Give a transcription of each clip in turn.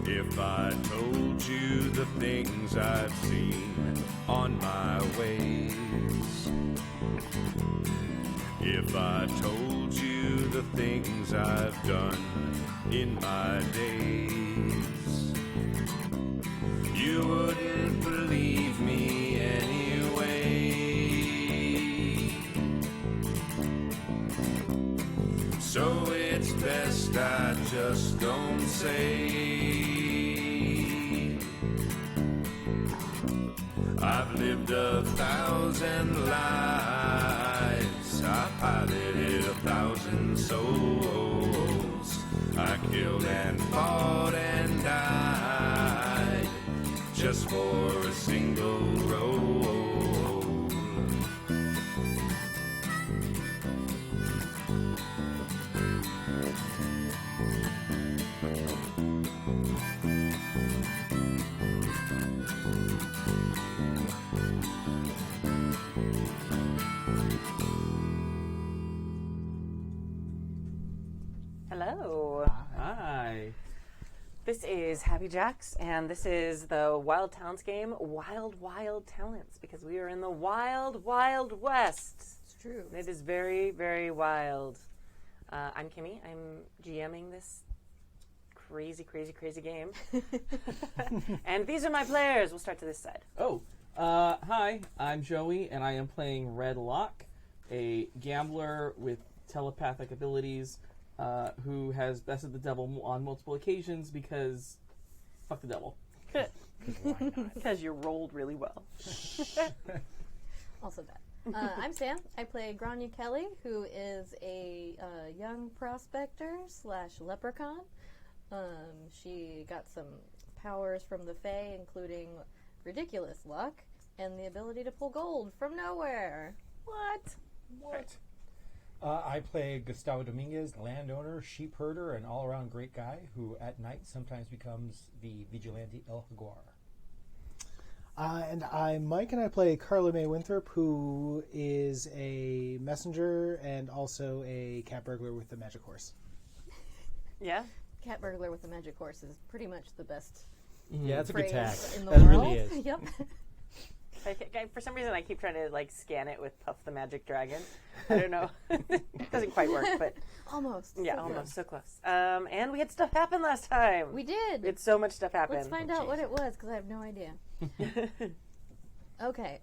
If I told you the things I've seen on my ways, if I told you the things I've done in my days, you wouldn't believe me anyway. So it's best I just don't say. I've lived 1,000 lives, I piloted 1,000 souls, I killed and fought and died just for a single role. Hello. Hi. This is Happy Jacks, and this is the Wild Towns game, Wild Wild Talents, because we are in the Wild Wild West. It's true. It is very, very wild. I'm Kimi. I'm GMing this crazy, crazy, crazy game. And these are my players. We'll start to this side. Oh, hi. I'm Joey, and I am playing Red Lock, a gambler with telepathic abilities who has bested the devil on multiple occasions because fuck the devil. Because you rolled really well. Also that. I'm Sam. I play Grianne Kelly, who is a young prospector / leprechaun. She got some powers from the Fae, including ridiculous luck and the ability to pull gold from nowhere. What? I play Gustavo Dominguez, landowner, sheep herder, and all-around great guy who at night sometimes becomes the Vigilante El Jaguar. And I'm Mike, and I play Carla May Winthrop, who is a messenger and also a cat burglar with the magic horse. Yeah? Cat burglar with the magic horse is pretty much the best Yeah, that's a good tag. in the That world. really is. Yep. For some reason, I keep trying to scan it with Puff the Magic Dragon. I don't know. It doesn't quite work, but Almost. yeah, So almost so close. And we had stuff happen last time. We did. It's so much stuff happened. Let's find out what it was, because I have no idea. Okay.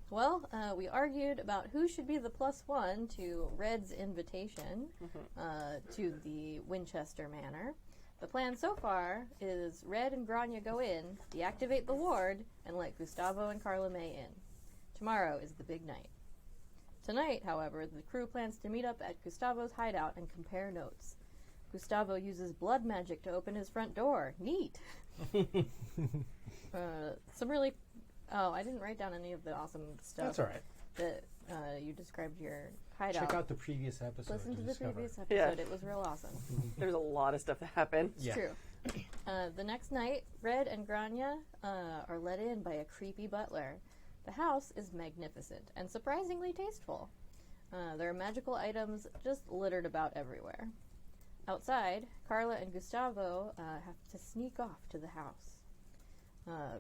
Well, we argued about who should be the +1 to Red's invitation to the Winchester Manor. The plan so far is Red and Grianne go in, deactivate the ward, and let Gustavo and Carla May in. Tomorrow is the big night. Tonight, however, the crew plans to meet up at Gustavo's hideout and compare notes. Gustavo uses blood magic to open his front door. Neat! Some really... Oh, I didn't write down any of the awesome stuff. That's all right. That you described your hideout. Check out the previous episode. Listen to the discover. previous episode. Yeah. It was real awesome. There's a lot of stuff that happened. It's Yeah. true. The next night, Red and Grianne are let in by a creepy butler. The house is magnificent and surprisingly tasteful. There are magical items just littered about everywhere. Outside, Carla and Gustavo have to sneak off to the house.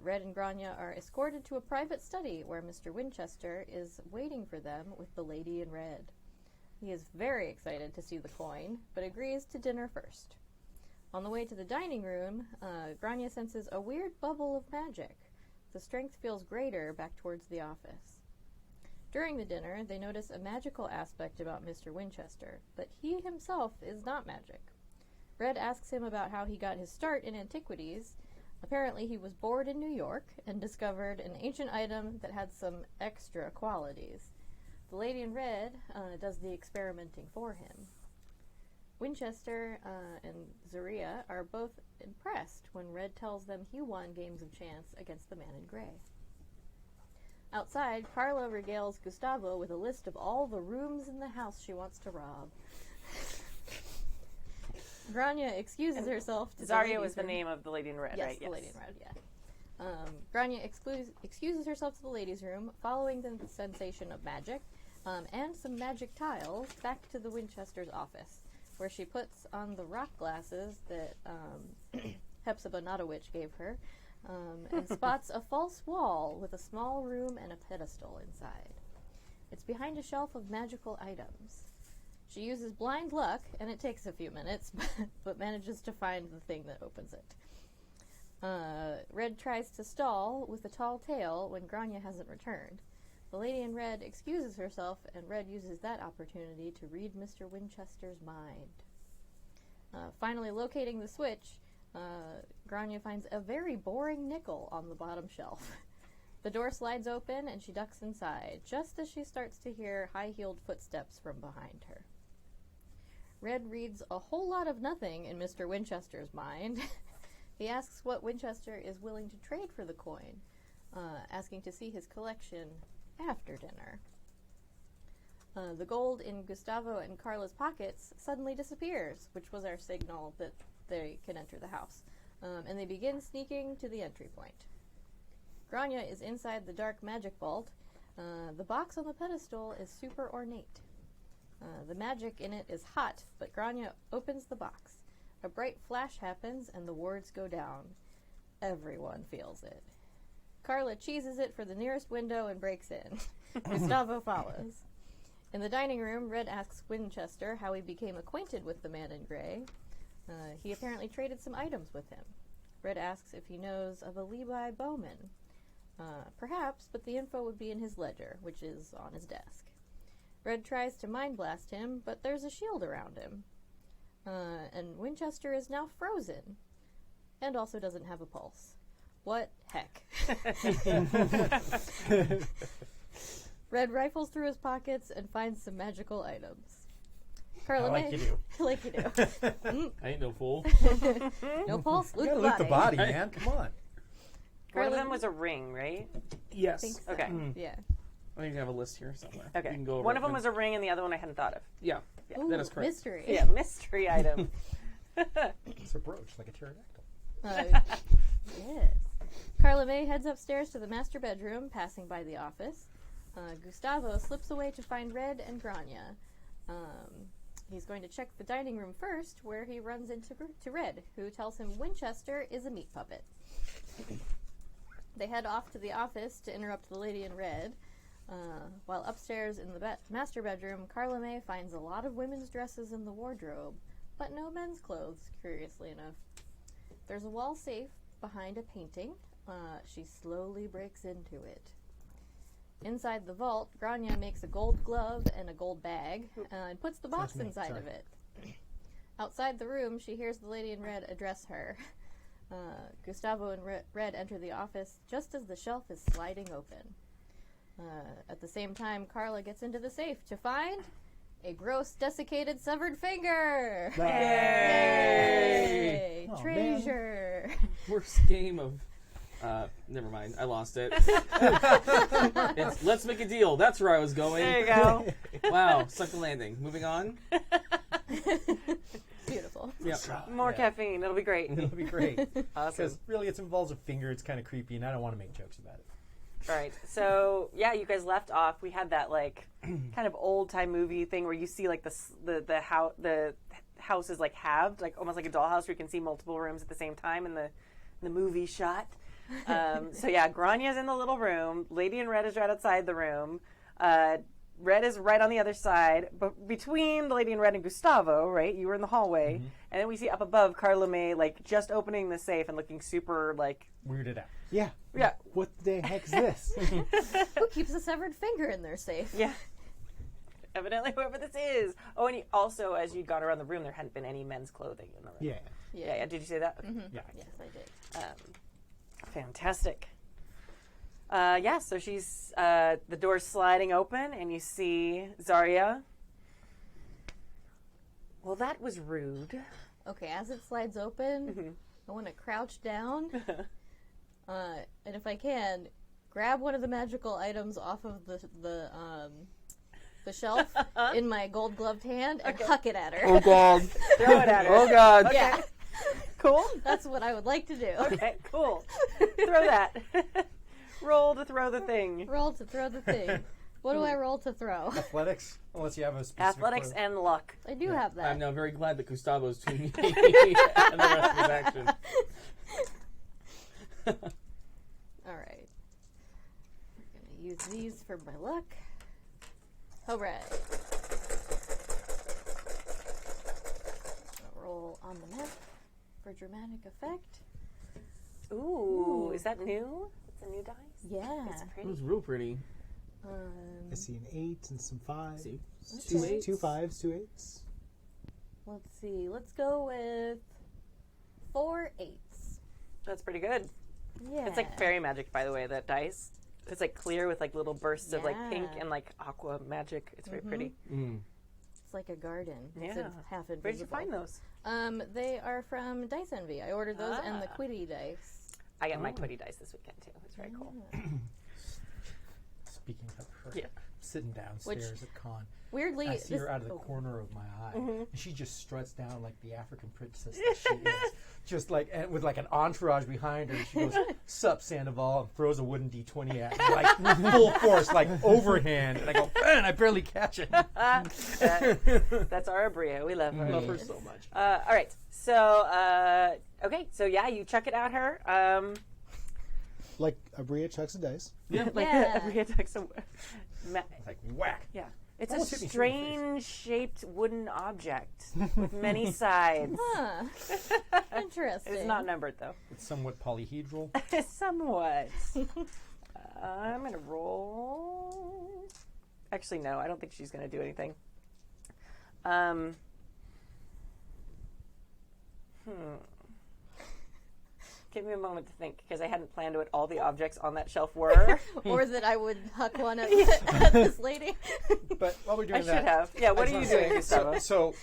Red and Grianne are escorted to a private study where Mr. Winchester is waiting for them with the lady in red. He is very excited to see the coin, but agrees to dinner first. On the way to the dining room, Grianne senses a weird bubble of magic. The strength feels greater back towards the office. During the dinner, they notice a magical aspect about Mr. Winchester, but he himself is not magic. Red asks him about how he got his start in antiquities. Apparently, he was bored in New York and discovered an ancient item that had some extra qualities. The lady in red does the experimenting for him. Winchester and Zaria are both impressed when Red tells them he won games of chance against the man in gray. Outside, Carla regales Gustavo with a list of all the rooms in the house she wants to rob. Grianne excuses herself to Zaria was the name of the lady in red, yes, right? the lady in red, yeah. Grianne excuses herself to the ladies' room following the sensation of magic and some magic tiles back to the Winchester's office, where she puts on the rock glasses that Hepzibah Witch gave her, and spots a false wall with a small room and a pedestal inside. It's behind a shelf of magical items. She uses blind luck, and it takes a few minutes, but manages to find the thing that opens it. Red tries to stall with a tall tale when Grania hasn't returned. The lady in red excuses herself, and Red uses that opportunity to read Mr. Winchester's mind. Finally locating the switch, Grania finds a very boring nickel on the bottom shelf. The door slides open, and she ducks inside, just as she starts to hear high-heeled footsteps from behind her. Red reads a whole lot of nothing in Mr. Winchester's mind. He asks what Winchester is willing to trade for the coin, asking to see his collection after dinner. The gold in Gustavo and Carla's pockets suddenly disappears, which was our signal that they can enter the house, and they begin sneaking to the entry point. Grania is inside the dark magic vault. The box on the pedestal is super ornate. The magic in it is hot, but Grania opens the box. A bright flash happens, and the wards go down. Everyone feels it. Carla cheeses it for the nearest window and breaks in. Gustavo follows. In the dining room, Red asks Winchester how he became acquainted with the man in gray. He apparently traded some items with him. Red asks if he knows of a Levi Bowman. Perhaps, but the info would be in his ledger, which is on his desk. Red tries to mind blast him, but there's a shield around him. And Winchester is now frozen, and also doesn't have a pulse. What heck? Red rifles through his pockets and finds some magical items. Carla like you do. Like you do. I ain't no fool. No pulse, You loot gotta the loot the body. body, man. Come on. One Carla- of them was a ring, right? Yes. Think so. Okay. Yeah. I think I have a list here somewhere. Okay. You can go over One it of them when- was a ring, and the other one I hadn't thought of. Yeah. Ooh, That is correct. Mystery. Yeah, mystery item. It's a brooch, like a pterodactyl. Yes. Carla May heads upstairs to the master bedroom, passing by the office. Gustavo slips away to find Red and Grania. He's going to check the dining room first, where he runs into Red, who tells him Winchester is a meat puppet. They head off to the office to interrupt the lady in red. While upstairs in the master bedroom, Carla May finds a lot of women's dresses in the wardrobe, but no men's clothes, curiously enough. There's a wall safe behind a painting. She slowly breaks into it. Inside the vault, Grania makes a gold glove and a gold bag and puts the box inside of it. Outside the room, she hears the lady in red address her. Gustavo and Red enter the office just as the shelf is sliding open. At the same time, Carla gets into the safe to find a gross, desiccated, severed finger! Yay! Oh, Treasure! Worst game of... never mind. I lost it. It's Let's Make a Deal. That's where I was going. There you go. Wow. Stuck the landing. Moving on. Beautiful. Yep. More caffeine. It'll be great. It'll be great. Awesome. Because really, it involves a finger. It's kind of creepy, and I don't want to make jokes about it. All right. So yeah, you guys left off. We had that like kind of old time movie thing where you see like the house is like halved, like almost like a dollhouse where you can see multiple rooms at the same time in the movie shot. So yeah, Grania's in the little room. Lady in red is right outside the room. Red is right on the other side, but between the lady in red and Gustavo, right? You were in the hallway, and then we see up above Carla May like just opening the safe and looking super like Weirded out. Yeah. Yeah. What the heck is this? Who keeps a severed finger in their safe? yeah. Evidently, whoever this is. Oh, and also, as you'd gone around the room, there hadn't been any men's clothing in the room. Yeah. Yeah. Did you say that? Yeah. Yes, I did. Fantastic. Yeah, so she's, the door's sliding open, and you see Zarya. Well, that was rude. Okay, as it slides open, I want to crouch down, and if I can, grab one of the magical items off of the shelf in my gold-gloved hand and huck it at her. Oh, God. Throw it at her. Oh, God. Yeah, Cool. that's what I would like to do. Okay, cool. Throw that. Roll to throw the thing. Roll to throw the thing. What do I roll to throw? Athletics, unless you have a specific Athletics pro- and luck. I do have that. I'm now very glad that Gustavo's tuning me and the rest of his action. All right. I'm going to use these for my luck. All right. I'll roll on the map for dramatic effect. Ooh, is that new? It's a new dice? Yeah. It's It pretty. was real pretty. I see an 8 and some 5. See? Two, Okay. 2 5s, 2 8s. Let's see. Let's go with 4 8s. That's pretty good. Yeah. It's like fairy magic, by the way, that dice. It's like clear with like little bursts of like pink Yeah. and like aqua magic. It's very pretty. Mm. It's like a garden. Yeah. It's half invisible. Where did you find those? They are from Dice Envy. I ordered those and the Ah. Quiddy dice. I got my Twitty dice this weekend too. It's very cool. Speaking of her, Yeah. sitting downstairs at con, Weirdly, I see this, her out of the oh, corner of my eye, Mm-hmm. and she just struts down like the African princess that she is, just like and with like an entourage behind her. She goes, "Sup, Sandoval," and throws a wooden D20 at me, like full force, like overhand, and I go, "Man, I barely catch it." That's our Abria. We love her. Love her so much. All right. So, okay. So, yeah, you chuck it at her. Like Abria chucks a dice. Yeah. Like Yeah. Abria chucks a... It's like whack. Yeah. It's Almost a hit me straight in the strange shaped wooden object with many sides. Huh. Interesting. It's not numbered, though. It's somewhat polyhedral. Somewhat. I'm going to roll... Actually, no. I don't think she's going to do anything. Give me a moment to think, because I hadn't planned what all the objects on that shelf were. Or that I would huck one at this lady. But while we're doing I that, should have. Yeah, what I are you just wanna doing, say, Gustavo? So,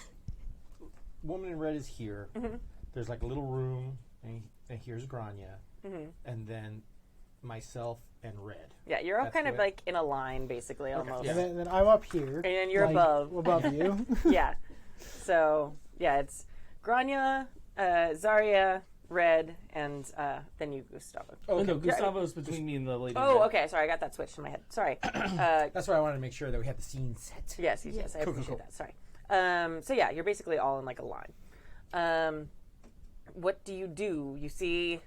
woman in red is here. Mm-hmm. There's like a little room, and here's Grania, Mm-hmm. and then myself and red. Yeah, you're all That's kind the of way- like in a line, basically, almost. Yeah. And then I'm up here. And then you're like, above. you. Yeah. So, yeah, it's Grania, Zarya, Red, and then you, Gustavo. Oh, no, Gustavo's between me and the lady. Oh, Red. okay. Sorry, I got that switched in my head. Sorry. That's why I wanted to make sure that we had the scene set. Yes, I Cool, appreciate cool. that. Sorry. So yeah, you're basically all in like a line. What do? You see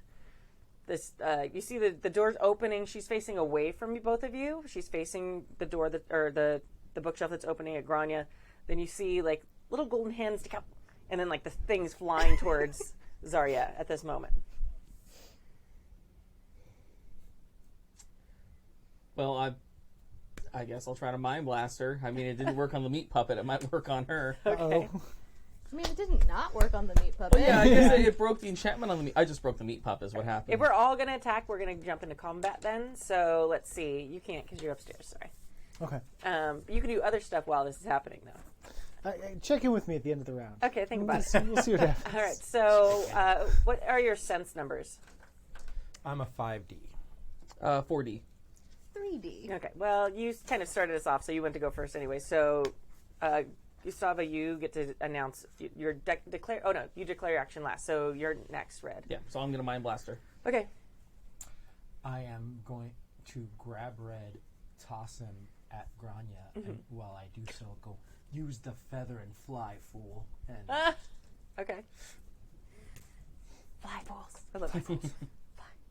this. You see the door's opening. She's facing away from you, both of you. She's facing the door or the bookshelf that's opening at Grania. Then you see like little golden hands stick out, and then like the things flying towards Zarya at this moment. Well, I guess I'll try to mind blast her. I mean, it didn't work on the meat puppet. It might work on her. Okay. I mean, it didn't not work on the meat puppet. Yeah, I guess it broke the enchantment on the meat. I just broke the meat puppet is what happened. If we're all gonna attack, we're gonna jump into combat then. So let's see. You can't because you're upstairs. Sorry. Okay. You can do other stuff while this is happening, though. Check in with me at the end of the round. Okay, think about it. We'll see what happens. All right. So, what are your sense numbers? I'm a 5D. 4D. 3D. Okay. Well, you kind of started us off, so you went to go first anyway. So, Gustavo, you get to announce your declare. Oh no, you declare your action last. So you're next, Red. Yeah, so I'm going to mind blast her. Okay. I am going to grab red, toss him at Grania, and while I do so, go use the feather and fly, fool. And Okay. Fly balls. I love fly balls.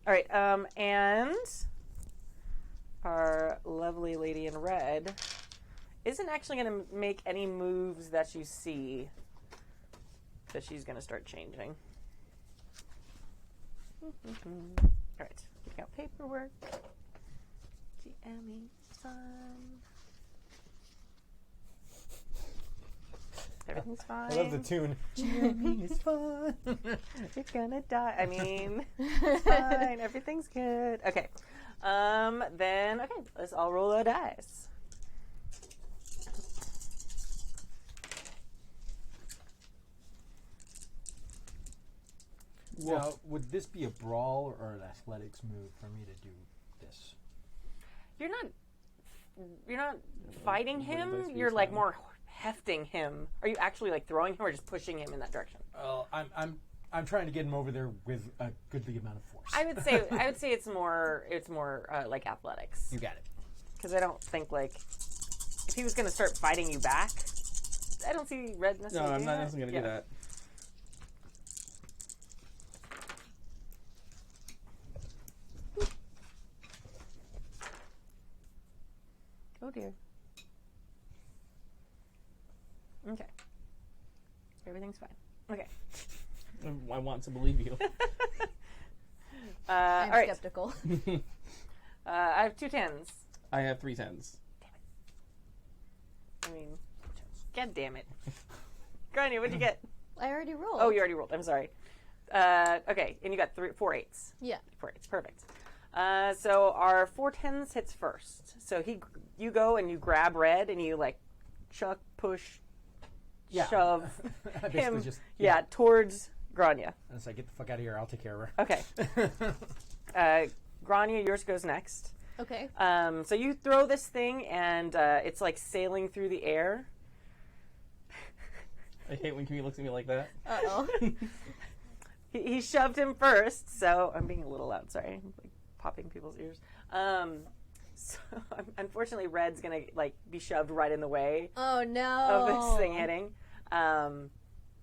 All right. And our lovely lady in red isn't actually going to make any moves that you see that she's going to start changing. All right. Getting out paperwork. GME fun. Everything's fine. I love the tune. Jeremy is fun. You're gonna die. I mean, it's fine. Everything's good. Okay. Then, okay, let's all roll our dice. Now, would this be a brawl or an athletics move for me to do this? You're not fighting him. dice You're like fine. more hefting him. Are you actually like throwing him or just pushing him in that direction? Well, I'm trying to get him over there with a goodly amount of force. I would say it's more like athletics. You got it. Because I don't think, like, if he was going to start fighting you back, I don't see Red No, necessarily I'm doing not that. necessarily going to do that. Oh, dear. Okay. Everything's fine. Okay. I want to believe you. I'm all right. skeptical. I have 2 10s. I have 3 10s. I mean, god damn it. Grania, what'd you get? I already rolled. Oh, you already rolled. I'm sorry. Okay, and you got 4 8s. Yeah. 4 8s. Perfect. So our 4 10s hits first. So you go and you grab Red and you like chuck, push, shove I basically him. just Towards Grania. And it's like, get the fuck out of here. I'll take care of her. Okay. Grania, yours goes next. Okay. So you throw this thing and it's like sailing through the air. I hate when Kimi looks at me like that. Uh-oh. He shoved him first, so I'm being a little loud. Sorry, I'm like popping people's ears. So unfortunately, Red's gonna like be shoved right in the way Oh, no. of this thing hitting.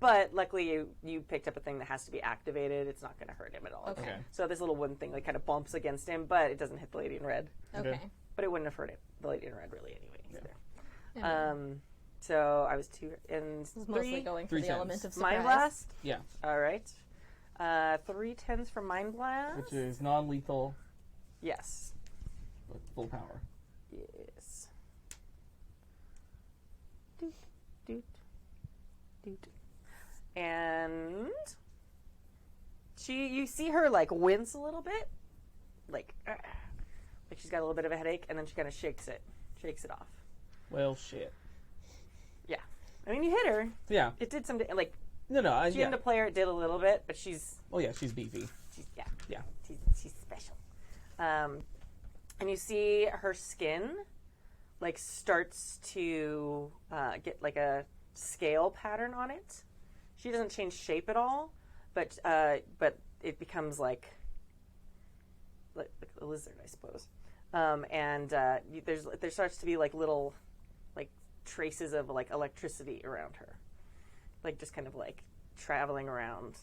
But luckily, you picked up a thing that has to be activated. It's not gonna hurt him at all. Okay. So this little wooden thing like kind of bumps against him, but it doesn't hit the lady in red. Okay. But it wouldn't have hurt the lady in red really anyway. Yeah. Either. So I was 2 and This is mostly 3. going for 3 the tens. element of surprise. Mind Blast. Yeah, All right. 3 10s for Mind Blast. which is non-lethal, Yes. but full power. Yes. Doot, doot, doot. And you see her like wince a little bit, like she's got a little bit of a headache, and then she kind of shakes it off. Well, shit. Yeah. I mean, you hit her. Yeah. It did some like No, she yeah. ended up player. It did a little bit, but she's Oh, yeah, she's beefy. yeah. Yeah. She's special. And you see her skin like starts to get like a scale pattern on it. She doesn't change shape at all, but it becomes like a lizard, I suppose. And there starts to be like little like traces of like electricity around her, like just kind of like traveling around.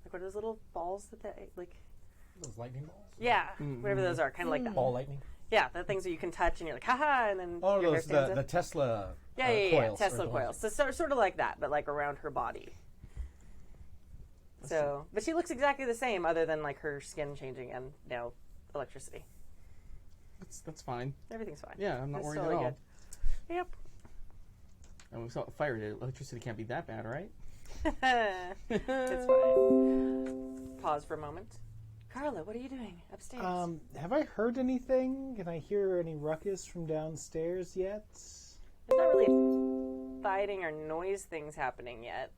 Like what are those little balls that they like? Those lightning balls? Yeah, whatever those are, kind of like that. Ball lightning? Yeah, the things that you can touch and you're like, haha, and then Oh, your hair those stands the up. Tesla Yeah, coils. Tesla or the ones- coils. So sort of like that, but like around her body. So, but she looks exactly the same, other than like her skin changing and now electricity. That's fine. Everything's fine. Yeah, I'm not It's worried totally at all. good. Yep. And we saw fire did. Electricity can't be that bad, right? It's fine. Pause for a moment. Carla, what are you doing upstairs? Have I heard anything? Can I hear any ruckus from downstairs yet? There's not really fighting or noise things happening yet.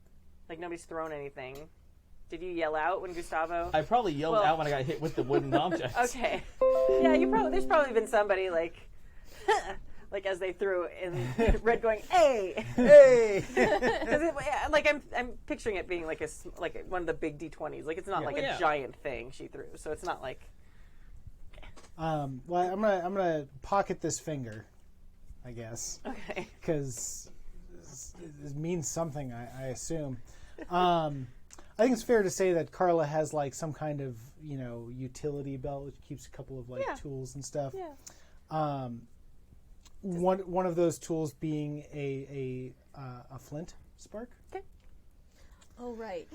Like nobody's thrown anything. Did you yell out when Gustavo? I probably yelled Well- out when I got hit with the wooden object. Okay. Yeah, there's probably been somebody like like as they threw in Red going, "Hey!" Hey! Like I'm picturing it being like like one of the big D20s. Like it's not like Well, yeah. a giant thing she threw. So it's not like Well, I'm gonna pocket this finger, I guess, okay. because it means something. I assume. I think it's fair to say that Carla has like some kind of utility belt which keeps a couple of like Yeah. tools and stuff. Yeah. One of those tools being a flint spark. Oh, right.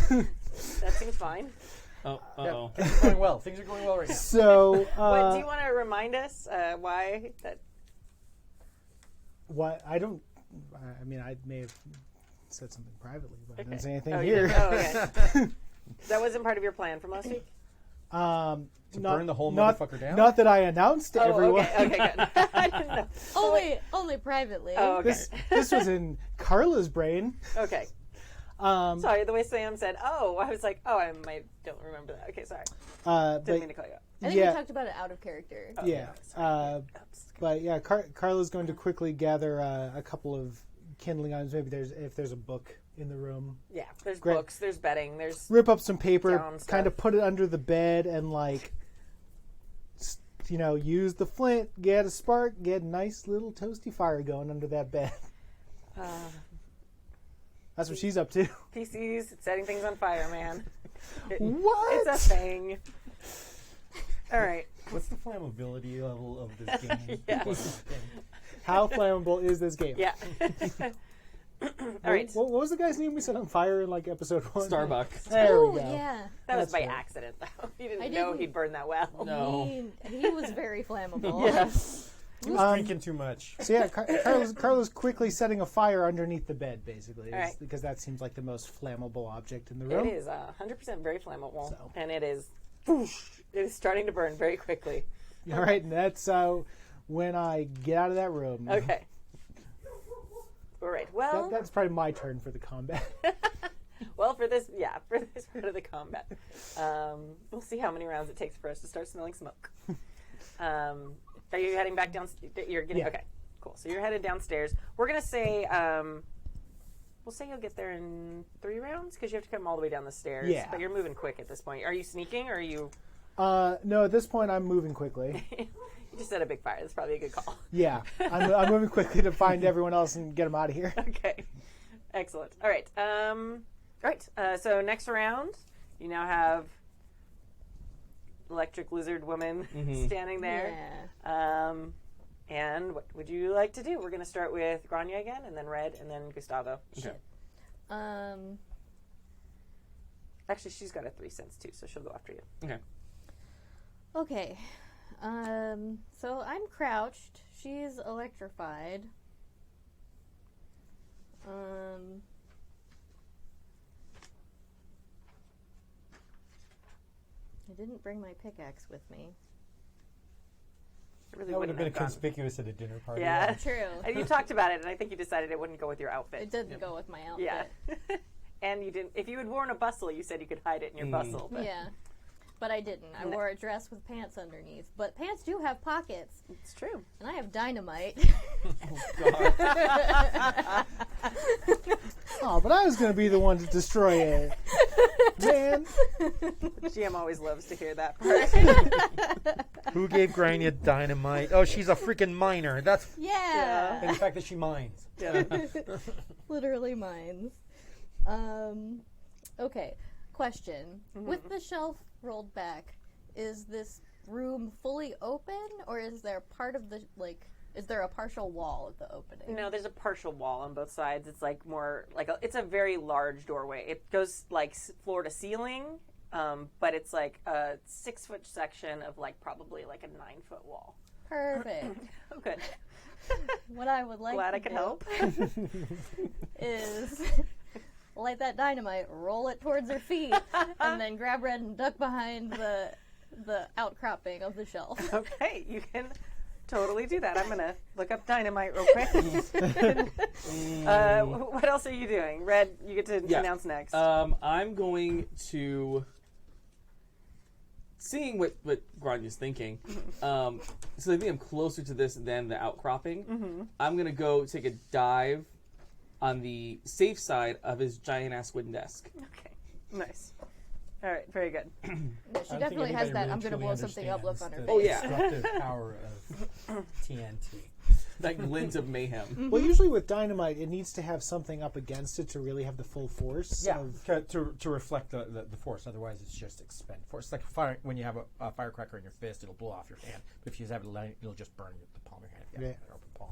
That seems fine. Oh, Yeah, uh-oh. things are going well. Things are going well right now. So, But do you want to remind us why that? what I don't. I mean, I may have said something privately, but I didn't say anything Oh, here. okay. That wasn't part of your plan from last week. To burn the whole not, motherfucker down? Not that I announced to Oh, everyone. okay, good. I didn't know. Only privately. Oh, okay. This was in Carla's brain. Okay. Sorry, the way Sam said, "Oh," I was like, "Oh, I don't remember that." Okay, sorry. Didn't mean to call you out. I think we talked about it out of character. Yeah. But yeah, Carla's going to quickly gather a couple of kindling items. Maybe if there's a book in the room. Yeah, there's Great. books, there's bedding, there's Rip up some paper, Down kind of stuff. put it under the bed, and like use the flint, get a spark, get a nice little toasty fire going under that bed. That's what she's up to. PCs, setting things on fire, man. What? It's a thing. All right. What's the flammability level of this game? Yeah. How flammable is this game? Yeah. All right. What was the guy's name we set on fire in episode 1? Starbucks. There Oh, we go. yeah. That was That's by right. accident, though. You I didn't know didn't- he'd burn that well. No. He was very flammable. Yes. He was drinking too much. So yeah, Carla's quickly setting a fire underneath the bed, basically, All right. because that seems like the most flammable object in the It room. is 100% very flammable, So. and it is whoosh, it is starting to burn very quickly. All right, and that's when I get out of that room. Okay. All right. Well, That's probably my turn for the combat. well, for this part of the combat, we'll see how many rounds it takes for us to start smelling smoke. Are you heading back down? You're getting okay. Cool. So you're headed downstairs. We're gonna say, we'll say you'll get there in 3 rounds because you have to come all the way down the stairs. Yeah. But you're moving quick at this point. Are you sneaking or are you? No, at this point I'm moving quickly. You just set a big fire. That's probably a good call. Yeah, I'm moving quickly to find everyone else and get them out of here. Okay. Excellent. All right. So next round, you now have electric lizard woman standing there. Yeah. And what would you like to do? We're going to start with Grania again, and then Red, and then Gustavo. Okay. Actually, she's got a 3 cents too, so she'll go after you. Okay. Okay. So I'm crouched. She's electrified. I didn't bring my pickaxe with me. It really That would have wouldn't been have gone. conspicuous at a dinner party. Yeah. True. And you talked about it, and I think you decided it wouldn't go with your outfit. It didn't go with my outfit. Yeah. And you didn't. If you had worn a bustle, you said you could hide it in your bustle. But Yeah. But I didn't. I wore a dress with pants underneath. But pants do have pockets, it's true. and I have dynamite. Oh, but I was going to be the one to destroy it. Man. GM always loves to hear that part. Who gave Grania dynamite? Oh, she's a freaking miner. That's Yeah. and the fact that she mines. Yeah. Literally mines. Okay. Question. With the shelf rolled back, is this room fully open, or is there part of the, is there a partial wall at the opening? No, there's a partial wall on both sides. It's like more like it's a very large doorway. It goes like floor to ceiling, but it's like a 6-foot section of like probably like a 9-foot wall. Perfect. Oh, good. What I would like Glad to I could do help. is light that dynamite, roll it towards her feet, and then grab Red and duck behind the outcropping of the shelf. Okay, you can totally do that. I'm gonna look up dynamite real quick. What else are you doing? Red, you get to announce next. I'm going to, seeing what Grania's thinking, so I think I'm closer to this than the outcropping. I'm going to go take a dive on the safe side of his giant-ass wooden desk. Okay, nice. All right, very good. No, she definitely has that I'm going to blow something up look on her face. Oh, yeah. Destructive power of TNT. That glint of mayhem. Well, usually with dynamite, it needs to have something up against it to really have the full force. Yeah, of- to reflect the force. Otherwise, it's just expend force. Like fire, when you have a firecracker in your fist, it'll blow off your hand. But if you just have it light, it'll just burn the palm of your hand. If you have an open palm.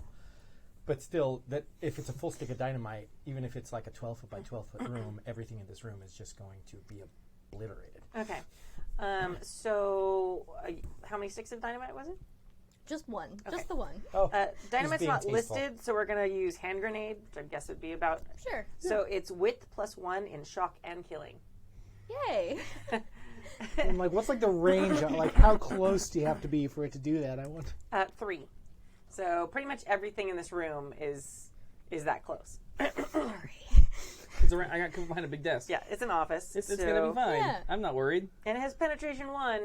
But still, that if it's a full stick of dynamite, even if it's like a 12-foot by 12-foot room, everything in this room is just going to be obliterated. Okay. So, how many sticks of dynamite was it? Just one. Okay. Just the one. Oh, Dynamite's being not tasteful. listed, so we're going to use hand grenade, which I guess would be about. Sure. So it's width +1 in shock and killing. Yay. And what's the range? How close do you have to be for it to do that? I want. 3. So pretty much everything in this room is that close. It's I got behind a big desk. Yeah, it's an office. It's so- going to be fine. Yeah. I'm not worried. And it has penetration 1.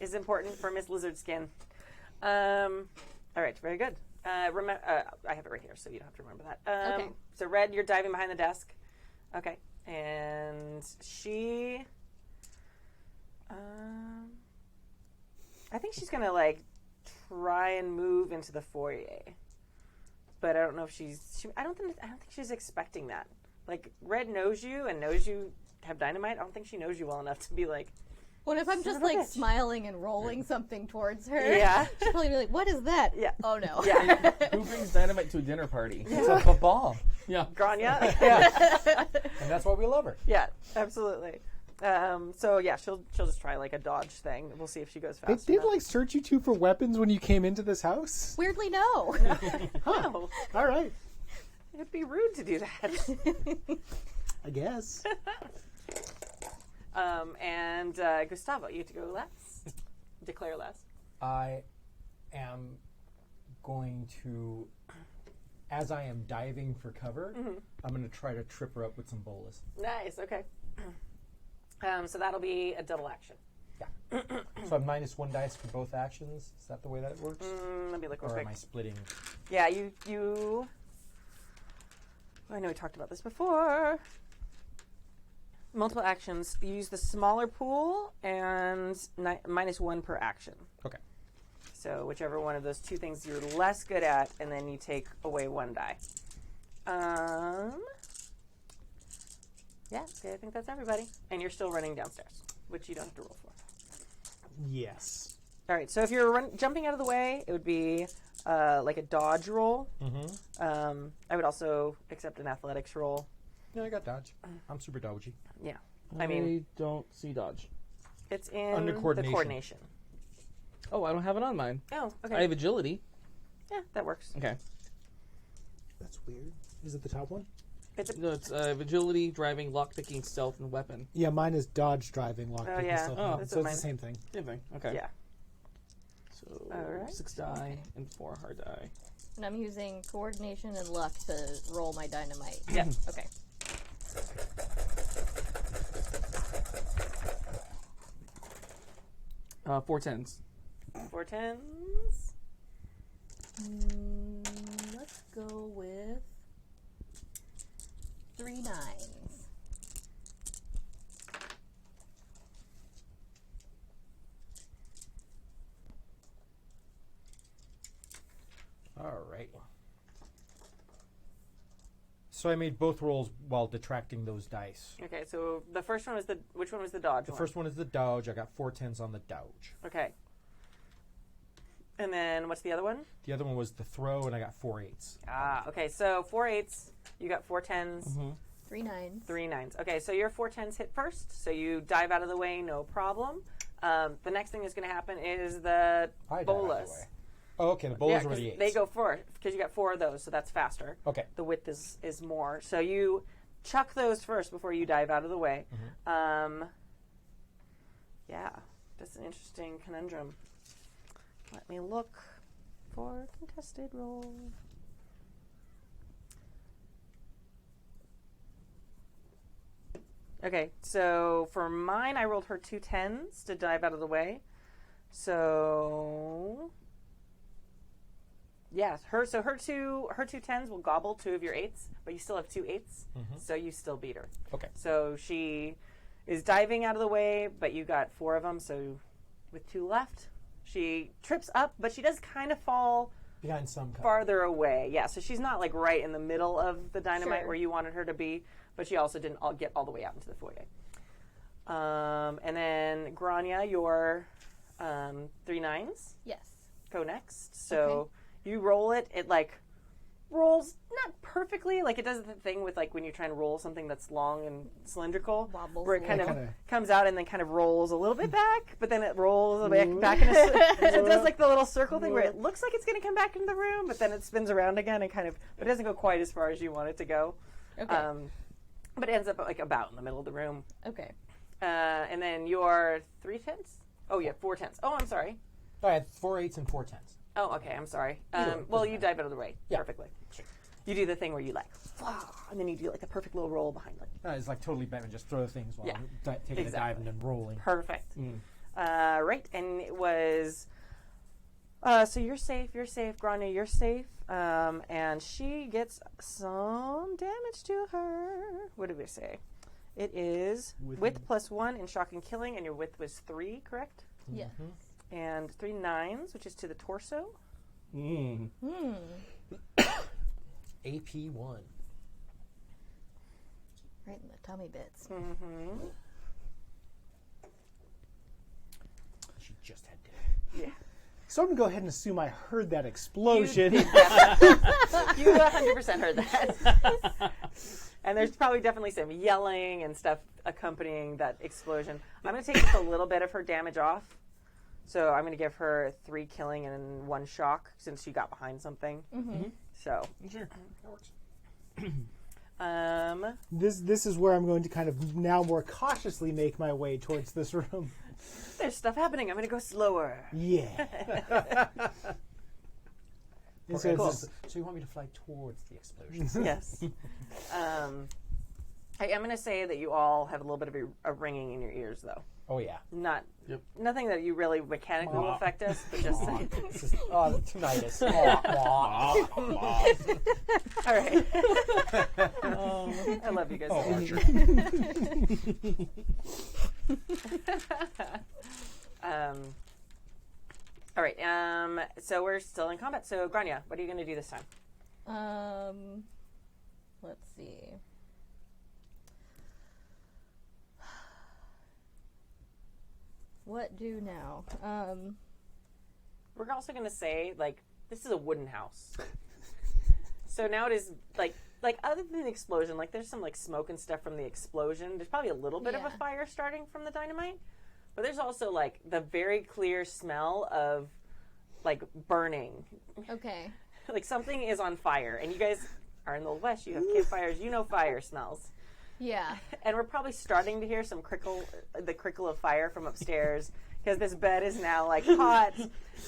Is important for Miss Lizard Skin. All right, very good. I have it right here, so you don't have to remember that. Okay. So Red, you're diving behind the desk. Okay, and she. I think she's gonna like try and move into the foyer, but I don't know if I don't think she's expecting that. Like Red knows you and knows you have dynamite. I don't think she knows you well enough to be like. What if I'm just of a like bitch. smiling and rolling something towards her? Yeah. She'll probably be like, "What is that?" Yeah. Oh no. Yeah. Who brings dynamite to a dinner party? It's like a bomb. Yeah. Grania. Yeah. And that's why we love her. Yeah. Absolutely. So yeah, she'll just try like a dodge thing. We'll see if she goes They fast. did like search you two for weapons when you came into this house. Weirdly, no. No, All right, it'd be rude to do that. I guess. And Gustavo, you get to go last. Declare last. I am going to, as I am diving for cover, I'm going to try to trip her up with some bolas. Nice. Okay. So that'll be a double action. Yeah. So I'm -1 dice for both actions. Is that the way that it works? Let me look real Or quick. am I splitting? Yeah, you. I know we talked about this before. Multiple actions. You use the smaller pool and -1 per action. Okay. So whichever one of those two things you're less good at, and then you take away 1 die. Yeah, okay, I think that's everybody. And you're still running downstairs, which you don't have to roll for. Yes. All right, so if you're jumping out of the way, it would be like a dodge roll. Mm-hmm. I would also accept an athletics roll. Yeah, I got dodge. I'm super dodgy. Yeah. I mean, don't see dodge. it's in Under the coordination. coordination. Oh, I don't have it on mine. Oh, okay. I have agility. Yeah, that works. Okay. That's weird. Is it the top one? No, it's agility, driving, lockpicking, stealth, and weapon. Yeah, mine is dodge, driving, lockpicking, yeah. stuff. Oh, that's so what it's the mine- same thing. Same thing. Okay. Yeah. So Alright. 6 die and 4 hard die. And I'm using coordination and luck to roll my dynamite. Yeah. Okay. Four tens. 4 tens. Let's go with 3 nines. All right. So I made both rolls while detracting those dice. Okay, so the first one was which one was the dodge The one? first one is the dodge. I got 4 tens on the dodge. Okay. And then what's the other one? The other one was the throw, and I got 4 8s. Ah, okay, so 4 8s, you got 4 10s, 3 nines. 3 9s. Okay, so your 4 10s hit first, so you dive out of the way, no problem. The next thing that's going to happen is the I dive out of the bolas. way. Oh, okay. The bolas were the 8s. they go first, because you got 4 of those, so that's faster. Okay. The width is more. So you chuck those first before you dive out of the way. Yeah, that's an interesting conundrum. Let me look for contested roll. Okay, so for mine, I rolled her 2 10s to dive out of the way. So yeah, her two 10s will gobble 2 of your 8s, but you still have 2 8s, so you still beat her. Okay. So she is diving out of the way, but you got 4 of them, so with 2 left, she trips up, but she does kind of fall Behind some cover. farther away. Yeah, so she's not like right in the middle of the dynamite Sure. where you wanted her to be, but she also didn't get all the way out into the foyer. And then Grania, your 3 9s Yes. go next. So you roll it. It like rolls not perfectly. Like it does the thing with like when you're trying to roll something that's long and cylindrical, Wobbles where it a kind of little. comes out and then kind of rolls a little bit back, but then it rolls back in a it does like the little circle thing where it looks like it's going to come back into the room, but then it spins around again and kind of, but it doesn't go quite as far as you want it to go. Okay. But it ends up like about in the middle of the room. Okay. And then your 3 10s. Oh yeah, 4 10s. Oh, I'm sorry. I had 4 8s and 4 10s. Oh, okay. I'm sorry. Either way, Well, doesn't you matter. dive out of the way Yeah. perfectly. You do the thing where you like, and then you do like the perfect little roll behind it. It's like totally Batman. Just throw things while Yeah. I'm taking a dive and then rolling. Perfect. Right, and it was. So you're safe. Grania, you're safe. And she gets some damage to her. What did we say? It is width +1 in shock and killing, and your width was 3, correct? Yes. And 3 9s, which is to the torso. AP1. Right in the tummy bits. She just had dinner. Yeah. So I'm going to go ahead and assume I heard that explosion. You 100% heard that. And there's probably definitely some yelling and stuff accompanying that explosion. I'm going to take just a little bit of her damage off. So I'm going to give her 3 killing and 1 shock since she got behind something. So Sure. That works. This is where I'm going to kind of now more cautiously make my way towards this room. there's stuff happening. I'm going to go slower. Yeah. So, so you want me to fly towards the explosion? Yes. I am going to say that you all have a little bit of a ringing in your ears, though. Oh, yeah. Nothing that you really mechanically will affect us, but just This is, tinnitus. all right. I love you guys so much. All right. So we're still in combat. So Grania, what are you going to do this time? Let's see. What do now? We're also going to say, like, this is a wooden house. So now it is, like other than the explosion, like, there's some, like, smoke and stuff from the explosion. There's probably a little bit of a fire starting from the dynamite. But there's also, like, the very clear smell of, like, burning. Okay. Like, something is on fire. And you guys are in the West. You have campfires. You know fire smells. Yeah. And we're probably starting to hear some the crickle of fire from upstairs because this bed is now like caught,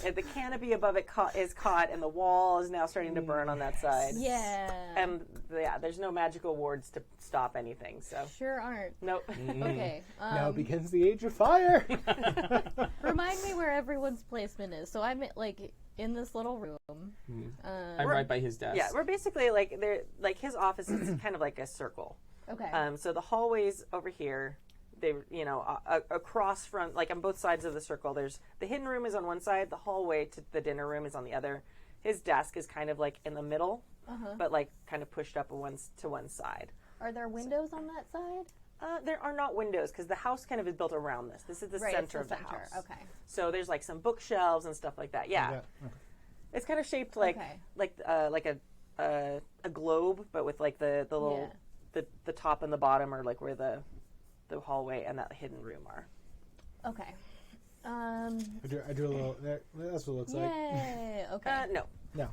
and the canopy above it is caught, and the wall is now starting to burn on that side. Yeah. And there's no magical wards to stop anything. So Sure aren't. nope. Okay. Now begins the age of fire. Remind me where everyone's placement is. So I'm like in this little room. I'm right by his desk. Yeah, we're basically like his office is kind of like a circle. Okay. So the hallways over here, they across from, like, on both sides of the circle, there's the hidden room is on one side, the hallway to the dinner room is on the other. His desk is kind of like in the middle, but like kind of pushed up to one side. Are there windows on that side? There are not windows because the house kind of is built around this. This is the center of the house. Okay. So there's like some bookshelves and stuff like that. Yeah. Okay. It's kind of shaped like a globe, but with like the little. Yeah. The top and the bottom are like where the hallway and that hidden room are. Okay. I do a little. That's what it looks like. Yay. Okay. No. No.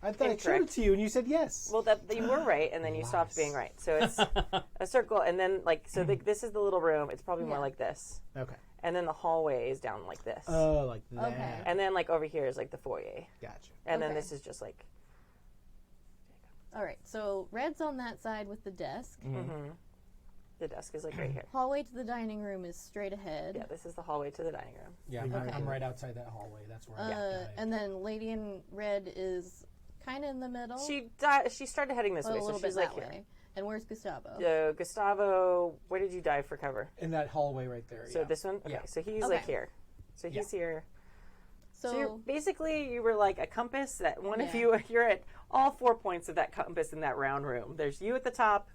I thought I showed it Incorrect. to you, and you said yes. Well, you were right, and then you stopped being right. So it's a circle, and then this is the little room. It's probably more like this, Okay. and then the hallway is down like this, Oh, like that. Okay. and then like over here is like the foyer, Gotcha. and then Okay. this is just like All right. So Red's on that side with the desk. the desk is like right here. Hallway to the dining room is straight ahead. Yeah, this is the hallway to the dining room. Yeah, I'm right outside that hallway. That's where I'm at. And then Lady in Red is kind of in the middle. She started heading this a way, so little she's bit like that here. way. And where's Gustavo? Gustavo, where did you dive for cover? In that hallway right there. So this one? Okay, Yeah. so he's Okay. like here. So he's here. So you're, basically, you were like a compass that one of Yeah. you're at all 4 points of that compass in that round room. There's you at the top,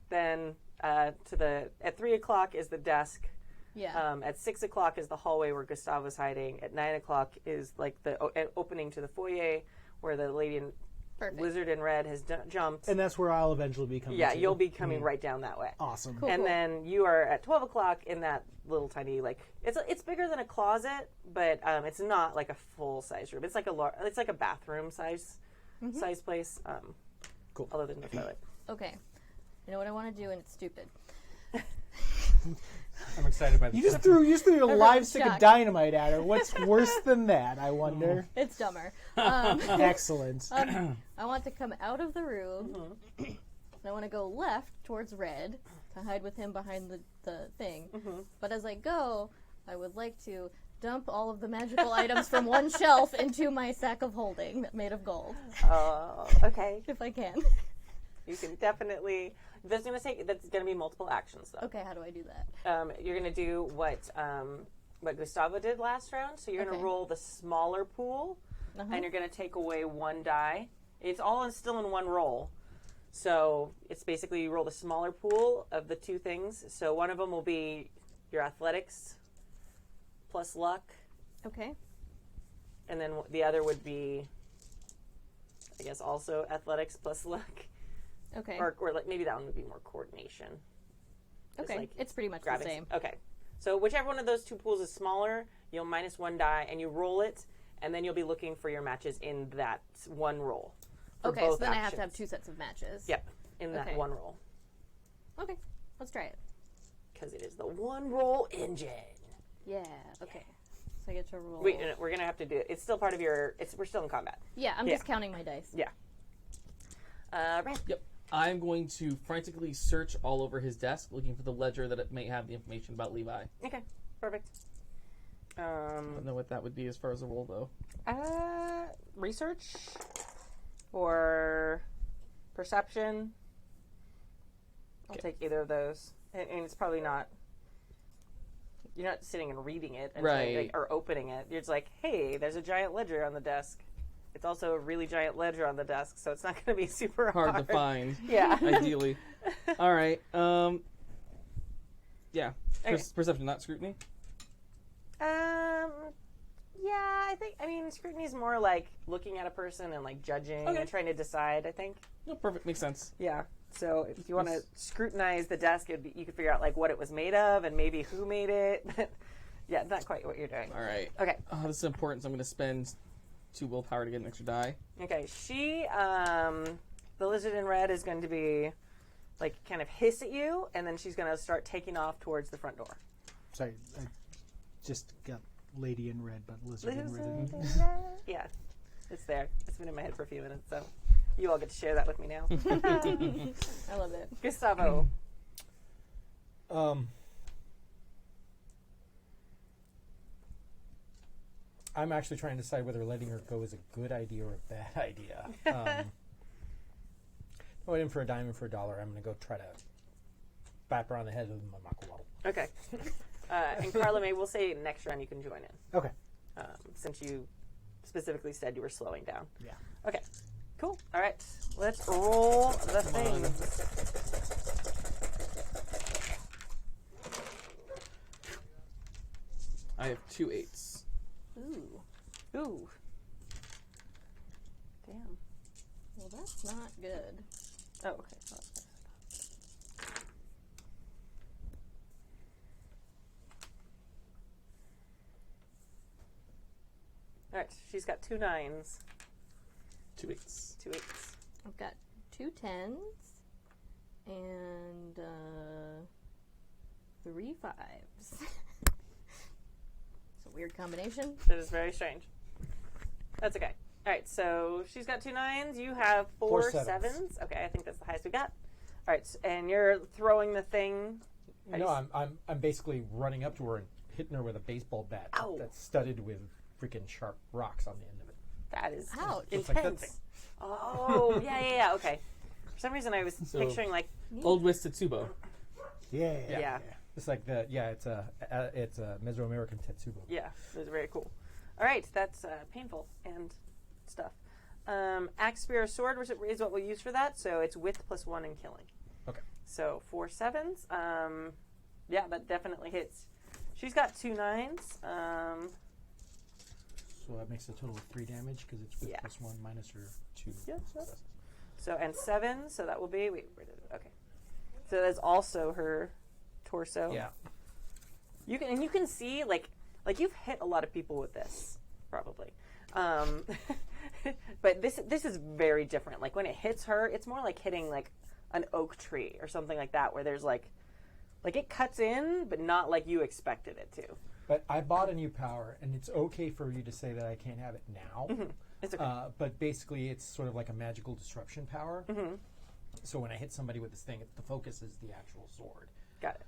then at 3 o'clock is the desk. Yeah. At 6 o'clock is the hallway where Gustavo's hiding. At 9 o'clock is like the opening to the foyer where the lady in Perfect. Wizard in Red has jumped. And that's where I'll eventually be coming. Yeah, to. you'll be coming right down that way. Awesome. Cool. And then you are at 12 o'clock in that little tiny, like, it's bigger than a closet, but it's not like a full size room. It's like it's like a bathroom size place. Cool. Other than the toilet. Okay. You know what I want to do, and it's stupid. I'm excited by this. You just threw your live stick of shocked. dynamite at her. What's worse than that? I wonder. It's dumber. Excellent. I want to come out of the room, and I want to go left towards Red to hide with him behind the thing. But as I go, I would like to dump all of the magical items from one shelf into my sack of holding made of gold, Okay. if I can. You can definitely. That's gonna be multiple actions though. Okay, how do I do that? You're gonna do what what Gustavo did last round. So you're going Okay. to roll the smaller pool, Uh-huh. and you're going to take away 1 die. It's all still in one roll. So it's basically you roll the smaller pool of the 2 things. So one of them will be your athletics plus luck, Okay. and then the other would be, I guess, also athletics plus luck. Okay. Or like maybe that one would be more coordination. Just Okay. like It's pretty much the grabbing same. Okay. So whichever one of those 2 pools is smaller, you'll minus 1 die, and you roll it, and then you'll be looking for your matches in that one roll. For Okay, so both then I have to have actions. 2 sets of matches. Yep, in that Okay. one roll. Okay. Let's try it. Because it is the one roll engine. Yeah. Okay. So I get to roll. Wait, no, we're going to have to do it. It's still part of your. We're still in combat. Yeah, I'm Yeah. just counting my dice. Yeah. Red. Yep. I'm going to frantically search all over his desk, looking for the ledger that it may have the information about Levi. Okay, perfect. I don't know what that would be as far as a roll, though. Research or perception. I'll take either of those. And it's probably not. You're not sitting and reading it, and Right. like, or opening it. You're just like, hey, there's a giant ledger on the desk. It's also a really giant ledger on the desk, so it's not going to be super Hard to find, Yeah. ideally. All right. Yeah. Okay. Perception, not scrutiny. Yeah, I mean, scrutiny is more like looking at a person and like judging Okay. and trying to decide. I think. No, perfect. Makes sense. Yeah. So if you want to scrutinize the desk, you could figure out like what it was made of and maybe who made it. Yeah, not quite what you're doing. All right. Okay. Oh, this is important, so I'm going to spend 2 willpower to get an extra die. Okay. The lizard in red is going to be like kind of hiss at you, and then she's going to start taking off towards the front door. Sorry, I just got lady in red, but lizard in red. Yeah, it's there. It's been in my head for a few minutes, so you all get to share that with me now. I love it. Gustavo. I'm actually trying to decide whether letting her go is a good idea or a bad idea. I went in for a dime and for $1. I'm going to go try to bap her on the head with my macawaddle. Okay. And Carla May, we'll say next round you can join in. Okay. Since you specifically said you were slowing down. Yeah. Okay. Cool. All right. Let's roll the thing. I have 2 8s. Ooh. Ooh. Damn. Well, that's not good. Oh, okay. All right. She's got 2 9s, 2 8s. 2 8s. I've got 2 10s and 3 5s. It's a weird combination. That is very strange. That's okay. All right, so she's got 2 9s. You have 4 4 7s. sevens. Okay, I think that's the highest we got. All right, and you're throwing the thing. No, I'm basically running up to her and hitting her with a baseball bat Ow. that's studded with freaking sharp rocks on the end of it. That is Ouch. Looks like that intense. thing. Oh, yeah. Okay. For some reason, I was So- picturing like, Old West Tetsubo. Yeah. yeah, It's like it's a Mesoamerican Tetsubo. it was very cool. All right, that's painful and stuff. Axe, spear, or sword is what we'll use for that. So it's wit plus 1 and killing. Okay. So 4 7s. Yeah, that definitely hits. She's got 2 9s. So that makes a total of 3 damage because it's with Yeah. plus 1 minus her 2. Yes. So and 7. So that will be where did it? Okay. So that's also her torso. Yeah. You can see like you've hit a lot of people with this probably. But this is very different. Like when it hits her, it's more like hitting like an oak tree or something like that, where there's like it cuts in, but not like you expected it to. But I bought a new power, and it's okay for you to say that I can't have it now. It's okay. But basically, it's sort of like a magical disruption power. Mm-hmm. So when I hit somebody with this thing, the focus is the actual sword. Got it.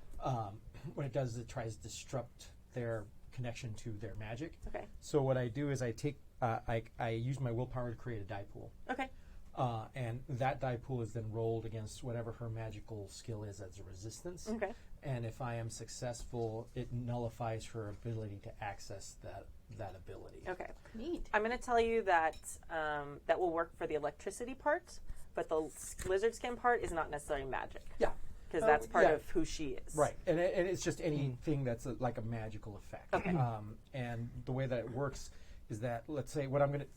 What it does is it tries to disrupt their connection to their magic. Okay. So what I do is I take I use my willpower to create a die pool. Okay. And that die pool is then rolled against whatever her magical skill is as a resistance. Okay. and if I am successful, it nullifies her ability to access that ability. Okay. Neat. I'm going to tell you that that will work for the electricity part, but the lizard skin part is not necessarily magic. Yeah. Because that's part yeah. of who she is. Right, and it's just anything that's like a magical effect. Okay. And the way that it works is that, let's say,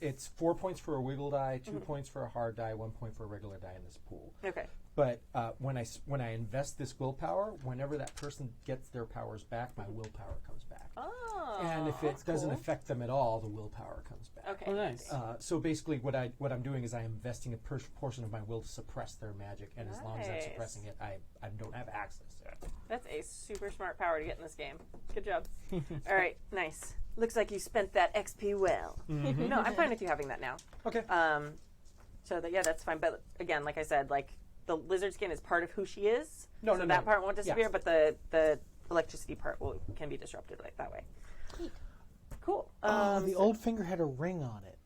it's 4 points for a wiggle die, 2 points for a hard die, 1 point for a regular die in this pool. Okay. But when I invest this willpower, whenever that person gets their powers back, my willpower comes back. Oh. And if it that's doesn't cool. affect them at all, the willpower comes back. Okay. Oh, nice. So basically, what I'm doing is I'm investing a portion of my will to suppress their magic, and as long as I'm Nice. suppressing it, I don't have access to it. That's a super smart power to get in this game. Good job. All right, nice. Looks like you spent that XP well. No, I'm fine with you having that now. Okay. So that's fine. But again, like I said, like the lizard skin is part of who she is. No, so no, that no. part won't disappear, Yeah. but the electricity part can be disrupted like that way. Cool. The old finger had a ring on it.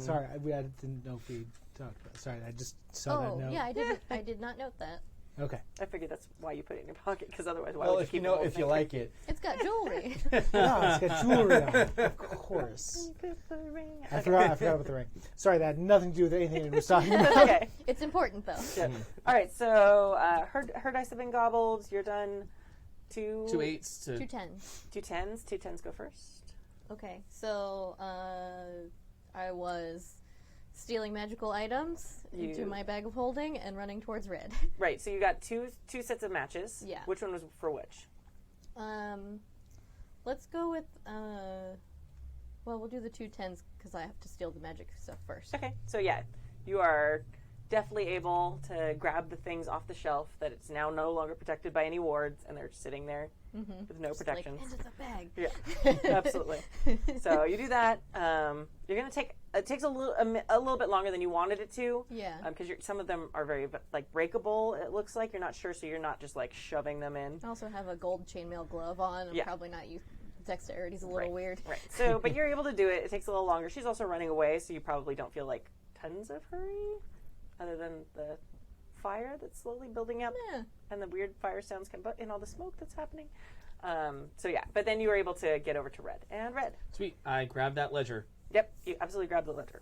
Sorry, I didn't know if we talked about. Sorry, I just saw that Oh, note. yeah, I did not note that. Okay. I figured that's why you put it in your pocket, because otherwise, why Well, would you if you keep know, an old if you finger? like it, It's got jewelry. Yeah, it's got jewelry on it. Of course. I forgot about the ring. Sorry, that had nothing to do with anything we were talking about. Okay. It's important, though. Yeah. All right. So her dice have been gobbled. You're done. 2 8s to 2 10s. 2 10s. 2 10s go first. Okay, so I was stealing magical items into my bag of holding and running towards Red. Right. So you got two sets of matches. Yeah. Which one was for which? Let's go with well, we'll do the 2 10s because I have to steal the magic stuff first. Okay. So yeah, you are definitely able to grab the things off the shelf that it's now no longer protected by any wards, and they're just sitting there with no protection. Like, into the bag. Yeah, absolutely. So you do that. You're gonna take. It takes a little bit longer than you wanted it to. Yeah. Because some of them are very like breakable. It looks like you're not sure, so you're not just like shoving them in. I also have a gold chainmail glove on. I'm Yeah. probably not used. Dexterity's a little Right. weird. Right. So, but you're able to do it. It takes a little longer. She's also running away, so you probably don't feel like tons of hurry, other than the fire that's slowly building up Yeah. and the weird fire sounds and all the smoke that's happening. So yeah, but then you were able to get over to Red. And Red. Sweet. I grabbed that ledger. Yep, you absolutely grabbed the ledger.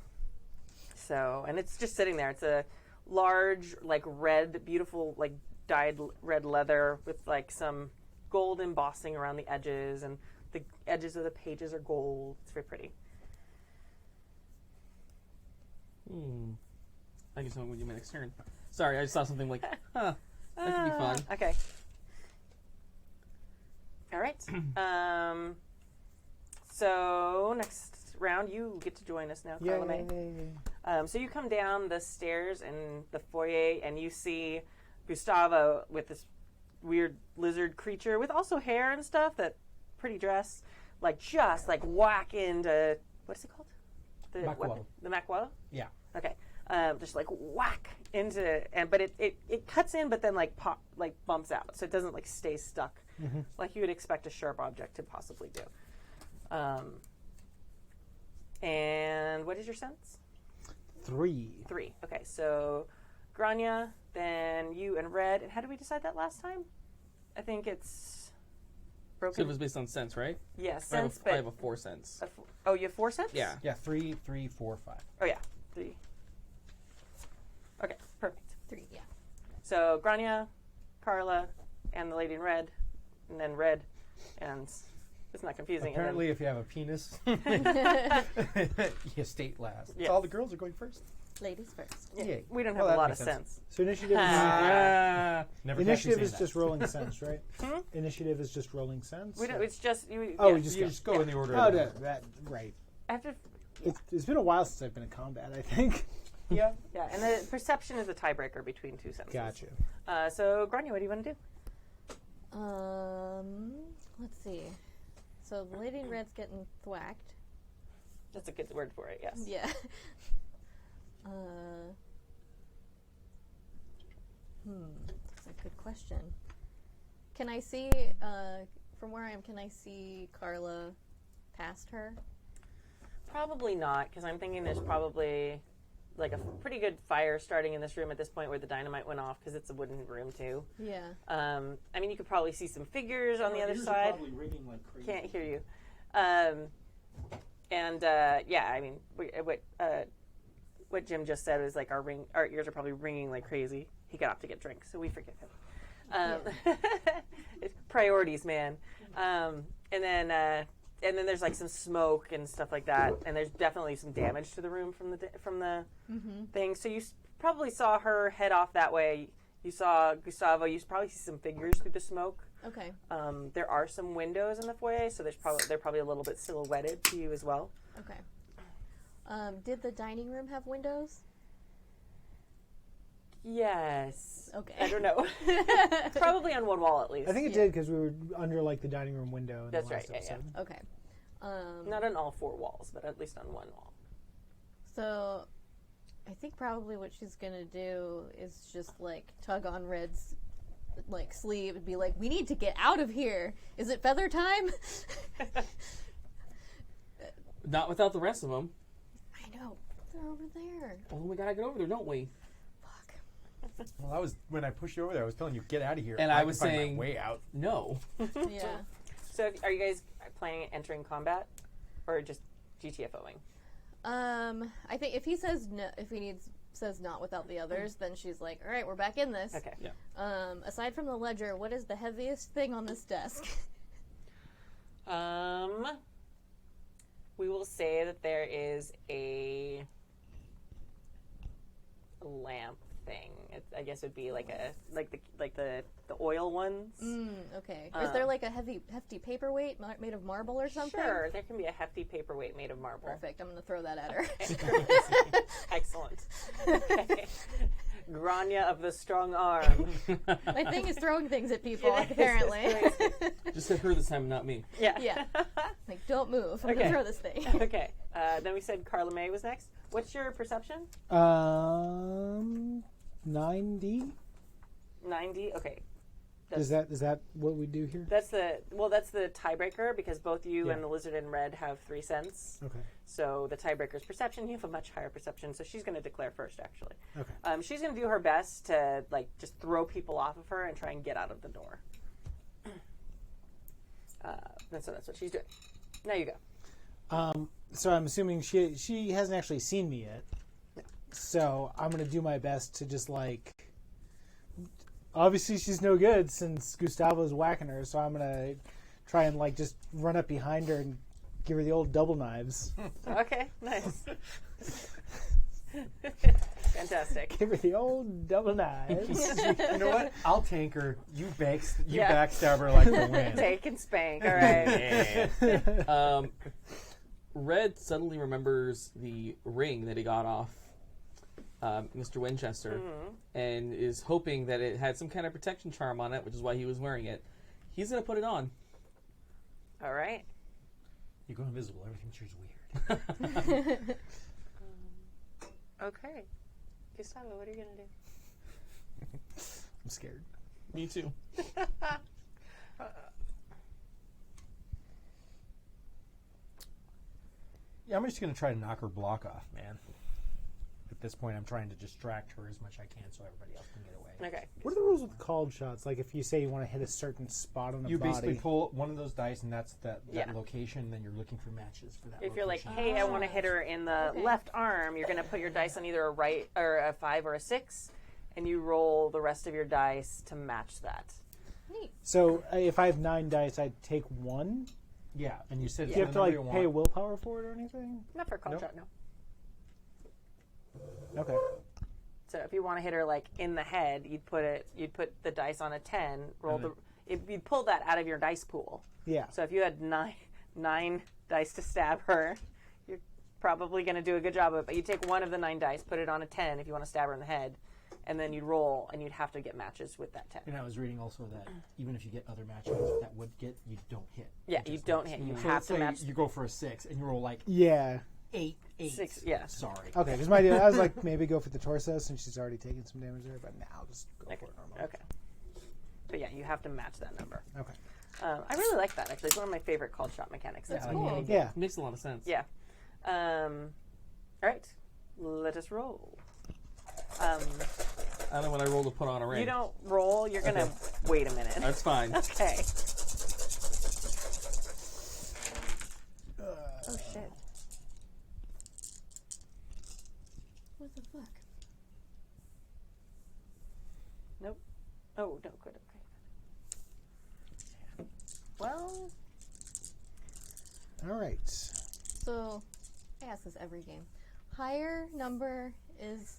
So, and it's just sitting there. It's a large, like red, beautiful, like dyed red leather with like some gold embossing around the edges, and the edges of the pages are gold. It's very pretty. I guess when you my next turn. Sorry, I just saw something like, that could be fun. Okay. All right. So next round, you get to join us now, Carla May. So you come down the stairs in the foyer, and you see Gustavo with this weird lizard creature with also hair and stuff, that pretty dress, like just like whack into, what is it called? The Makwalo. weapon? The Makwalo? yeah. Okay. Just like whack into, but it cuts in, but then like bumps out, so it doesn't like stay stuck like you would expect a sharp object to possibly do. And what is your sense? 3. 3. Okay, so Grania, then you and Red. And how did we decide that last time? I think it's So broken. it was based on sense, right? Yeah, I have sense, I but have a 4 sense. oh, you have 4 cents? Yeah. Yeah, 3, 3, 4, 5. Oh yeah, 3. Okay, perfect. 3, yeah. So Grania, Carla, and the lady in red, and then Red, and it's not confusing. Apparently, if you have a penis, you state last. Yes. All the girls are going first. Ladies first. and then, Yay. we don't Well, have a that lot of makes sense. sense. So initiative is, Never catch me initiative saying is that. just rolling sense, right? Initiative is just rolling sense. We don't. It's just you. Oh, yeah. we just You go. just go in the order. Oh, of the- that right. After, It's been a while since I've been in combat, I think. yeah, and the perception is a tiebreaker between 2 senses. Gotcha. So Grania, what do you want to do? Let's see. So the lady in red's getting thwacked. That's a good word for it. Yes. Yeah. That's a good question. Can I see, from where I am, can I see Carla past her? Probably not, because I'm thinking there's probably like a pretty good fire starting in this room at this point where the dynamite went off because it's a wooden room too. Yeah. I mean, you could probably see some figures on the other Ears are side. probably ringing like crazy. Can't hear you. Yeah, I mean, what Jim just said was like our ears are probably ringing like crazy. He got off to get drinks, so we forgive him. It's priorities, man. And then there's like some smoke and stuff like that, and there's definitely some damage to the room from the thing. So you probably saw her head off that way. You saw Gustavo. You probably see some figures through the smoke. Okay. There are some windows in the foyer, so they're probably a little bit silhouetted to you as well. Okay. Did the dining room have windows? Yes. Okay. I don't know. Probably on one wall at least. I think it did because we were under like the dining room window. In That's the last right. Yeah, episode. Okay. Not on all 4 walls, but at least on one wall. So, I think probably what she's gonna do is just like tug on Red's like sleeve and be like, "We need to get out of here. Is it feather time?" Not without the rest of them. I know they're over there. Well, we gotta get over there, don't we? Fuck. Well, that was when I pushed you over there. I was telling you, get out of here. And I can was find my saying- way out. No. Yeah. So, are you guys planning on entering combat, or just GTFOing? I think if he says no, says not without the others, then she's like, "All right, we're back in this." Okay. Yeah. Aside from the ledger, what is the heaviest thing on this desk? We will say that there is a lamp thing. I guess it would be like the oil ones. Okay. Is there like a hefty paperweight made of marble or something? Sure, there can be a hefty paperweight made of marble. Perfect. I'm going to throw that at her. Excellent. Okay. Grania of the strong arm. My thing is throwing things at people, It is. apparently. Just hit her this time, not me. Yeah. Yeah. Like, don't move. I'm going Okay. to throw this thing. Okay. Then we said Carla May was next. What's your perception? 90. 90. Okay. Is that what we do here? That's the tiebreaker because both you Yeah. and the lizard and red have 3 cents. Okay. So the tiebreaker is perception. You have a much higher perception, so she's going to declare first. Actually, Okay. she's going to do her best to like just throw people off of her and try and get out of the door. So that's what she's doing. Now you go. So I'm assuming she hasn't actually seen me yet. So I'm gonna do my best to just like. Obviously, she's no good since Gustavo's whacking her. So I'm gonna try and like just run up behind her and give her the old double knives. Okay, nice. Fantastic. Give her the old double knives. You know what? I'll tank her. You Yeah. backstab her like the wind. Take and spank. All right. Red suddenly remembers the ring that he got off Mr. Winchester and is hoping that it had some kind of protection charm on it, which is why he was wearing it. He's going to put it on. All right. You go invisible. Everything turns weird. Okay. Gustavo, what are you going to do? I'm scared. Me too. Yeah, I'm just going to try to knock her block off, man. At this point, I'm trying to distract her as much as I can so everybody else can get away. Okay. What are the rules with called shots? Like if you say you want to hit a certain spot on a You body. basically pull one of those dice, and that's that Yeah. location, and then you're looking for matches for that If you're like, location. hey, I want to hit her in the Okay. left arm, you're going to put your dice on either a right or a 5 or a 6, and you roll the rest of your dice to match that. Neat. So if I have 9 dice, I take 1. Yeah, and you said Do you have to like pay a willpower for it or anything? Not for a call Nope. shot, no. Okay. So if you want to hit her like in the head, you'd put the dice on a 10, roll And you'd pull that out of your dice pool. Yeah. So if you had nine dice to stab her, you're probably going to do a good job of it. But you take one of the 9 dice, put it on a 10 if you want to stab her in the head, and then you'd roll, and you'd have to get matches with that 10. And I was reading also that even if you get other matches that would get, you don't hit. Yeah, Which you is don't nice. hit. You So have let's to say match. You go for a 6, and you roll like Yeah. 8. 6, yeah. Sorry. Okay, because my deal, I was like, maybe go for the torso since she's already taken some damage there, but now I'll just go Okay. for it normally. Okay. But yeah, you have to match that number. Okay. I really like that, actually. It's one of my favorite called shot mechanics. That's Yeah. cool. Yeah. Makes a lot of sense. Yeah. All right. let us roll. I don't know when I roll to put on a ring. You don't roll. You're gonna wait a minute. That's fine. Okay. Oh shit. What the fuck? Nope. Oh, no, good. Okay. Well, All right. So, I ask this every game. Higher number is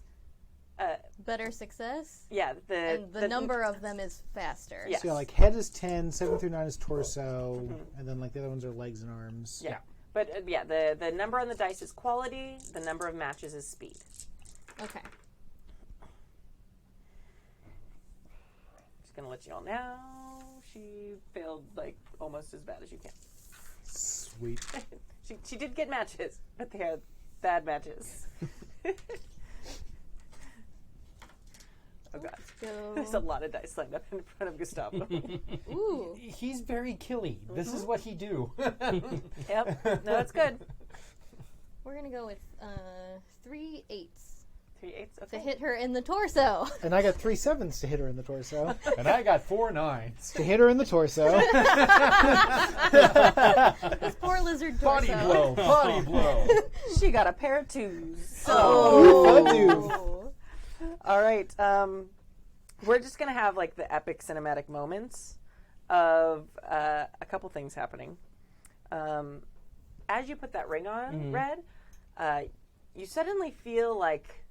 better success, yeah. and the number of them is faster. Yes. So yeah, like head is 10, 7 through 9 is torso, and then like the other ones are legs and arms. Yeah. But yeah, the number on the dice is quality. The number of matches is speed. Okay. Just gonna let you all know. She failed like almost as bad as you can. Sweet. She did get matches, but they had bad matches. Oh god. There's a lot of dice lined up in front of Gustavo. Ooh. He's very killy. This is what he do. Yep. No, that's good. We're gonna go with 3 8s 3 8s. to Okay. hit her in the torso. And I got 3 7s to hit her in the torso. And I got 4 9s. To hit her in the torso. This poor lizard torso. Body blow. Body blow. She got a pair of 2s. Oh. All right. We're just gonna have like the epic cinematic moments of a couple things happening. As you put that ring on, Red, you suddenly feel like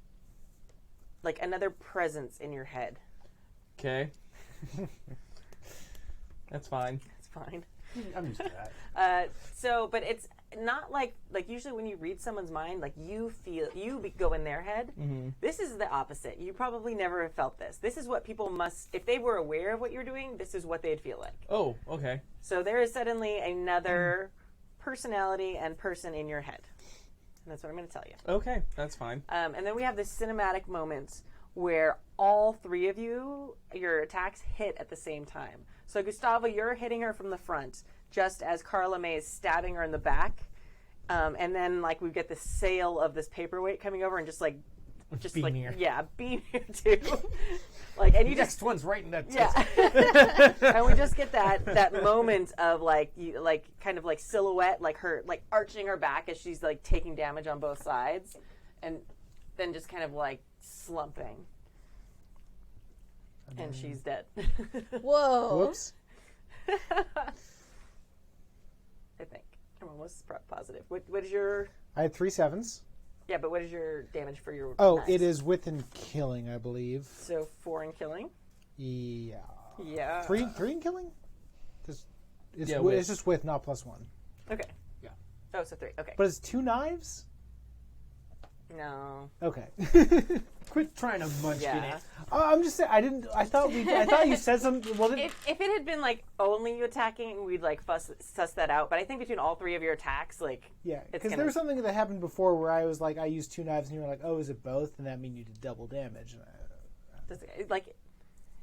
another presence in your head. Okay. That's fine. It's fine. I'm used to that. But it's not like usually when you read someone's mind, like you go in their head. This is the opposite. You probably never have felt this. This is what people must, if they were aware of what you're doing, this is what they'd feel like. Oh, okay. So there is suddenly another personality and person in your head. And that's what I'm going to tell you. Okay, that's fine. And then we have this cinematic moment where all 3 of you, your attacks hit at the same time. So Gustavo, you're hitting her from the front, just as Carla May is stabbing her in the back. And then like we get the sail of this paperweight coming over and just Beaming her. yeah, beam her too. Like, and you just Next one's right in that. yeah. And we just get that moment of kind of like silhouette, like her like arching her back as she's like taking damage on both sides, and then just kind of like slumping, and she's dead. Whoa. Whoops. I think I'm almost positive. What is your? I had 3 7s. Yeah, but what is your damage for your? Oh, knives? it is within killing, I believe. So 4 in killing. Yeah. Yeah. 3 in killing? It's Yeah, it's just with, not +1. Okay. Yeah. Oh, so 3. Okay. But it's 2 knives? No. Okay. Quit trying to munchkin Yeah. it. I'm just saying, I thought you said something. Well, If it had been like only you attacking, we'd like suss that out. But I think between all 3 of your attacks, like yeah, it's because gonna- there was something that happened before where I was like, I used 2 knives, and you were like, oh, is it both? And that mean you did double damage. like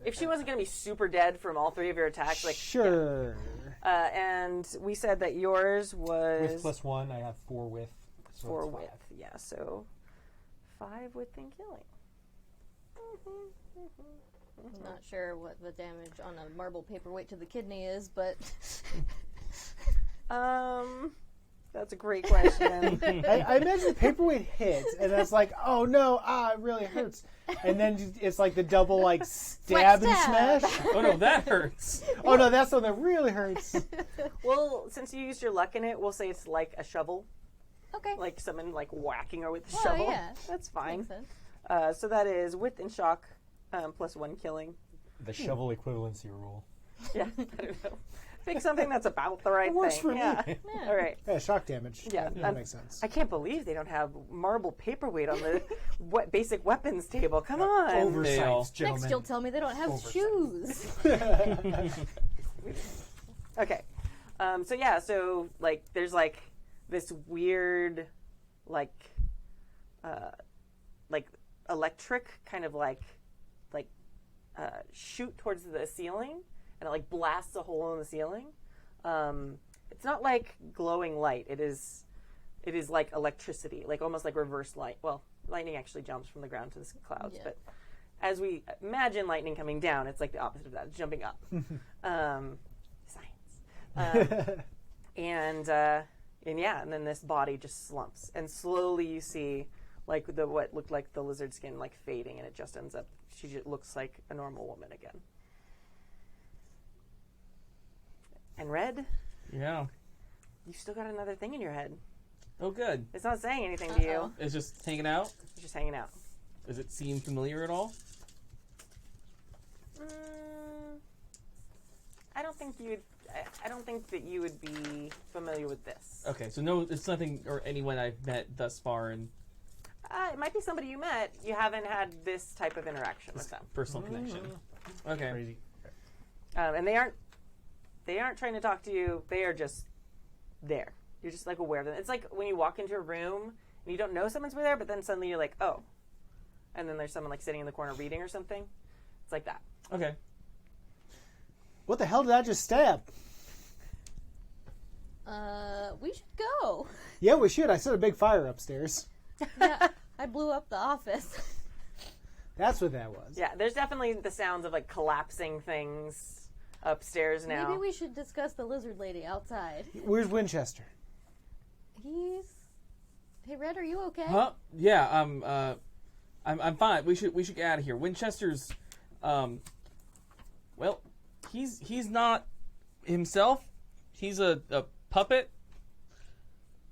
if she wasn't going to be super dead from all 3 of your attacks, like Sure. and we said that yours was With +1, I have 4 with. So 4 it's 5. width. Yeah, so 5 width and killing. I'm not sure what the damage on a marble paperweight to the kidney is, but That's a great question. I imagine the paperweight hits, and it's like, oh no, it really hurts. And then it's like the double like stab and stab. smash. Oh no, that hurts. Oh no, that's the one that really hurts. Well, since you used your luck in it, we'll say it's like a shovel, okay. like someone like whacking her with a Oh, shovel. yeah. That's fine. Makes sense. So that is wit and shock plus 1 killing. The shovel equivalency rule. Yeah, I don't know. Pick something that's about the right It works thing. for me. Yeah. Yeah. All right. Yeah, shock damage. Yeah, that makes sense. I can't believe they don't have marble paperweight on the basic weapons table. Come on. Oversights, gentlemen. Next, you'll tell me they don't have Oversight. shoes. Okay. So yeah, so like there's like this weird like electric kind of like shoot towards the ceiling, and it like blasts a hole in the ceiling. It's not like glowing light. It is like electricity, like almost like reverse light. Well, lightning actually jumps from the ground to the clouds, Yeah. but as we imagine lightning coming down, it's like the opposite of that. It's jumping up. Science. And then this body just slumps, and slowly you see like what looked like the lizard skin like fading, and it just ends up. She just looks like a normal woman again. And Red, Yeah. you still got another thing in your head. Oh, good. It's not saying anything to you. Uh-oh. It's just hanging out. It's just hanging out. Does it seem familiar at all? I don't think you'd. I don't think that you would be familiar with this. Okay, so no, it's nothing or anyone I've met thus far in It might be somebody you met. You haven't had this type of interaction with them, personal connection. Okay. Crazy. and they aren't trying to talk to you. They are just there. You're just like aware of them. It's like when you walk into a room and you don't know someone's there, but then suddenly you're like, oh, and then there's someone like sitting in the corner reading or something. It's like that. Okay. What the hell did I just stab? We should go. Yeah, we should. I set a big fire upstairs. Yeah, I blew up the office. That's what that was. Yeah, there's definitely the sounds of like collapsing things upstairs now. Maybe we should discuss the lizard lady outside. Where's Winchester? Hey, Red, are you okay? Huh? Yeah. I'm fine. We should get out of here. Winchester's, well, he's not himself. He's a puppet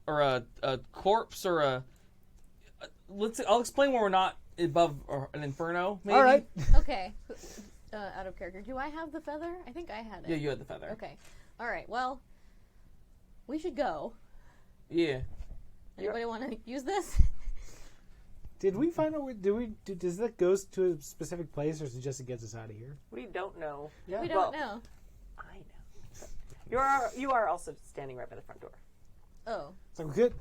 or a corpse or a. I'll explain when we're not above an inferno. Maybe. All right. Okay. Out of character. Do I have the feather? I think I had it. Yeah, you had the feather. Okay. All right. Well, we should go. Yeah. Anybody want to use this? Did we find out? Does that go to a specific place, or is it just to get us out of here? We don't know. Yeah. We don't know. I know. You are also standing right by the front door. Oh. So we could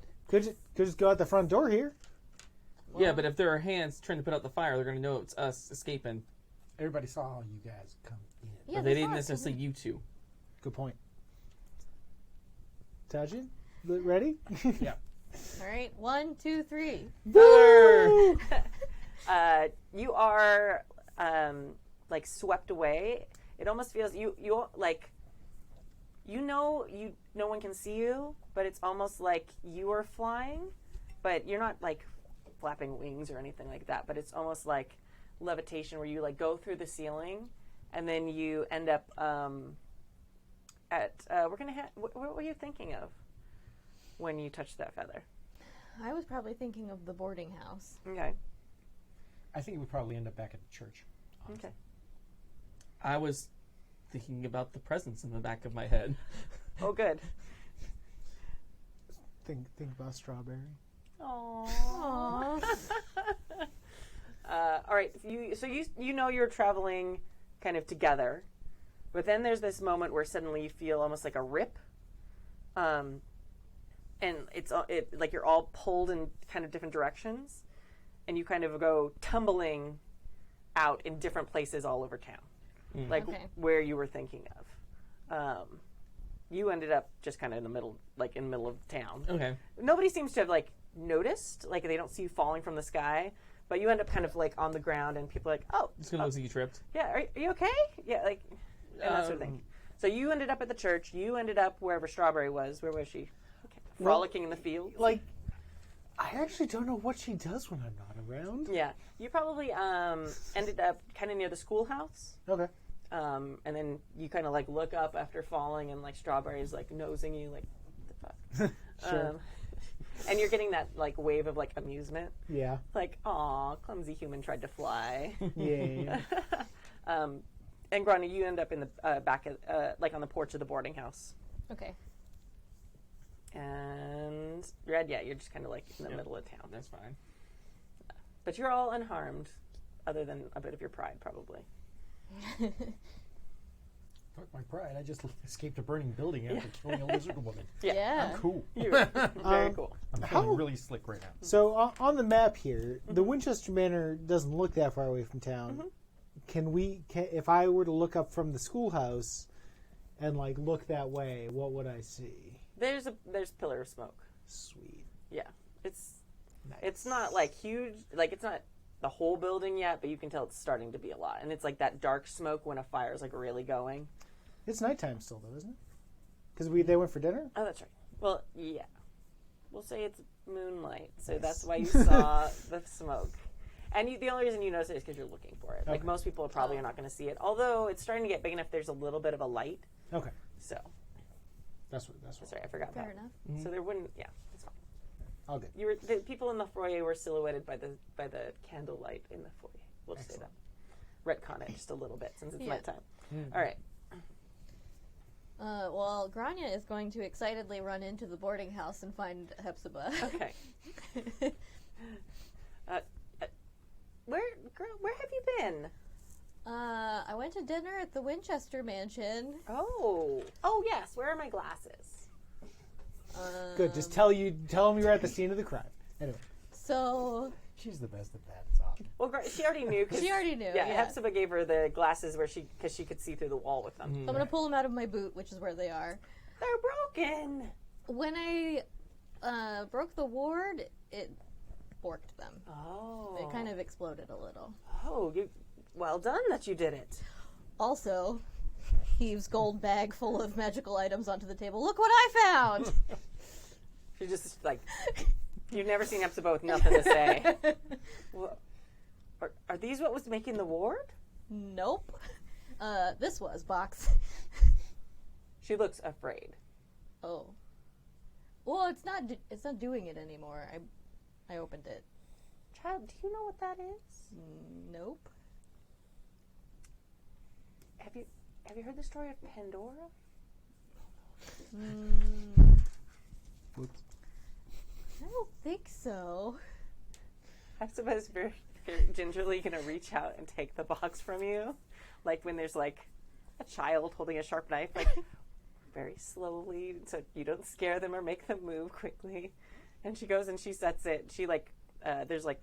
just go out the front door here. Yeah, but if there are hands trying to put out the fire, they're going to know it's us escaping. Everybody saw you guys come in. Yeah, But they didn't saw us, necessarily didn't you two. Good point. Tajin, ready? Yeah. they? All right. 1, 2, 3. Woo! You are like swept away. It almost feels you like no one can see you, but it's almost like you are flying, but you're not like flapping wings or anything like that. But it's almost like levitation, where you like go through the ceiling, and then you end up at what were you thinking of when you touched that feather? I was probably thinking of the boarding house. Okay. I think we probably end up back at the church. Okay. I was thinking about the presence in the back of my head. Oh, good. Think about strawberry. Aww. All right. You know you're traveling kind of together, but then there's this moment where suddenly you feel almost like a rip, and it's like you're all pulled in kind of different directions, and you kind of go tumbling out in different places all over town, like Okay. where you were thinking of. You ended up just kind of in the middle of town. Okay. Nobody seems to have like noticed, like they don't see you falling from the sky, but you end up kind of like on the ground, and people are like, oh, It's going to look like you tripped. yeah, are you okay? Yeah, like, and that sort of thing. So you ended up at the church. You ended up wherever Strawberry was. Where was she? Okay. Frolicking in the field. Like, I actually don't know what she does when I'm not around. Yeah, you probably ended up kind of near the schoolhouse. Okay. And then you kind of like look up after falling, and like Strawberry's like nosing you, like, what the fuck? Sure. And you're getting that like wave of like amusement, Yeah. like, aw, clumsy human tried to fly. Yeah. And Grania, you end up in the back of, like on the porch of the boarding house. Okay. And Red, yeah, you're just kind of like in the middle of town. That's fine. But you're all unharmed, other than a bit of your pride, probably. Fuck my pride. I just escaped a burning building after killing a lizard woman. Yeah. I'm cool. You're very cool. I'm How- feeling really slick right now. So on the map here, the Winchester Manor doesn't look that far away from town. Can if I were to look up from the schoolhouse and like look that way, what would I see? There's pillar of smoke. Sweet. Yeah, it's It's not like huge, like it's not the whole building yet, but you can tell it's starting to be a lot. And it's like that dark smoke when a fire's like really going. It's nighttime still, though, isn't it? Because they went for dinner? Oh, that's right. Well, yeah. We'll say it's moonlight, so that's why you saw the smoke. And the only reason you notice it is because you're looking for it. Like most people probably are not going to see it, although it's starting to get big enough. There's a little bit of a light. Okay. So. That's what. Sorry, I forgot Fair that. enough. Mm-hmm. So there wouldn't. Yeah, it's fine. All good. The people in the foyer were silhouetted by the candlelight in the foyer. We'll just say that. Retcon it just a little bit since it's nighttime. All right. Well, Grania is going to excitedly run into the boarding house and find Hepzibah. Okay. Where have you been? I went to dinner at the Winchester Mansion. Oh, yes. Where are my glasses? Good. Just tell them you were at the scene of the crime. Anyway. So She's the best at that. It's awesome. Well, she already knew. She already knew. Yeah, Yeah. Hepzibah gave her the glasses because she could see through the wall with them. I'm gonna pull them out of my boot, which is where they are. They're broken. When I broke the ward, it borked them. Oh. It kind of exploded a little. Oh, well done that you did it. Also, heaves gold bag full of magical items onto the table. Look what I found! She's just like, you've never seen Hepzibah with nothing to say. Well, are these what was making the ward? Nope. This was box. She looks afraid. Oh. Well, it's not doing it anymore. I opened it. Child, do you know what that is? Nope. Have you heard the story of Pandora? Whoops. I don't think so. Hepzibah is very, very gingerly going to reach out and take the box from you. Like when there's like a child holding a sharp knife, like very slowly so you don't scare them or make them move quickly. And she goes and she sets it. She like, there's like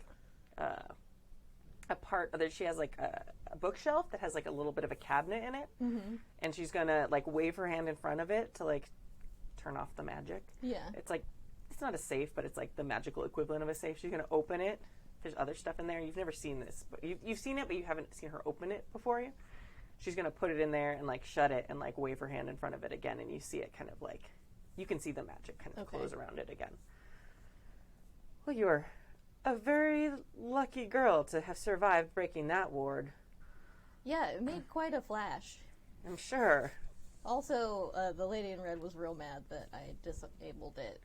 a part, she has like a bookshelf that has like a little bit of a cabinet in it. Mm-hmm. And she's going to like wave her hand in front of it to like turn off the magic. Yeah. It's like, it's not a safe, but it's like the magical equivalent of a safe. She's going to open it. There's other stuff in there. You've never seen this, but you've seen it, but you haven't seen her open it before you. She's going to put it in there and like shut it and like wave her hand in front of it again. And you see it kind of like, you can see the magic kind of close around it again. Well, you're a very lucky girl to have survived breaking that ward. Yeah, it made quite a flash. I'm sure. Also, the lady in red was real mad that I disabled it.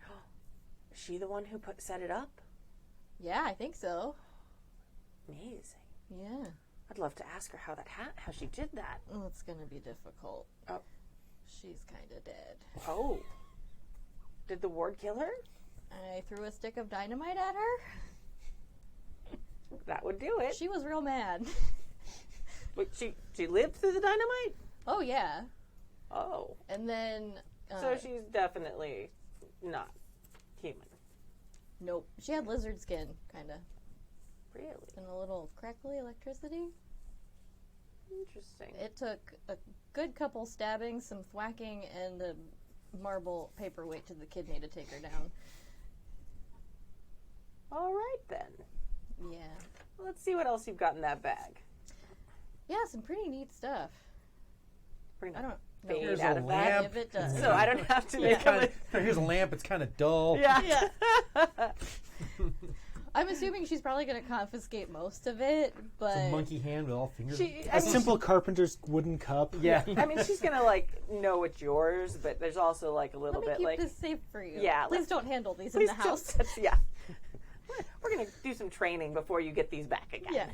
Is she the one who set it up? Yeah, I think so. Amazing. Yeah. I'd love to ask her how she did that. Oh, it's gonna be difficult. Oh. She's kinda dead. Oh. Did the ward kill her? I threw a stick of dynamite at her. That would do it. She was real mad. Wait, she lived through the dynamite? Oh, yeah. Oh. And then... so she's definitely not human. Nope. She had lizard skin, kinda. Really? And a little crackly electricity. Interesting. It took a good couple stabbings, some thwacking, and a marble paperweight to the kidney to take her down. All right, then. Yeah. Well, let's see what else you've got in that bag. Yeah, some pretty neat stuff. We're I gonna don't know fade a out of that. lamp. if it does. So I don't have to make Kinda, a here's a lamp. It's kind of dull. Yeah. I'm assuming she's probably going to confiscate most of it, but... It's a monkey hand with all fingers. A simple carpenter's wooden cup. Yeah. I mean, she's gonna like know it's yours, but there's also like a little Let me bit keep like this safe for you. Yeah, Please let's- don't handle these in please the don't house. touch- yeah. We're gonna do some training before you get these back again. Yeah,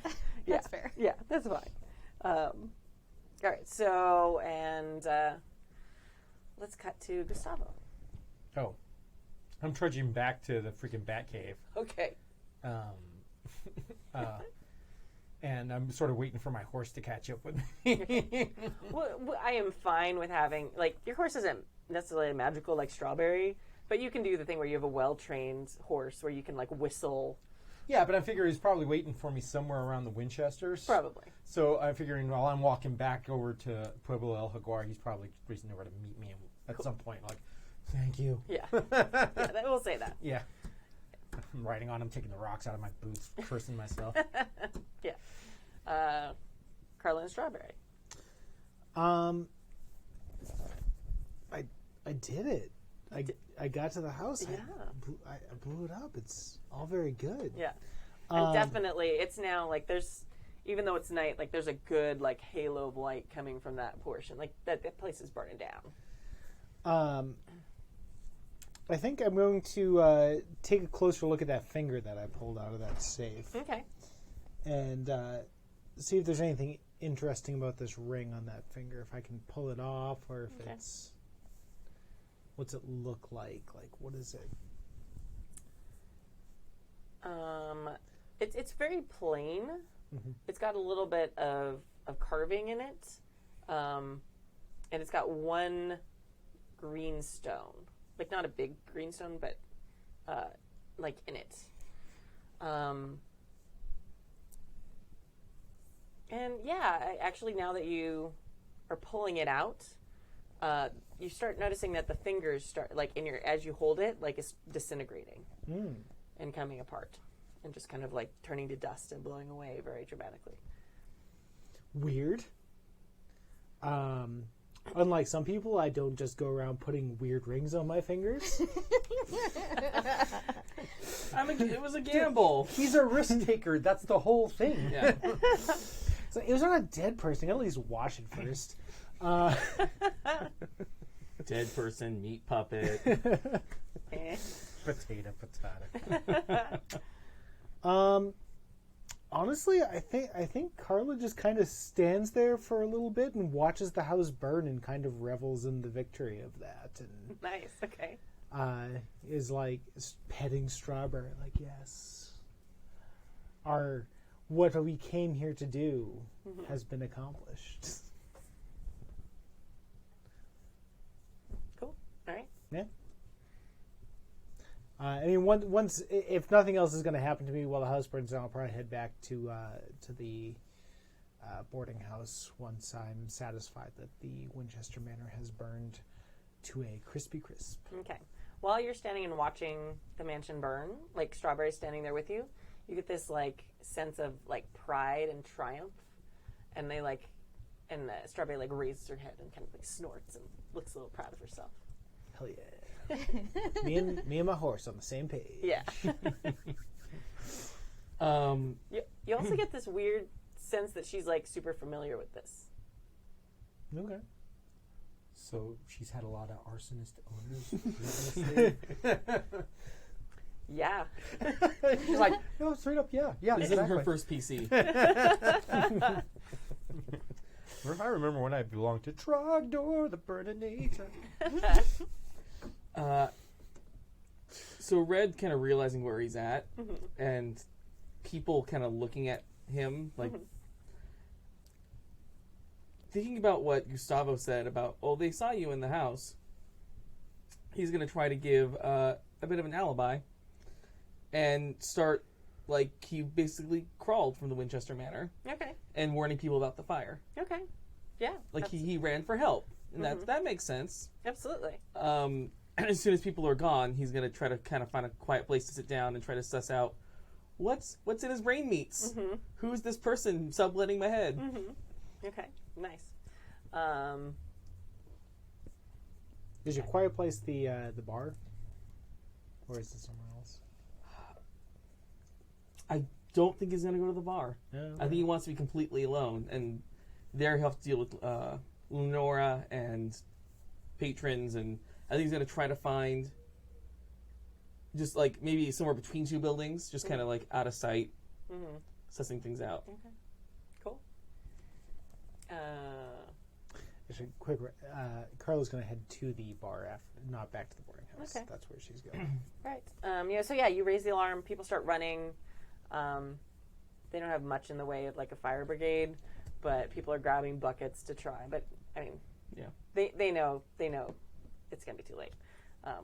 that's fair. Yeah, that's fine. All right, so and let's cut to Gustavo. Oh. I'm trudging back to the freaking Batcave. Okay. And I'm sort of waiting for my horse to catch up with me. Well, I am fine with having like your horse isn't necessarily magical like Strawberry, but you can do the thing where you have a well-trained horse where you can like whistle. Yeah, but I figure he's probably waiting for me somewhere around the Winchesters. Probably. So I'm figuring while I'm walking back over to Pueblo El Jaguar, he's probably reaching over to meet me at some point. Like, thank you. Yeah. We'll say that. Yeah. I'm riding on him, taking the rocks out of my boots, cursing myself. Yeah. Carla and Strawberry. I did it. I got to the house. Yeah. I blew it up. It's all very good. Yeah. And definitely, it's now, like, there's, even though it's night, like, there's a good, like, halo of light coming from that portion. Like, that place is burning down. I think I'm going to take a closer look at that finger that I pulled out of that safe. Okay. And see if there's anything interesting about this ring on that finger. If I can pull it off, or if it's... What's it look like? Like, what is it? It's very plain. Mm-hmm. It's got a little bit of carving in it. And it's got one green stone. Like, not a big green stone, but, like, in it. And, yeah, actually, now that you are pulling it out, you start noticing that the fingers start, like, as you hold it, like, it's disintegrating and coming apart and just kind of, like, turning to dust and blowing away very dramatically. Weird. Unlike some people, I don't just go around putting weird rings on my fingers. It was a gamble. He's a risk taker. That's the whole thing. Yeah. So it was on a dead person. At least wash it first. Dead person, meat puppet. Potato. Honestly, I think Carla just kind of stands there for a little bit and watches the house burn and kind of revels in the victory of that, and Nice, okay. is like petting Strawberry, like, yes, what we came here to do has been accomplished. Cool. All right. Yeah. I mean, once if nothing else is going to happen to me while the house burns down, I'll probably head back to the boarding house once I'm satisfied that the Winchester Manor has burned to a crispy crisp. Okay. While you're standing and watching the mansion burn, like Strawberry's standing there with you, you get this like sense of like pride and triumph, and Strawberry like raises her head and kind of like snorts and looks a little proud of herself. Hell yeah. me and my horse on the same page. Yeah. You also get this weird sense that she's like super familiar with this. Okay. So she's had a lot of arsonist owners. Yeah. She's like, no, straight up, yeah, This exactly. isn't her first PC. I remember when I belonged to Trogdor, the Burninator. So Red kind of realizing where he's at, and people kind of looking at him, like thinking about what Gustavo said about, oh, they saw you in the house. He's going to try to give a bit of an alibi and start, like, he basically crawled from the Winchester Manor. Okay. And warning people about the fire. Okay. Yeah. Like, he ran for help. And that makes sense. Absolutely. And as soon as people are gone, he's going to try to kind of find a quiet place to sit down and try to suss out what's in his brain meats. Who's this person subletting my head? Okay. Nice. Is your quiet place the bar, or is it somewhere else? I don't think he's going to go to the bar. No, I think he wants to be completely alone, and there he'll have to deal with Lenora and patrons, and I think he's going to try to find just like maybe somewhere between two buildings, just kind of like out of sight, sussing things out. Okay. Cool. Actually, quick. Carla's going to head to the bar after, not back to the boarding house. Okay. That's where she's going. Right. So you raise the alarm. People start running. They don't have much in the way of like a fire brigade, but people are grabbing buckets to try. But I mean, Yeah. they know it's gonna be too late,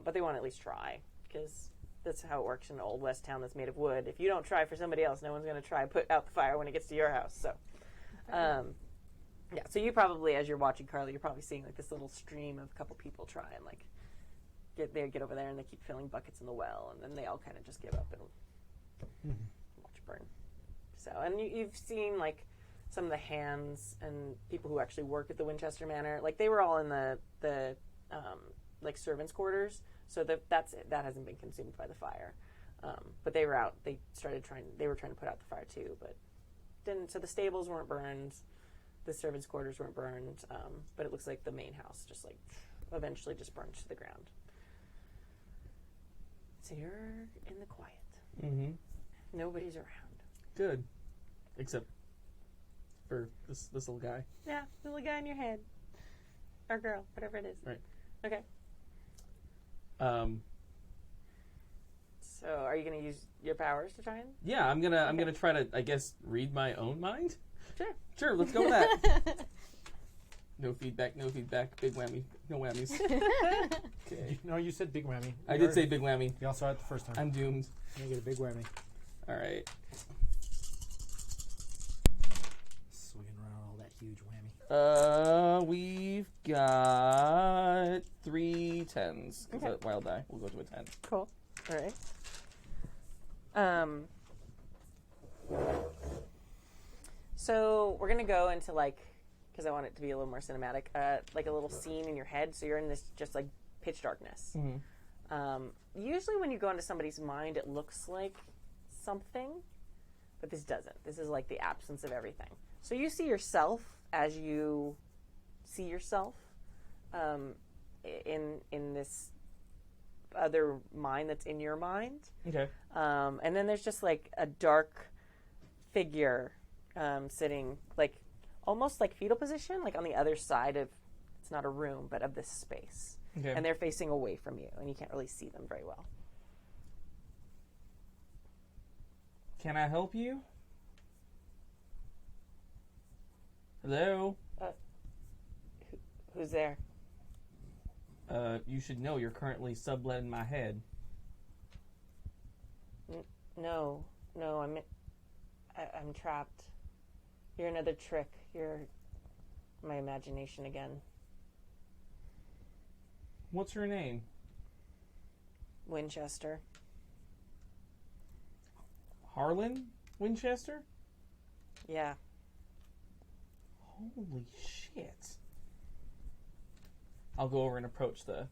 but they want to at least try because that's how it works in an old west town that's made of wood. If you don't try for somebody else, no one's gonna try put out the fire when it gets to your house. So, yeah. So you probably, as you're watching Carla, you're probably seeing like this little stream of a couple people try and like get over there, and they keep filling buckets in the well, and then they all kind of just give up and Watch burn. So, and you've seen like some of the hands and people who actually work at the Winchester Manor. Like they were all in the like servants' quarters, so that hasn't been consumed by the fire. But they were out. They were trying to put out the fire too, but didn't. So the stables weren't burned, the servants' quarters weren't burned, but it looks like the main house just like eventually just burned to the ground. So you're in the quiet. Mm-hmm. Nobody's around. Good. Except for this little guy. Yeah, the little guy in your head. Or girl, whatever it is. Right. Okay. So are you going to use your powers to try and? Yeah, I'm gonna try to, I guess, read my own mind. Sure. Let's go with that. No feedback. Big whammy. No whammies. Okay. No, you said big whammy. I did say big whammy. Y'all saw it the first time. I'm doomed. You get a big whammy. All right. Swinging around all that huge whammy. We've got 3 10s. Okay. Wild die. We'll go to a 10. Cool. All right. So we're going to go into like, because I want it to be a little more cinematic, like a little scene in your head. So you're in this just like pitch darkness. Mm-hmm. Usually when you go into somebody's mind, it looks like something, but this doesn't. This is like the absence of everything. So you see yourself as you see yourself in this other mind that's in your mind. Okay. And then there's just like a dark figure sitting like almost like fetal position, like on the other side of, it's not a room, but of this space. Okay. And they're facing away from you, and you can't really see them very well. Can I help you? Hello? Who's there? You should know you're currently subletting my head. No, I'm trapped. You're another trick. You're my imagination again. What's your name? Winchester. Harlan Winchester? Yeah. Holy shit. I'll go over and approach the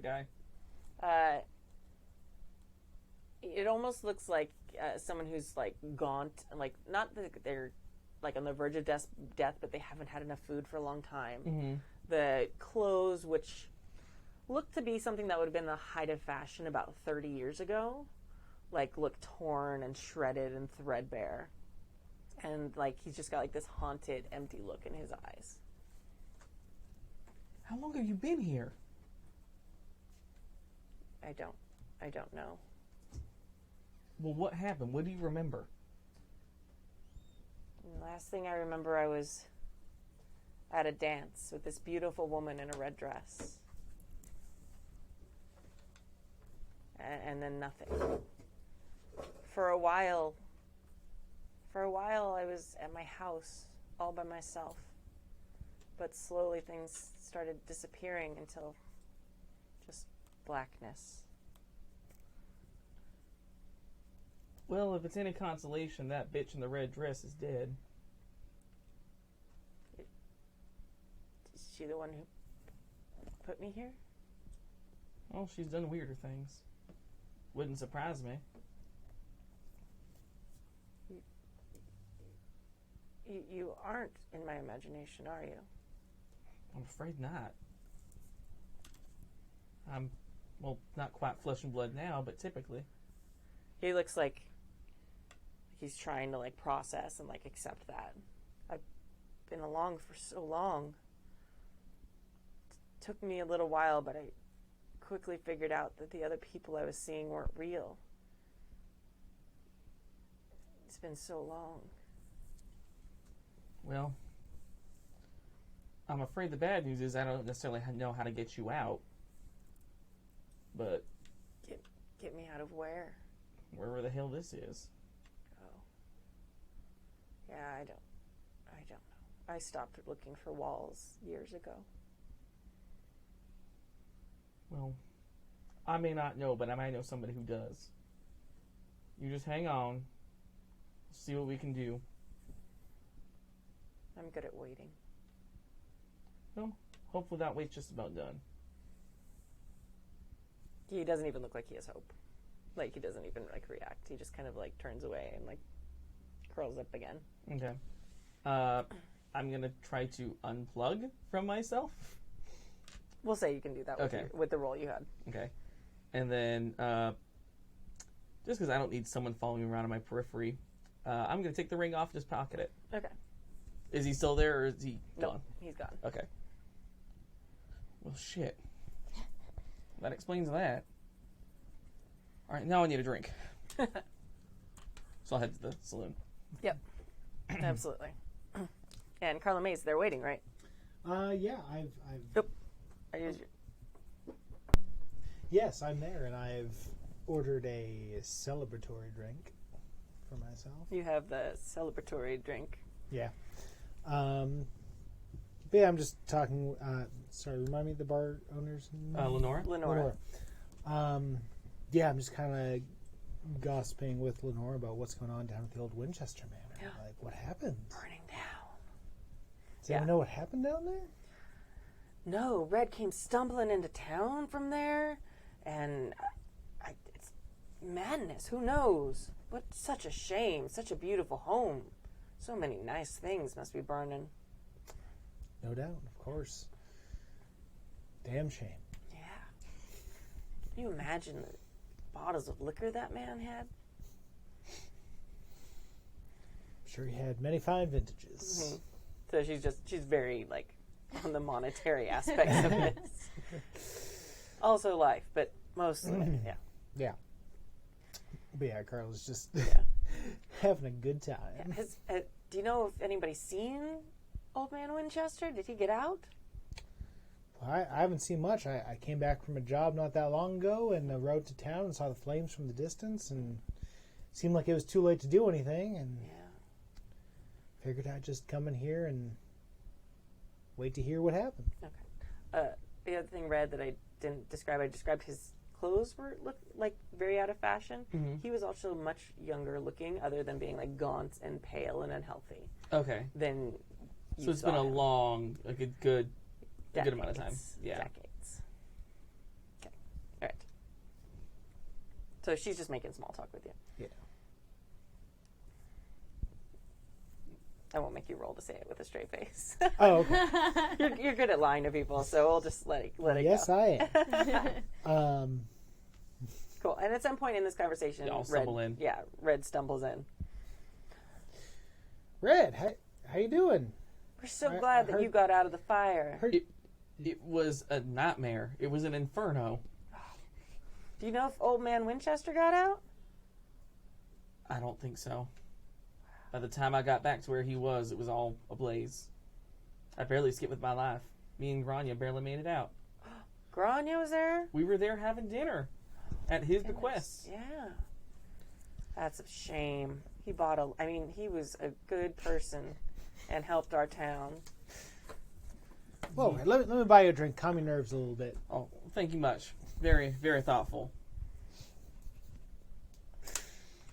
guy. It almost looks like someone who's like gaunt, and like not that they're like on the verge of death, but they haven't had enough food for a long time. Mm-hmm. The clothes, which look to be something that would have been the height of fashion about 30 years ago, like look torn and shredded and threadbare. And like he's just got like this haunted, empty look in his eyes. How long have you been here? I don't know. Well, what happened? What do you remember? And the last thing I remember, I was at a dance with this beautiful woman in a red dress. And then nothing. For a while, I was at my house all by myself. But slowly things started disappearing until just blackness. Well, if it's any consolation, that bitch in the red dress is dead. Is she the one who put me here? Well, she's done weirder things. Wouldn't surprise me. You aren't in my imagination, are you? I'm afraid not. I'm, well, not quite flesh and blood now, but typically. He looks like he's trying to like process and like accept that. I've been along for so long. It took me a little while, but I quickly figured out that the other people I was seeing weren't real. It's been so long. Well, I'm afraid the bad news is I don't necessarily know how to get you out. But Get me out of where? Wherever the hell this is. Oh. Yeah, I don't know. I stopped looking for walls years ago. Well, I may not know, but I might know somebody who does. You just hang on. See what we can do. I'm good at waiting. Well, hopefully that wait's just about done. He doesn't even look like he has hope. Like, he doesn't even, like, react. He just kind of, like, turns away and, like, curls up again. Okay. I'm going to try to unplug from myself. We'll say you can do that with, Okay. with the roll you had. Okay. And then, just because I don't need someone following me around on my periphery, I'm going to take the ring off and just pocket it. Okay. Is he still there, or is he gone? No, he's gone. Okay. Well, shit. That explains that. All right, now I need a drink. So I'll head to the saloon. Yep. Absolutely. And Carla Mays, they're waiting, right? Yeah, I've Nope. I use your... yes, I'm there, and I've ordered a celebratory drink for myself. You have the celebratory drink. Yeah. But yeah, I'm just talking. Sorry, remind me of the bar owner's name? Lenora? Lenora. Yeah, I'm just kind of gossiping with Lenora about what's going on down at the old Winchester Manor. Yeah. Like, what happened? Burning down. Does anyone know what happened down there? No, Red came stumbling into town from there, and it's madness. Who knows? What such a shame. Such a beautiful home. So many nice things must be burning. No doubt, of course. Damn shame. Yeah. Can you imagine the bottles of liquor that man had? I'm sure he had many fine vintages. Mm-hmm. So she's very, like, on the monetary aspects of this. Also life, but mostly, yeah. Yeah. But yeah, Carla's just Yeah. having a good time. Yeah. Do you know if anybody's seen Old Man Winchester? Did he get out? Well, I haven't seen much. I came back from a job not that long ago and rode to town and saw the flames from the distance, and it seemed like it was too late to do anything, and figured I'd just come in here and wait to hear what happened. Okay. The other thing, Red, that I didn't describe, I described his clothes looked like very out of fashion. Mm-hmm. He was also much younger looking, other than being like gaunt and pale and unhealthy. Okay. Than you So it's saw been a him. long, like a good amount of time. Decades. Yeah. Decades. Okay. All right. So she's just making small talk with you. Yeah. I won't make you roll to say it with a straight face. Oh, okay. you're good at lying to people, so we'll just let it Yes, go. I am. Cool. And at some point in this conversation, I'll stumble in. Yeah, Red stumbles in. Red, how you doing? We're so I glad that heard- you got out of the fire. It was a nightmare. It was an inferno. Do you know if Old Man Winchester got out? I don't think so. By the time I got back to where he was, it was all ablaze. I barely escaped with my life. Me and Grania barely made it out. Grania was there? We were there having dinner at his bequest. Yeah. That's a shame. He was a good person and helped our town. Whoa, let me buy you a drink. Calm your nerves a little bit. Oh, thank you much. Very, very thoughtful.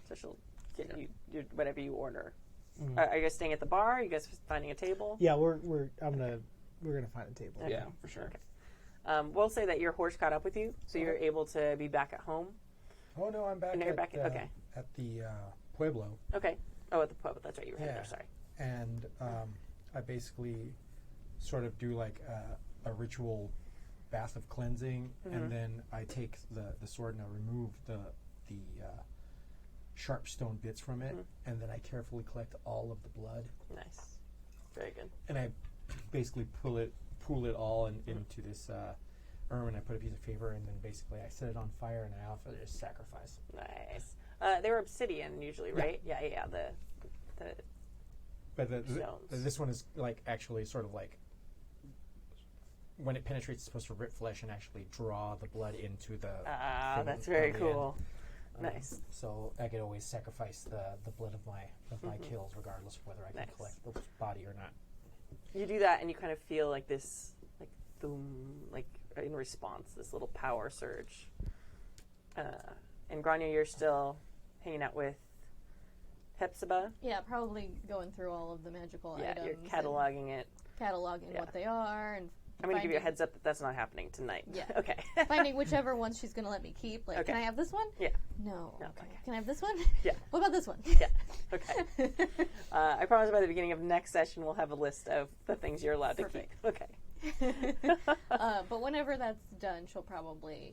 So she'll get you whatever you order. Mhm. Are you guys staying at the bar? Are you guys finding a table? Yeah, we're gonna find a table. Yeah, for sure. Okay. We'll say that your horse caught up with you, so you're able to be back at home. Oh no, I'm back. And you're at, back okay. At the Pueblo. Okay. Oh, at the pub. That's right. You were heading there. Sorry. And I basically sort of do like a ritual bath of cleansing, and then I take the sword and I remove the sharp stone bits from it, and then I carefully collect all of the blood. Nice. Very good. And I basically pool it all into this urn, and I put a piece of paper, and then basically I set it on fire, and I offer this sacrifice. Nice. They were obsidian usually, right? Yeah. But stones. this one is like actually sort of like when it penetrates, it's supposed to rip flesh and actually draw the blood into the. That's very the cool. end. Nice. So I could always sacrifice the blood of my kills, regardless of whether I can collect the body or not. You do that, and you kind of feel like this, like boom, like in response, this little power surge. And Grania, you're still hanging out with Hepzibah. Yeah, probably going through all of the magical Yeah, items. you're cataloging it. Cataloging what they are and I'm going to give you a heads up that that's not happening tonight. Yeah. Okay. finding whichever ones she's going to let me keep. Like, Okay. can I have this one? Yeah. No. No, Okay. okay. Can I have this one? Yeah. What about this one? Yeah. Okay. I promise by the beginning of next session we'll have a list of the things you're allowed Perfect. to keep. Okay. But whenever that's done, she'll probably,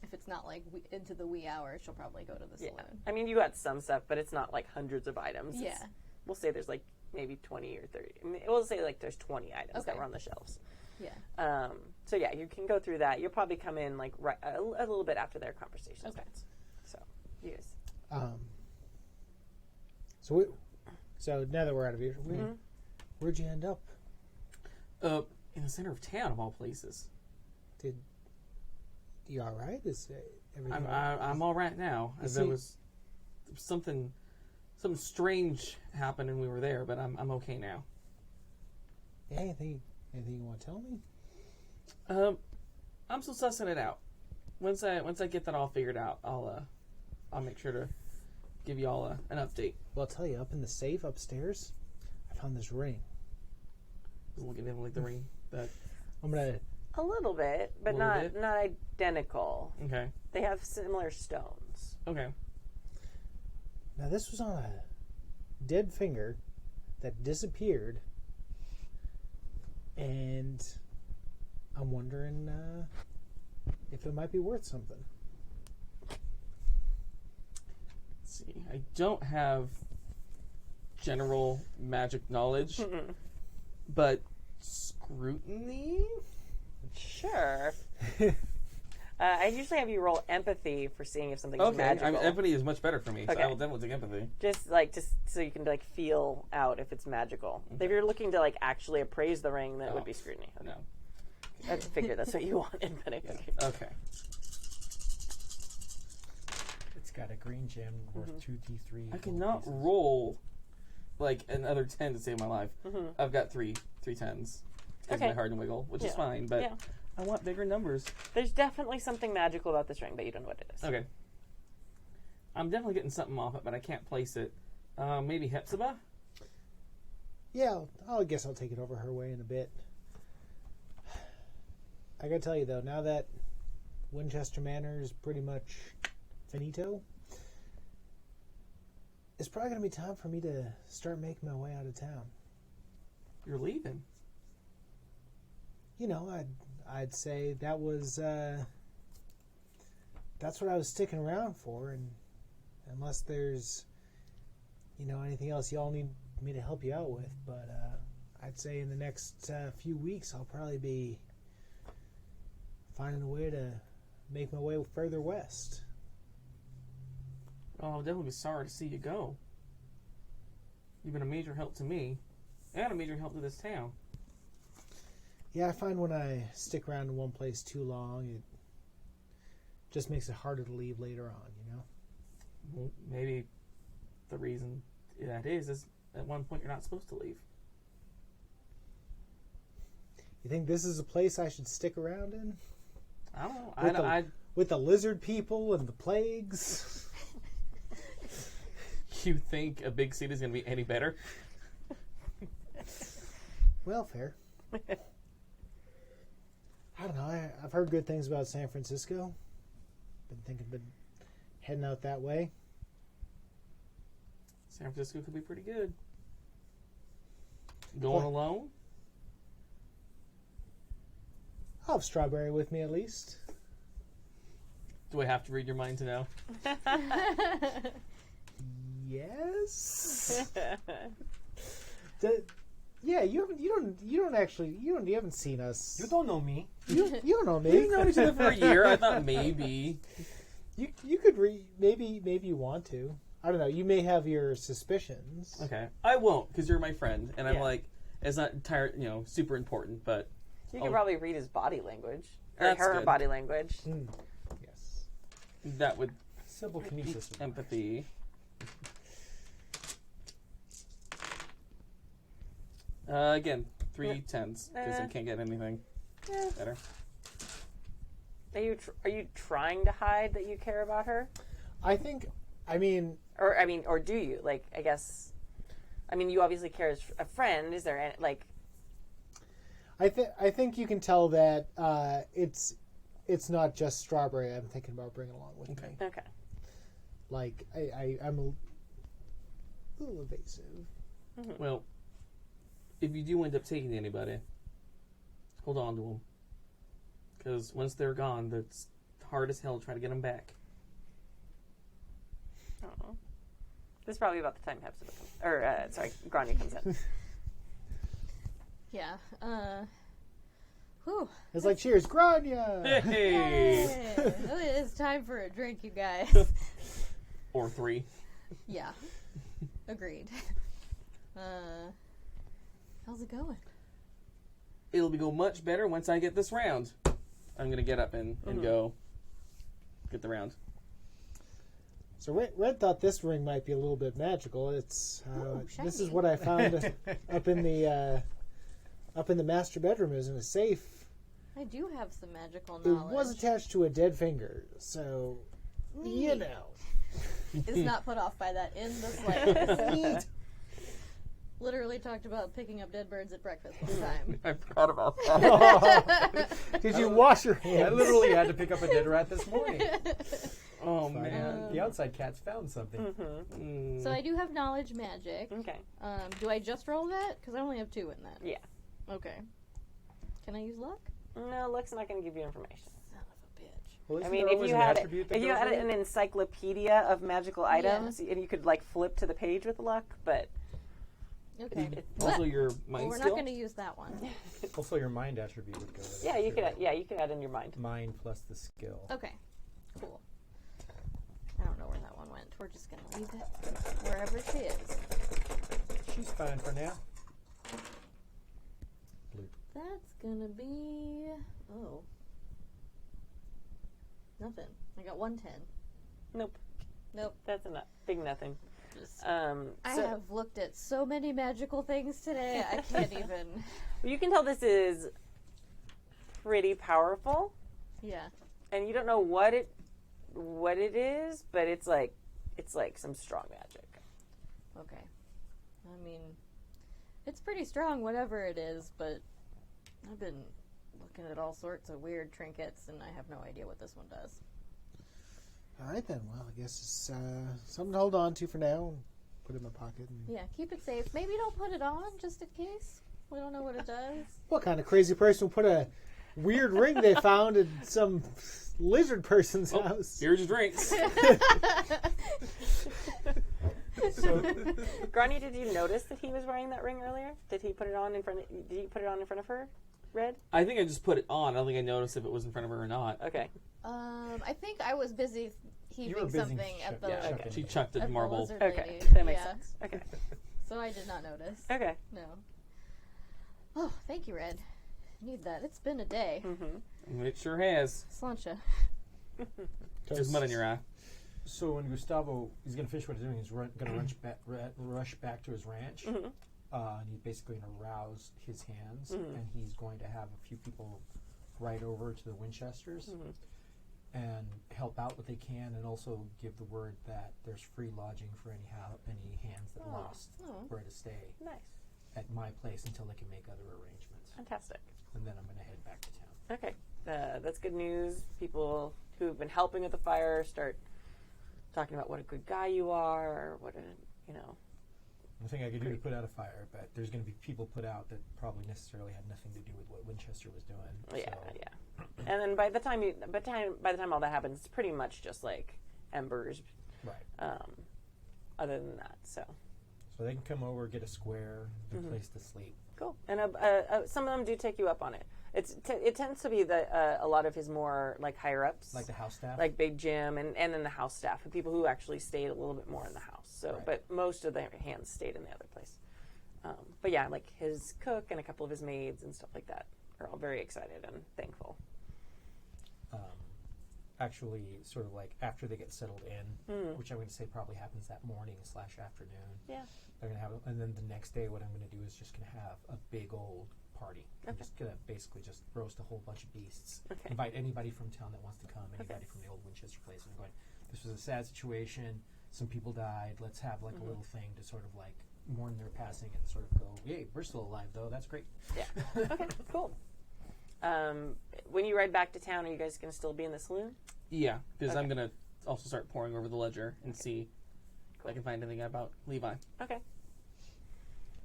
if it's not like into the wee hours, she'll probably go to the Yeah. saloon. I mean, you got some stuff, but it's not like hundreds of items. Yeah. We'll say there's like maybe 20 or 30. I mean, we'll say like there's 20 items that Okay. were on the shelves. Yeah. So yeah, you can go through that. You'll probably come in like right a little bit after their conversation starts. So, yes. So now that we're out of here, where'd you end up? In the center of town, of all places. Did you all right? Is everything? I'm all right now. There was something strange happened when we were there, but I'm okay now. Yeah, anything you want to tell me? I'm still sussing it out. Once I get that all figured out, I'll make sure to give you all an update. Well, I'll tell you, up in the safe upstairs, I found this ring. Looking at like the ring that. I'm gonna. A little bit, but not identical. Okay. They have similar stones. Okay. Now this was on a dead finger that disappeared, and I'm wondering if it might be worth something. Let's see. I don't have general magic knowledge, but scrutiny. Sure. I usually have you roll empathy for seeing if something's Okay, magical. empathy is much better for me, so Okay. I will definitely take empathy. Just so you can like feel out if it's magical. Okay. If you're looking to like actually appraise the ring, then it would be scrutiny. Okay. No. I figured that's what you wanted, but okay. Okay. It's got a green gem worth 2d3. I cannot roll like another 10 to save my life. I've got three tens because Okay. my hard and wiggle, which is Yeah. fine, but Yeah. I want bigger numbers. There's definitely something magical about this ring, but you don't know what it is. Okay. I'm definitely getting something off it, but I can't place it. Maybe Hepzibah? Yeah, I guess I'll take it over her way in a bit. I gotta tell you though, now that Winchester Manor is pretty much finito, it's probably gonna be time for me to start making my way out of town. You're leaving. You know, I'd say that was that's what I was sticking around for, and unless there's anything else y'all need me to help you out with, but I'd say in the next few weeks I'll probably be finding a way to make my way further west. Oh, I'll definitely be sorry to see you go. You've been a major help to me, and a major help to this town. Yeah, I find when I stick around in one place too long, it just makes it harder to leave later on, Well, maybe the reason that is at one point you're not supposed to leave. You think this is a place I should stick around in? I don't know. With the lizard people and the plagues? You think a big city is going to be any better? Well, fair. I don't know. I've heard good things about San Francisco. Been thinking of heading out that way. San Francisco could be pretty good. Going alone? I'll have Strawberry with me at least. Do I have to read your mind to know? Yes. Yeah, you haven't seen us. You don't know me. You don't know me. We've known each other for a year. I thought maybe. You could maybe you want to. I don't know. You may have your suspicions. Okay, I won't because you're my friend, and I'm Yeah. like, it's not super important, but You can probably read his body language. Or That's her good. body language. Yes. that would Simple kinesis. would work. empathy. Again, 3 tens because I can't get anything better. Are you trying to hide that you care about her? I think I mean, or do you? Like, I guess, I mean, you obviously care as a friend. Is there any, like? I think you can tell that it's not just Strawberry I'm thinking about bringing along with me. Okay. Like, I'm a little evasive. Mm-hmm. Well, if you do end up taking anybody, hold on to them. Because once they're gone, it's hard as hell to try to get them back. Oh. This is probably about the time Grania comes in. Yeah. Whew. It's like, cheers, Grania! Hey! It's time for a drink, you guys. Or 3. Yeah. Agreed. How's it going? It'll go much better once I get this round. I'm going to get up and go get the round. So Red thought this ring might be a little bit magical. It's this is shiny. what I found up in the master bedroom. It was in a safe. I do have some magical It knowledge. was attached to a dead finger, so you Neat. know. Is not put off by that in the slightest. Literally talked about picking up dead birds at breakfast one time. I forgot about that. Did you wash your I hands? literally had to pick up a dead rat this morning. Oh, man. The outside cats found something. So I do have knowledge magic. Okay. Do I just roll that? Because I only have 2 in that. Yeah. Okay. Can I use luck? No, luck's not going to give you information. Son of a bitch. Well, I isn't mean, there if always you an had attribute that an goes with it? encyclopedia of magical items, and you could like flip to the page with luck, but Okay. Also, your Well, mind we're skill. not going to use that one. Also, your mind attribute would go with it. yeah, you too. could you could add in your mind. Mind plus the skill. Okay. Cool. I don't know where that one went. We're just going to leave it wherever she is. She's fine for now. That's going to be... Oh. Nothing. I got 110. Nope, Nope. that's enough. Big nothing. Just, I I have looked at so many magical things today, I can't even... You can tell this is pretty powerful, Yeah. and you don't know what it is, but it's like some strong magic. Okay. I mean, it's pretty strong, whatever it is, but I've been looking at all sorts of weird trinkets, and I have no idea what this one does. All right then. Well, I guess it's something to hold on to for now. Put it in my pocket. And Yeah, keep it safe. Maybe don't put it on, just in case. We don't know what it does. what kind of crazy person would put a weird ring they found in some lizard person's house? Here's your drinks. Grania, did you notice that he was wearing that ring earlier? Did he put it on in front of her? Red? I think I just put it on. I don't think I noticed if it was in front of her or not. Okay. I think I was busy You were heaving busy something at the, shucking. okay. She chucked at it the marble. lizard Okay, lady. that makes Yeah. sense. Okay. So I did not notice. Okay. No. Oh, thank you, Red. Need that. It's been a day. It sure has. Slancha. There's mud in your eye. So when Gustavo is going to finish what he's doing, he's going to rush back to his ranch. And he's basically going to rouse his hands, and he's going to have a few people ride over to the Winchesters and help out what they can, and also give the word that there's free lodging for any hands that lost where to stay Nice. at my place until they can make other arrangements. Fantastic. And then I'm going to head back to town. Okay. That's good news. People who've been helping with the fire start talking about what a good guy you are, or what Nothing I could do to put out a fire, but there's going to be people put out that probably necessarily had nothing to do with what Winchester was doing. Yeah, so. yeah. And then by the time all that happens, it's pretty much just like embers. Right. Other than that, so So they can come over, get a square, a place to sleep. cool. And some of them do take you up on it. It tends to be a lot of his more like higher ups, Like the house staff? like Big Jim, and then the house staff, and people who actually stayed a little bit more in the house. So, Right. but most of the hands stayed in the other place. But yeah, like his cook and a couple of his maids and stuff like that are all very excited and thankful. Actually, sort of like after they get settled in, which I'm going to say probably happens that morning/afternoon. Yeah. They're going to have, and then the next day, what I'm going to do is just going to have a big old party. I'm just going to basically just roast a whole bunch of beasts. Okay. Invite anybody from town that wants to come, anybody from the old Winchester place. And I'm going, this was a sad situation. some people died. Let's have like a little thing to sort of like mourn their passing and sort of go, yay, we're still alive though. That's great. Yeah. Okay, cool. When you ride back to town, are you guys going to still be in the saloon? Yeah, because Okay. I'm going to also start pouring over the ledger and see if I can find anything about Levi. Okay.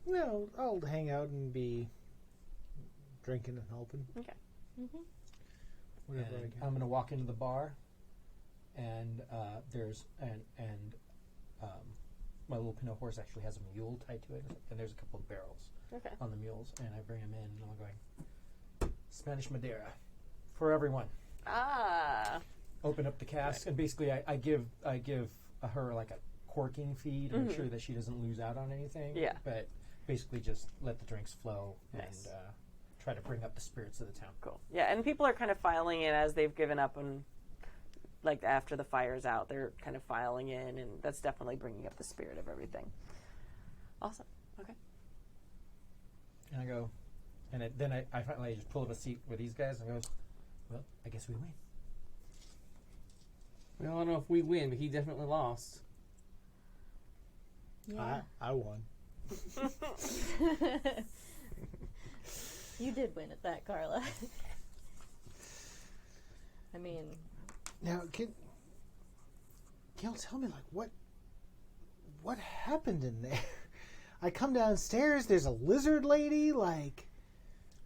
No, I'll hang out and be drinking and helping. Okay. Whatever I And can. I'm going to walk into the bar, and my little Pinot horse actually has a mule tied to it, and there's a couple of barrels Okay. on the mules, and I bring them in, and I'm going, Spanish Madeira for everyone. Ah. Open up the cask, and basically I give her like a corking fee to make sure that she doesn't lose out on anything. Yeah. But basically just let the drinks flow Nice. and try to bring up the spirits of the town. Cool. Yeah, and people are kind of filing in as they've given up, and like after the fire's out, they're kind of filing in, and that's definitely bringing up the spirit of everything. Awesome. Okay. And I go, and then I finally just pull up a seat with these guys and goes, well, I guess we win. Well, I don't know if we win, but he definitely lost. Yeah. I won. You did win at that, Carla. I mean, Now, can you tell me, like, what happened in there? I come downstairs, there's a lizard lady, like...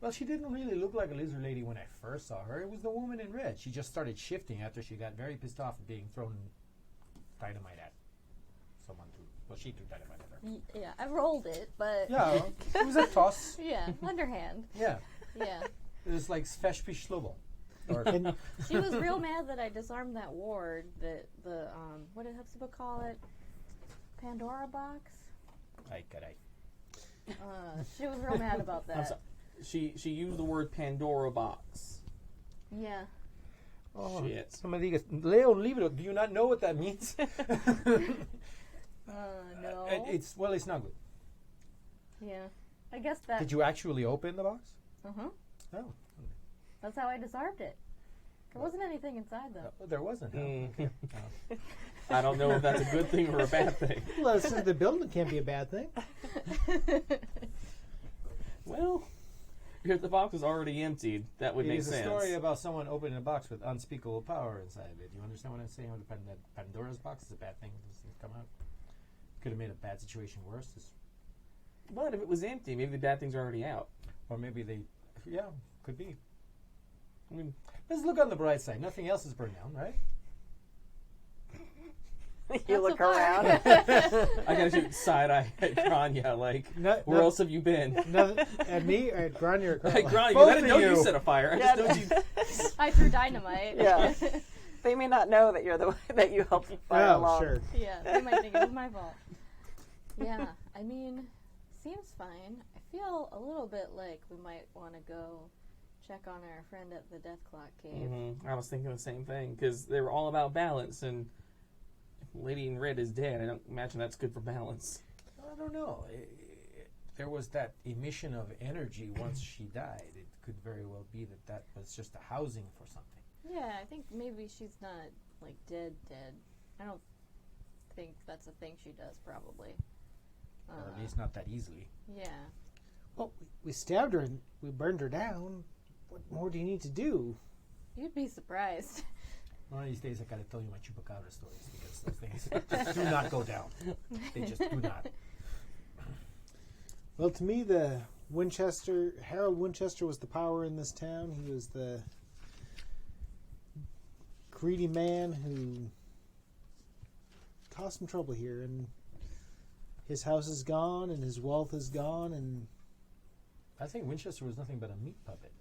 Well, she didn't really look like a lizard lady when I first saw her. It was the woman in red. She just started shifting after she got very pissed off at being thrown dynamite at someone. She threw dynamite at her. yeah, I rolled it, but Yeah, it was a toss. yeah, underhand. Yeah, Yeah. it was like Feshfish Slobo. Or And She was real mad that I disarmed that ward, that the, what did Hepzibah call it? Pandora box? ay, caray. She was real mad about I'm that. sorry. She used the word Pandora box. Yeah. Oh, Shit. Somebody digas, Leo, libro. Do you not know what that means? No. It's not good. Yeah. I guess that. Did you actually open the box? Uh-huh. Oh, That's how I disarmed it. There wasn't anything inside, though. there wasn't. Huh? Mm. Okay. I don't know if that's a good thing or a bad thing. well, since the building can't be a bad thing. Well, if the box was already emptied, that would It make is sense. a story about someone opening a box with unspeakable power inside of it. Do you understand what I'm saying? With Pandora's box is a bad thing. Those things come out. Could have made a bad situation worse. But if it was empty, maybe the bad things are already out. Or maybe could be. I mean, Let's look on the bright side. Nothing else is burned down, right? You Not look so far. around. I gotta shoot side eye at Grania, like, where else have you been? At me, or at Grania, or Hey, Carla? Grania, Both I didn't of know you you. set a fire. I Yeah. just know you. I threw dynamite. Yeah. They may not know that you're the one that you helped fire Oh, along. sure. Yeah, they might think it was my fault. Yeah, I mean, seems fine. I feel a little bit like we might want to go check on our friend at the Death Clock Cave. I was thinking the same thing, because they were all about balance, and if Lady in Red is dead, I don't imagine that's good for balance. I don't know. There was that emission of energy once she died. It could very well be that was just a housing for something. Yeah, I think maybe she's not, like, dead. I don't think that's a thing she does, probably. Or at least not that easily. Yeah. Well, we stabbed her and we burned her down. What more do you need to do? You'd be surprised. One of these days I gotta tell you my chupacabra stories because those things do not go down. They just do not. Well, to me, Harold Winchester was the power in this town. He was the greedy man who caused some trouble here, and his house is gone, and his wealth is gone, and I think Winchester was nothing but a meat puppet,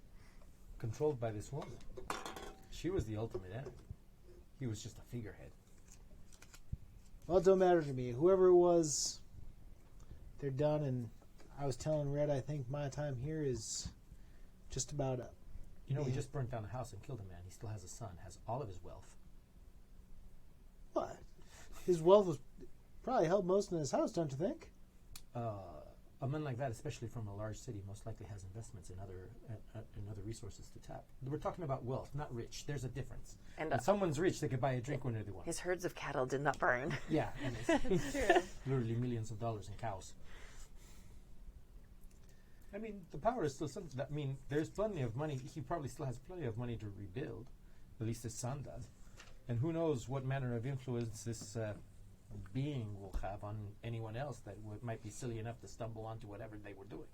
controlled by this woman. She was the ultimate enemy. He was just a figurehead. well, it don't matter to me. Whoever it was, they're done, and I was telling Red, I think my time here is just about up. You know, we Yeah. just burnt down a house and killed a man. He still has a son, has all of his wealth. What? His wealth was probably held most in his house, don't you think? a man like that, especially from a large city, most likely has investments in other resources to tap. We're talking about wealth, not rich. There's a difference. And When someone's rich, they could buy a drink whenever they want. his herds of cattle did not burn. Yeah, and it's literally millions of dollars in cows. I mean, the power is still something. I mean, there's plenty of money. He probably still has plenty of money to rebuild. At least his son does. And who knows what manner of influence this being will have on anyone else that might be silly enough to stumble onto whatever they were doing.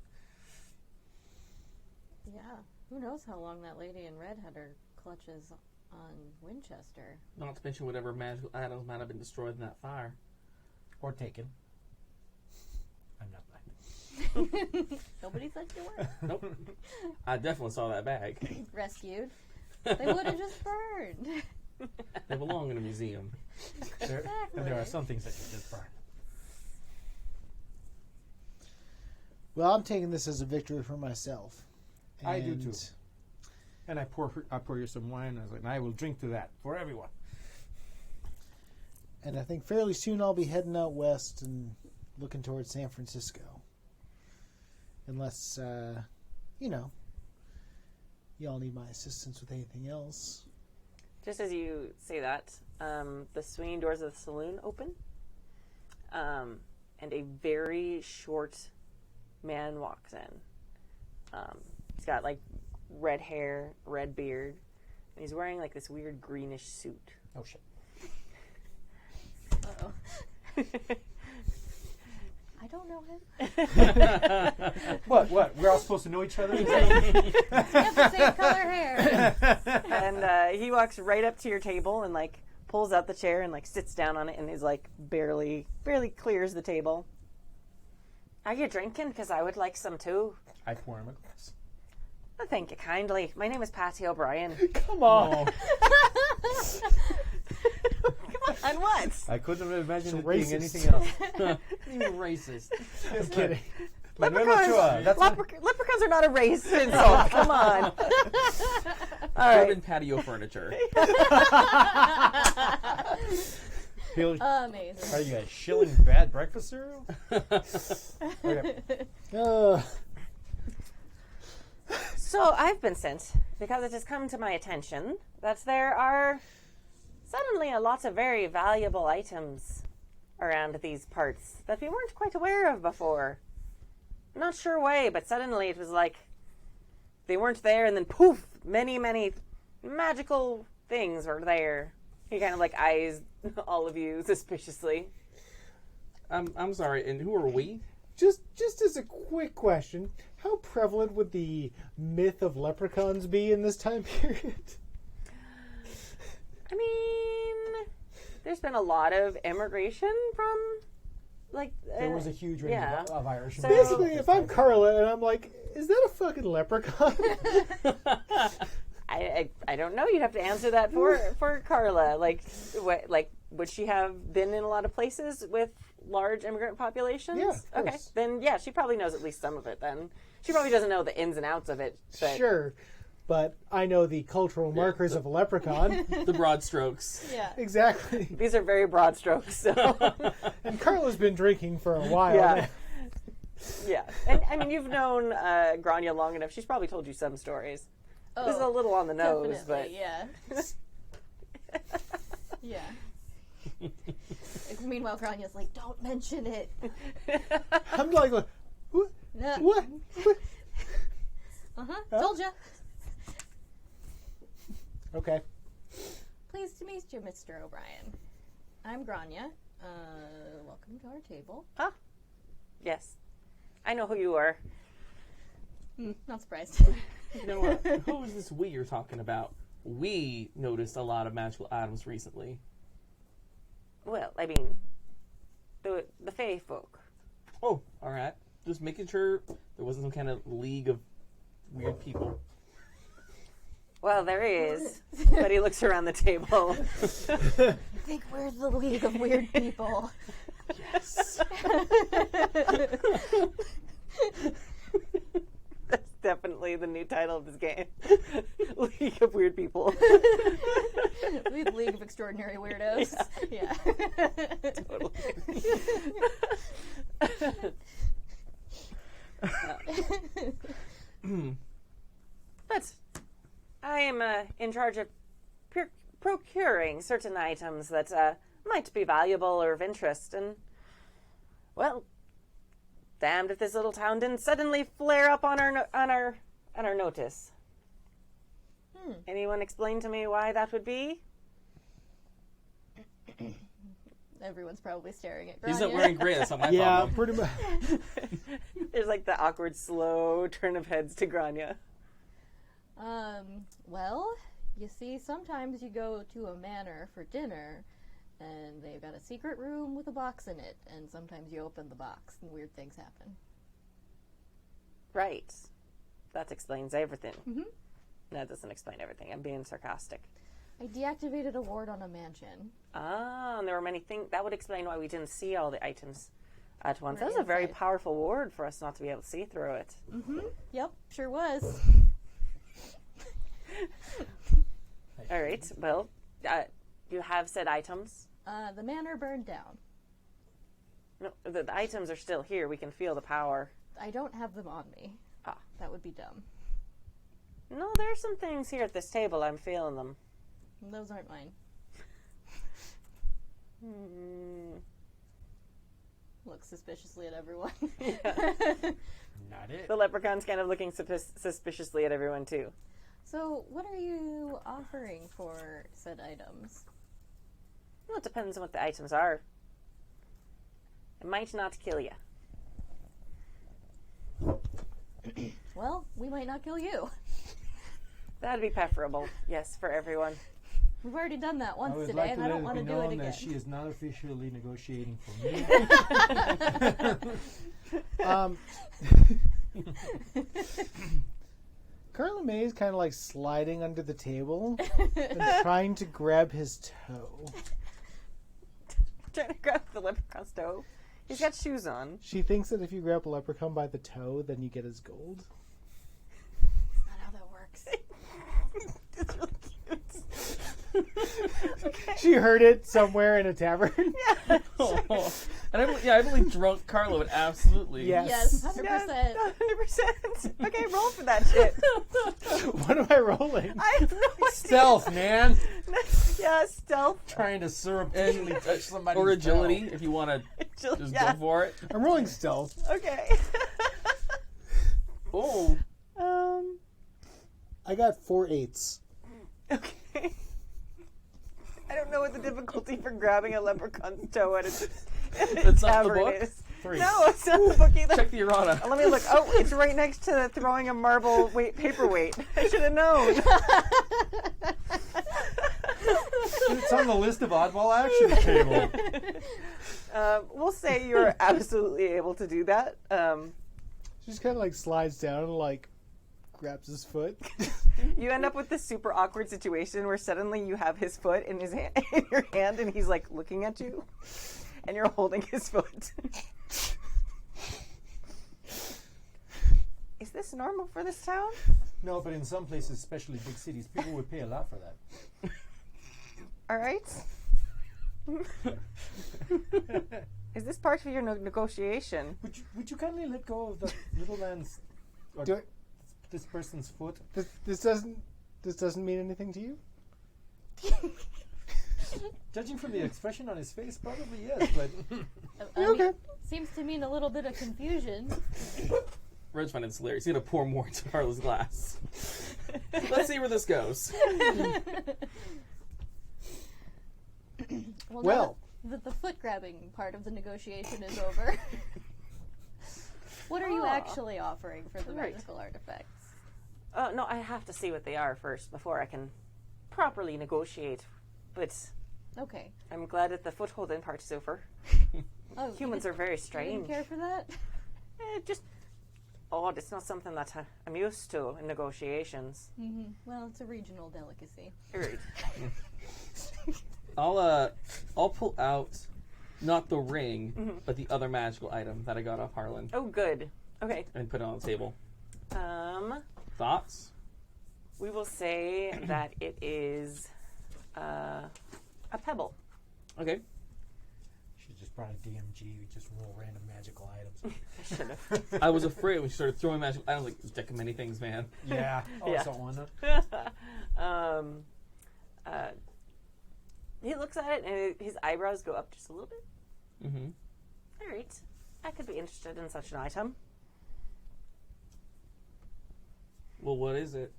Yeah. Who knows how long that lady in red had her clutches on Winchester. Not to mention whatever magical items might have been destroyed in that fire. Or taken. I'm not blind. Nobody said you were. Nope. I definitely saw that bag. Rescued. They would have just burned. They belong in a museum. And there are some things that you just burn. Well, I'm taking this as a victory for myself. I do And too. And I pour you some wine. I was like, and I will drink to that for everyone. And I think fairly soon I'll be heading out west and looking towards San Francisco. Unless, y'all need my assistance with anything else. Just as you say that, the swinging doors of the saloon open, and a very short man walks in. He's got like red hair, red beard, and he's wearing like this weird greenish suit. Oh, shit. Uh-oh. I don't know him. What? We're all supposed to know each other? We have the same color hair. And he walks right up to your table and like pulls out the chair and like sits down on it and is like barely clears the table. Are you drinking? Because I would like some too. I pour him a glass. Oh, thank you kindly. My name is Patty O'Brien. Come on. And what? I couldn't have imagined it Racist. being anything else. You racist. I'm kidding. Manuel Ochoa. That's Leprechauns are not a race insult. Come on. All right. Urban patio furniture. Amazing. Are you a shilling bad breakfast cereal? Okay. So I've been sent because it has come to my attention that there are suddenly a lot of very valuable items around these parts that we weren't quite aware of before. Not sure why, but suddenly it was like they weren't there and then poof, many, many magical things were there. He kind of like eyes all of you suspiciously. I'm sorry, and who are we? Just as a quick question, how prevalent would the myth of leprechauns be in this time period? I mean, there's been a lot of immigration from, like... There was a huge range of Irish. So- Basically, if I'm Carla and I'm like, is that a fucking leprechaun? I don't know. You'd have to answer that for Carla. Like, would she have been in a lot of places with large immigrant populations? Yeah, of Okay. course. Then, yeah, she probably knows at least some of it then. She probably doesn't know the ins and outs of it. But Sure. But I know the cultural markers of a leprechaun. The broad strokes. Yeah. Exactly. These are very broad strokes, so... And Carla's been drinking for a while Yeah. now. Yeah. And, I mean, you've known Grania long enough. She's probably told you some stories. This is a little on the nose, but... yeah. Yeah. Meanwhile, Granya's like, don't mention it. I'm like, what? No. What? Told ya. Okay. Pleased to meet you, Mr. O'Brien. I'm Grania. Welcome to our table. Ah, yes. I know who you are. Not surprised. You know what? Who is this we you're talking about? We noticed a lot of magical items recently. Well, I mean, the Fae folk. Oh, all right. Just making sure there wasn't some kind of league of weird people. Well, there is. But he looks around the table. I think we're the League of Weird People. Yes. That's definitely the new title of this game. League of Weird People. We're the League of Extraordinary Weirdos. Yeah. But I am in charge of procuring certain items that might be valuable or of interest, and, well, damned if this little town didn't suddenly flare up on our notice. Anyone explain to me why that would be? Everyone's probably staring at Grania. He's not wearing gray. That's not my Yeah, problem. pretty much. There's like the awkward, slow turn of heads to Grania. Well, you see, sometimes you go to a manor for dinner, and they've got a secret room with a box in it, and sometimes you open the box, and weird things happen. Right. That explains everything. Mm-hmm. That doesn't explain everything. I'm being sarcastic. I deactivated a ward on a mansion. Ah, and there were many things. That would explain why we didn't see all the items at once. We're That was a very inside. powerful ward for us not to be able to see through it. Mm-hmm. Yep, sure was. All right. Well, you have said items. The manor burned down. No, the items are still here. We can feel the power. I don't have them on me. Ah. That would be dumb. No, there's some things here at this table. I'm feeling them. Those aren't mine. Look suspiciously at everyone. Not it. The leprechaun's kind of looking suspiciously at everyone, too. So, what are you offering for said items? Well, it depends on what the items are. It might not kill you. Well, we might not kill you. That'd be preferable, yes, for everyone. We've already done that I once would today, like and to I let don't it want be to do it known again. that she is not officially negotiating for me. Carla May is kind of like sliding under the table and trying to grab his toe. Trying to grab the leprechaun's toe. He's got shoes on. She thinks that if you grab a leprechaun by the toe, then you get his gold. That's not how that works. It's really cute. Okay. She heard it somewhere in a tavern. Yeah. Oh. And I believe drunk Carla would absolutely. Yes. Yes, 100%. Yeah, 100%. Okay, roll for that shit. What am I rolling? I have no idea. Stealth, man! Yeah, stealth. Trying to surreptitiously touch somebody's Or agility, toe. if you want to just Yeah. go for it. I'm rolling stealth. Okay. Oh. I got 4 8s. Okay. I don't know what the difficulty for grabbing a leprechaun's toe at a It's not in the tavern book? is. 3. No, it's not in the book either. Check the errata. Let me look. Oh, it's right next to throwing a marble paperweight. I should have known. It's on the list of oddball action table. We'll say you're absolutely able to do that. She just kind of like slides down and like grabs his foot. You end up with this super awkward situation where suddenly you have his foot in his hand, in your hand, and he's like looking at you, and you're holding his foot. Is this normal for this town? No, but in some places, especially big cities, people would pay a lot for that. All right. Is this part of your negotiation? Would you kindly let go of the little man's or Do it. this person's foot? This doesn't mean anything to you? Judging from the expression on his face, probably yes, but Okay. Seems to mean a little bit of confusion. Red's finding this hilarious. He's going to pour more into Carla's glass. Let's see where this goes. Well. now that the foot grabbing part of the negotiation is over. What are you actually offering for the Right. magical artifacts? No, I have to see what they are first before I can properly negotiate. But Okay. I'm glad that the footholding part is over. Oh, Humans are very you didn't strange. care for that? Just odd. It's not something that I'm used to in negotiations. Mm-hmm. Well, it's a regional delicacy. Right. I'll pull out not the ring, but the other magical item that I got off Harlan Oh, good. Okay. and put it on the table. Thoughts? We will say that it is a pebble. Okay. she's just brought a DMG. We just roll random magical items. I should have. I was afraid when she started throwing magic. I was like, "There's deck of many things, man." Yeah. Oh, Yeah. I saw one. He looks at it and his eyebrows go up just a little bit. Mm-hmm. All right, I could be interested in such an item. Well, what is it?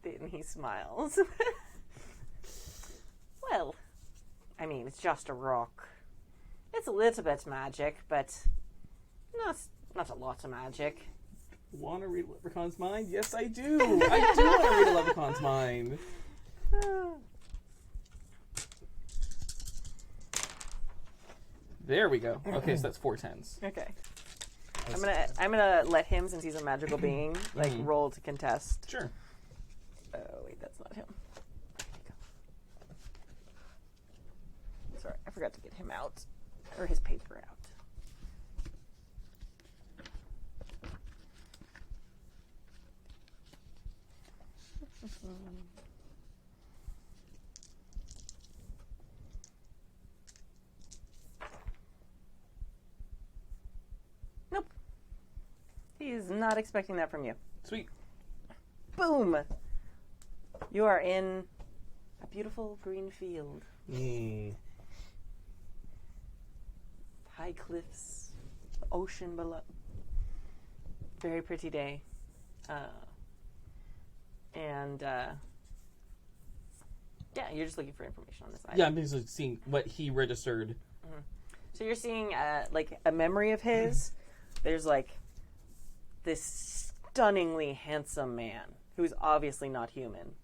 Then he smiles. Well, I mean, it's just a rock. It's a little bit magic, but not a lot of magic. Want to read Leprechaun's mind? Yes, I do. I do want to read a Leprechaun's mind. There we go. Okay, so that's 4 10s. Okay. I'm gonna let him, since he's a magical being, like roll to contest. Sure. Oh wait, that's not him. There you go. Sorry, I forgot to get him out, or his paper out. Nope. He's not expecting that from you. Sweet. Boom! You are in a beautiful green field. High cliffs, ocean below. Very pretty day. Yeah, you're just looking for information on this item. Yeah, I'm basically seeing what he registered. So you're seeing like a memory of his. There's like this stunningly handsome man who's obviously not human,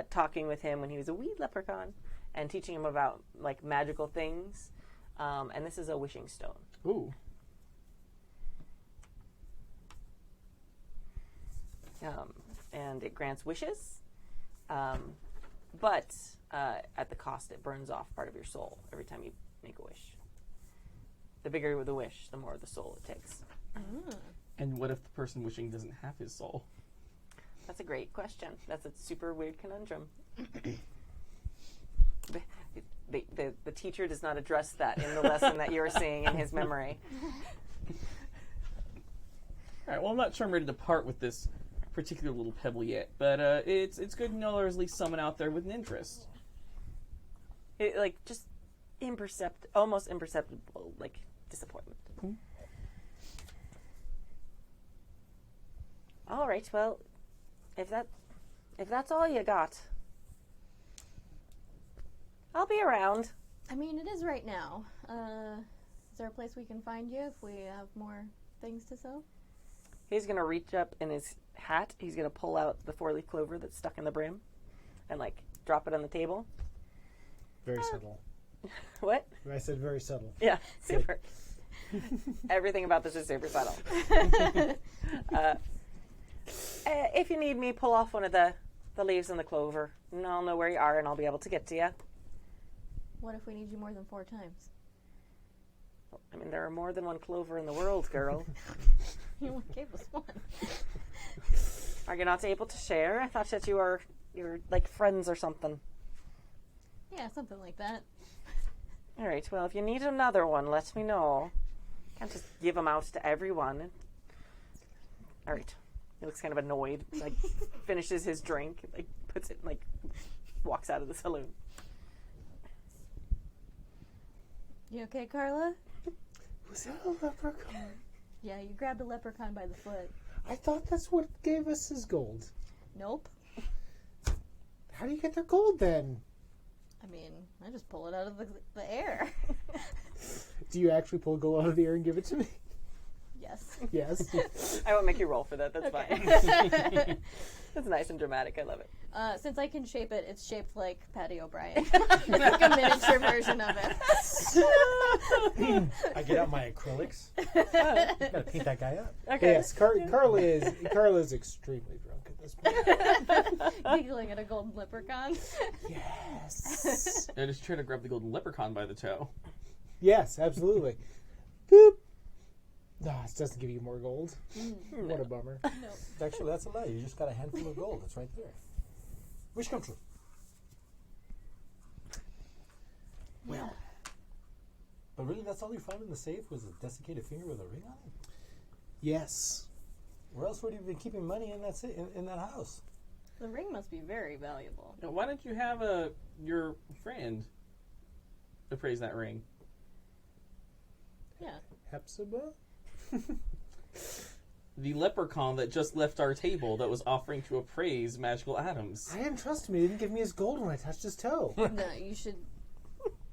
talking with him when he was a wee leprechaun and teaching him about like magical things. And this is a wishing stone. Ooh. And it grants wishes, but at the cost, it burns off part of your soul every time you make a wish. The bigger the wish, the more of the soul it takes. And what if the person wishing doesn't have his soul? That's a great question. That's a super weird conundrum. The teacher does not address that in the lesson that you're seeing in his memory. All right. Well, I'm not sure I'm ready to part with this particular little pebble yet, but it's good to know there's at least someone out there with an interest. It, like just almost imperceptible, like disappointment. All right. Well, if that's all you got, I'll be around. I mean, it is right now. Is there a place we can find you if we have more things to sell? He's going to reach up in his hat. He's going to pull out the 4-leaf clover that's stuck in the brim and, like, drop it on the table. Very subtle. What? I said very subtle. Yeah, super. Everything about this is super subtle. If you need me, pull off one of the leaves in the clover, and I'll know where you are, and I'll be able to get to you. What if we need you more than 4 times? I mean, there are more than one clover in the world, girl. You only gave us one. Are you not able to share? I thought that you were like friends or something. Yeah, something like that. All right. Well, if you need another one, let me know. Can't just give them out to everyone. All right. He looks kind of annoyed. Like finishes his drink, like puts it, like walks out of the saloon. You okay, Carla? Was that a leprechaun? Yeah, you grabbed a leprechaun by the foot. I thought that's what gave us his gold. Nope. How do you get their gold then? I mean, I just pull it out of the air. Do you actually pull gold out of the air and give it to me? Yes. Yes. I won't make you roll for that. That's fine. That's nice and dramatic. I love it. Since I can shape it, it's shaped like Patty O'Brien. Like a miniature version of it. I get out my acrylics. Gotta paint that guy up. Okay. Yes, Carla is extremely drunk at this point. Giggling at a golden leprechaun. Yes. I just try to grab the golden leprechaun by the toe. Yes, absolutely. Boop. No, it doesn't give you more gold. What a bummer. No. Actually, that's a lie. You just got a handful of gold. It's right there. Wish come true. Well, really, that's all you found in the safe was a desiccated finger with a ring on it? Yes. Where else would you be keeping money in that in that house? The ring must be very valuable. Now, why don't you have your friend appraise that ring? Yeah. Hepzibah? The leprechaun that just left our table that was offering to appraise magical items. I didn't trust him. He didn't give me his gold when I touched his toe. No, you should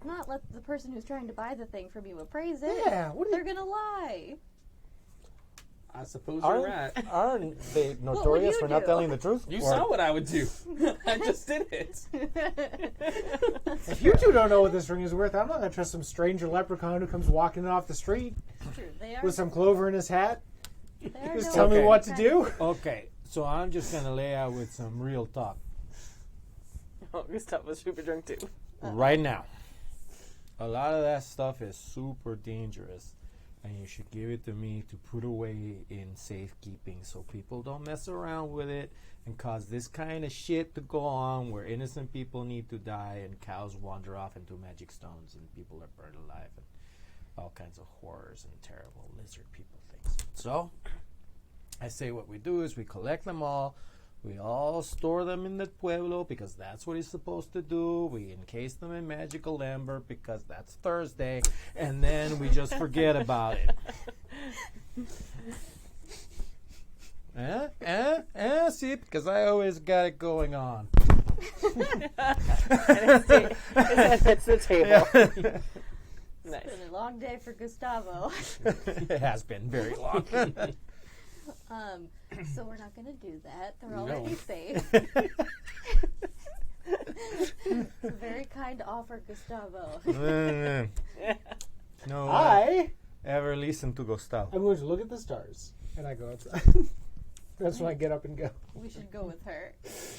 not let the person who's trying to buy the thing from you appraise it. Yeah, what are They're gonna lie. I suppose you're right. Aren't they would notorious you for not do? telling the truth? You Or- saw what I would do. I just did it. If you two don't know what this ring is worth, I'm not going to trust some stranger leprechaun who comes walking off the street True, they are. with some clover in his hat. They are Just no tell me Okay. what to do. Okay, so I'm just gonna lay out with some real talk Oh, Gustavo's super drunk too. right now. A lot of that stuff is super dangerous, and you should give it to me to put away in safekeeping so people don't mess around with it and cause this kind of shit to go on where innocent people need to die and cows wander off into magic stones and people are burned alive and all kinds of horrors and terrible lizard people things. So, I say what we do is we collect them all. We all store them in the pueblo because that's what he's supposed to do. We encase them in magical amber because that's Thursday. And then we just forget about it. See, because I always got it going on. It's the table. Nice. It's been a long day for Gustavo. It has been very long. So we're not going to do that. They're No. already safe. It's a very kind offer, Gustavo. No, I ever listen to Gustavo. am going to look at the stars. And I go outside. That's when I get up and go. We should go with her.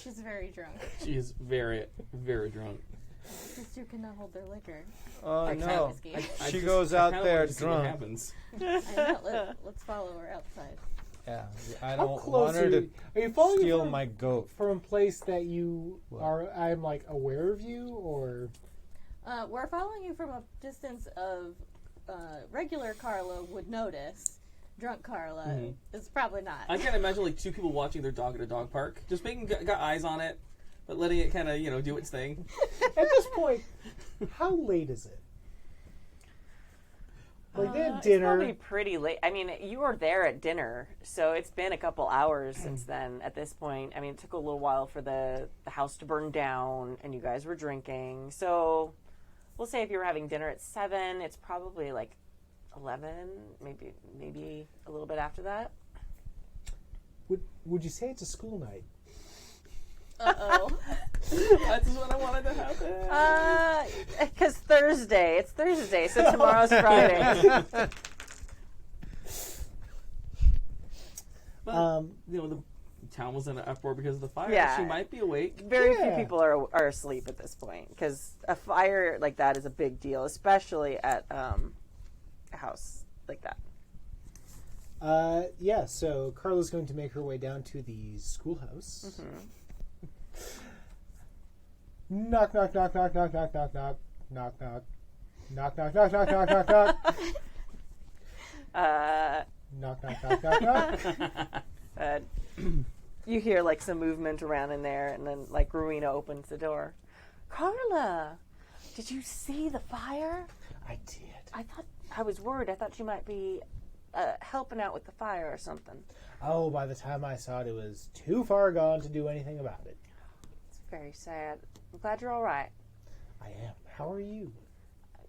She's very drunk. She is very, very drunk. These two cannot hold their liquor. Oh Or no, whiskey. she goes out kinda there wanted to see what drunk. happens. I know, let's follow her outside. Yeah, I How don't close want her to are you following me steal from, my goat. from a place that you What? are, I'm like aware of you, or We're following you from a distance of regular Carla would notice. Drunk Carla is probably not. I can't imagine like two people watching their dog at a dog park, just making got eyes on it, but letting it kind of do its thing. at this point, how late is it? Like they had It's dinner. probably pretty late. I mean, you were there at dinner, so it's been a couple hours since then. At this point, I mean, it took a little while for the house to burn down, and you guys were drinking. So, we'll say if you were having dinner at 7, it's probably like 11, maybe a little bit after that. Would you say it's a school night? Uh-oh. That's what I wanted to happen. Because Thursday, it's Thursday, so tomorrow's Friday. But, the town was in an uproar because of the fire. Yeah. She might be awake. Very few Yeah. people are asleep at this point because a fire like that is a big deal, especially at a house like that. Yeah, so Carla's going to make her way down to the schoolhouse. Knock, knock, knock, knock, knock, knock, knock, knock, knock, knock. Knock, knock, knock, knock, knock, knock, knock. Knock, knock, knock, knock, knock. You hear like some movement around in there, and then like Rowena opens the door. Carla, did you see the fire? I did. I was worried. I thought you might be helping out with the fire or something. Oh, by the time I saw it, it was too far gone to do anything about it. It's very sad. I'm glad you're all right. I am. How are you?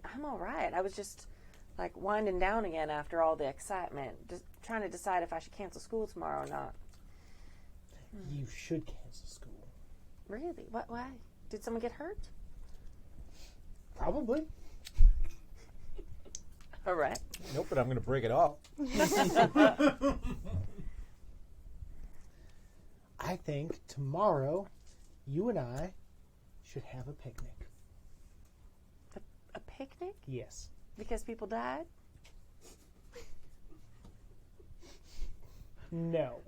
I'm all right. I was just like winding down again after all the excitement, just trying to decide if I should cancel school tomorrow or not. You should cancel school. Really? What? Why? Did someone get hurt? Probably. All right. Nope, but I'm going to break it off. I think tomorrow you and I should have a picnic. A picnic? Yes. Because people died? No.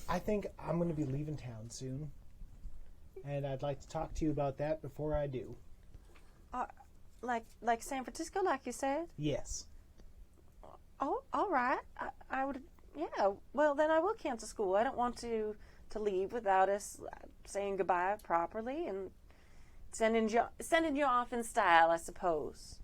I think I'm going to be leaving town soon. and I'd like to talk to you about that before I do. Like San Francisco, like you said? Yes. Oh, all right. I would, yeah. Well, then I will cancel school. I don't want to leave without us saying goodbye properly and sending you off in style, I suppose.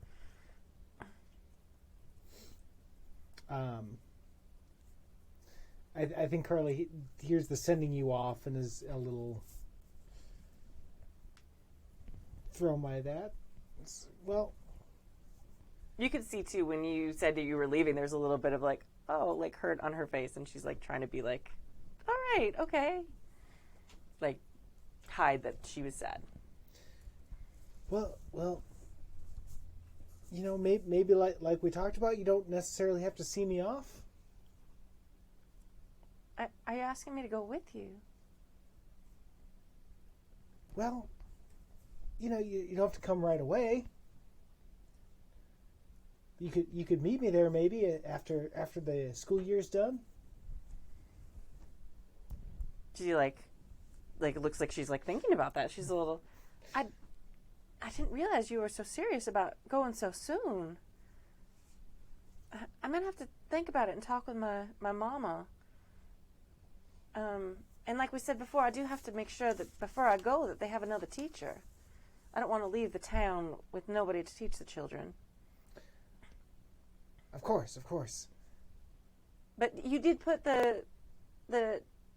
I think Carla hears the sending you off and is a little thrown by that. Well, You could see too when you said that you were leaving. There's a little bit of like, oh, like hurt on her face, and she's like trying to be like, all right, okay, like hide that she was sad. well, you know, maybe like we talked about, you don't necessarily have to see me off. Are you asking me to go with you? Well, you know, you don't have to come right away. You could meet me there maybe after the school year's done. She like it looks like she's like thinking about that. She's a little. I didn't realize you were so serious about going so soon. I'm gonna have to think about it and talk with my mama. And like we said before, I do have to make sure that before I go that they have another teacher. I don't want to leave the town with nobody to teach the children. Of course. But you did put the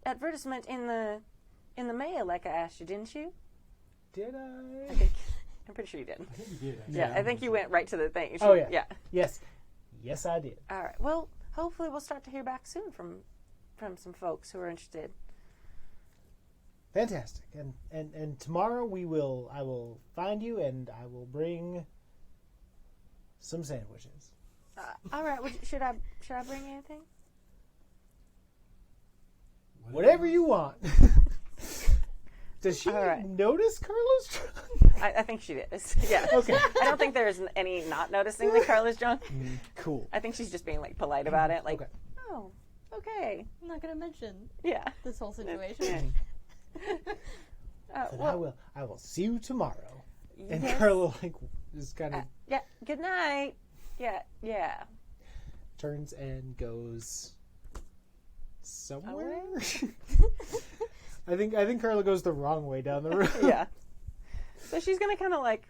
advertisement in the mail like I asked you, didn't you? Did I? I'm pretty sure you did. I think you did. Yeah, I think you went right to the thing. Oh, yeah. Yeah. Yes, I did. All right. Well, hopefully we'll start to hear back soon from some folks who are interested. Fantastic. And tomorrow I will find you and I will bring some sandwiches. All right. Should I bring anything? Whatever you want. Does she All right. notice Carla's drunk? I think she is. Yeah. Okay. I don't think there's any not noticing that Carla's drunk. Cool. I think she's just being like polite about it. Like, Okay. oh, okay. I'm not going to mention Yeah. this whole situation. Well, I will see you tomorrow. And yes. Carla just kind of Yeah. Good night. Yeah. turns and goes somewhere. I think Carla goes the wrong way down the road. Yeah. So she's gonna kind of like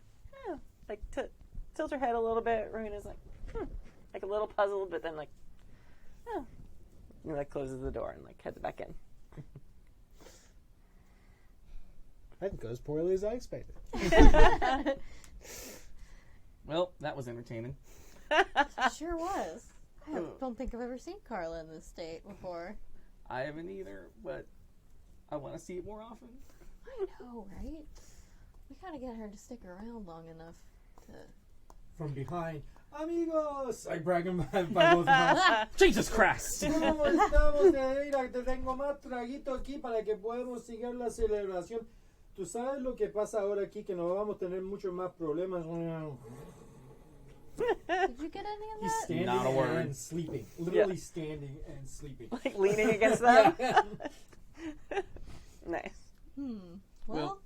tilt her head a little bit. Rowena's like, like a little puzzled, but then like, and like closes the door and like heads back in. That goes poorly as I expected. Well, that was entertaining. Sure was. I don't think I've ever seen Carla in this state before. I haven't either, but I want to see it more often. I know, right? We gotta get her to stick around long enough to... From behind, amigos, I brag him by both hands. Jesus Christ! ¿Cómo estamos? Mira, te tengo más traguito aquí para que podamos seguir la celebración. Tú sabes lo que pasa ahora aquí, que no vamos a tener muchos más problemas. Did you get any of He's that? standing Not a word. and sleeping. Literally standing and sleeping. Like leaning against them. Nice. Well,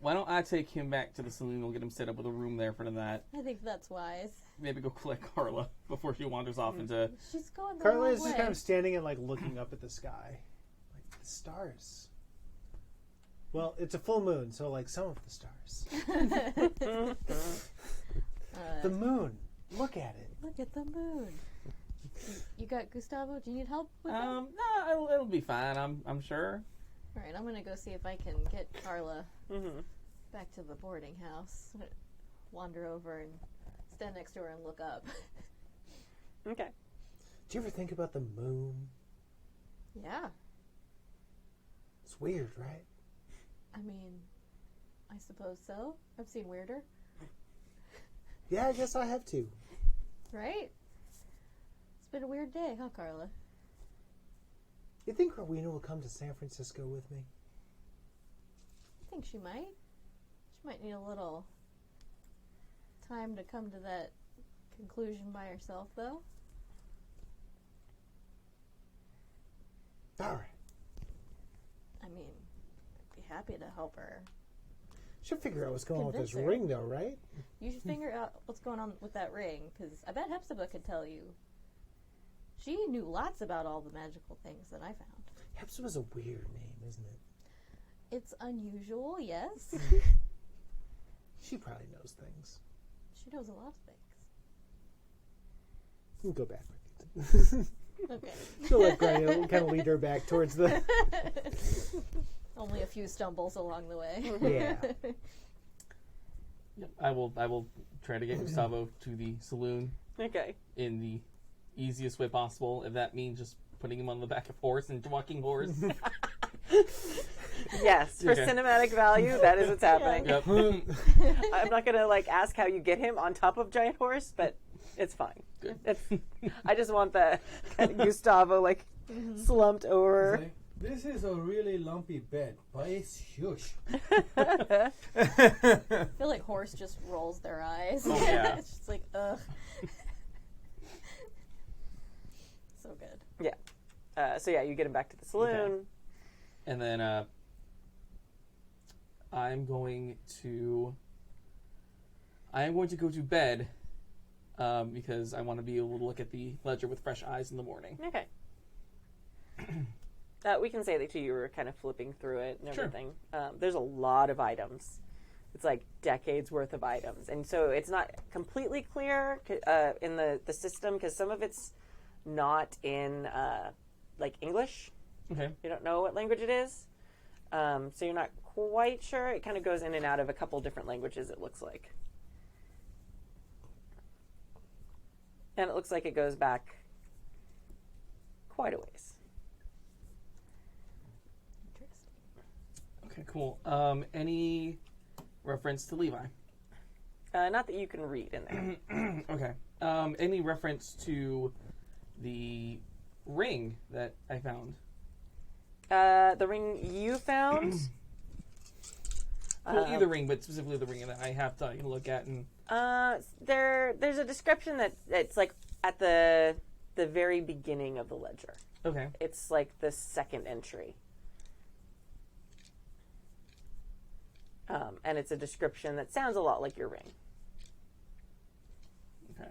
Why don't I take him back to the saloon? We'll get him set up with a room there for tonight. I think that's wise. Maybe go collect Carla before she wanders off into... She's going the Carla wrong is way. just kind of standing and like looking up at the sky, like the stars. Well, it's a full moon, so like some of the stars. The moon. Look at it. Look at the moon. You got Gustavo? Do you need help with that? No, it'll be fine. I'm sure. All right, I'm gonna go see if I can get Carla back to the boarding house. Wander over and stand next to her and look up. Okay. Do you ever think about the moon? Yeah, It's weird, right? I mean, I suppose so. I've seen weirder, Yeah, I guess I have too. right? It's been a weird day, huh, Carla? You think Rowena will come to San Francisco with me? I think she might. She might need a little time to come to that conclusion by herself, though. All right. I mean, happy to help her. Should figure out what's going on with this Convince her. ring, though, right? You should figure out what's going on with that ring, because I bet Hepzibah could tell you. She knew lots about all the magical things that I found. Hepzibah's a weird name, isn't it? It's unusual, yes. She probably knows things. She knows a lot of things. We'll go back with it. Okay. She'll let Grianne kind of lead her back towards the... Only a few stumbles along the way. Yeah. Yep. I will try to get Gustavo to the saloon Okay. in the easiest way possible. If that means just putting him on the back of horse and walking horse. Yes, for Okay. cinematic value, that is what's happening. Yep. I'm not gonna like ask how you get him on top of giant horse, but it's fine. Good. I just want the Gustavo like slumped over. Like, this is a really lumpy bed, but it's huge. I feel like horse just rolls their eyes. Oh, yeah. It's just like, ugh. So good. So yeah, you get him back to the saloon. And then I am going to go to bed because I want to be able to look at the ledger with fresh eyes in the morning. Okay. We can say that too. You were kind of flipping through it and Sure. everything. There's a lot of items. It's like decades worth of items, and so it's not completely clear in the system because some of it's not in like English. Okay. You don't know what language it is, so you're not quite sure. It kind of goes in and out of a couple different languages. It looks like, and it looks like it goes back quite a ways. Interesting. Okay, cool. Any reference to Levi? Not that you can read in there. Okay. Any reference to the ring that I found? The ring you found. Well, either ring, but specifically the ring that I have to look at. And There's a description that it's like at the very beginning of the ledger. okay. It's like the second entry. And it's a description that sounds a lot like your ring. Okay.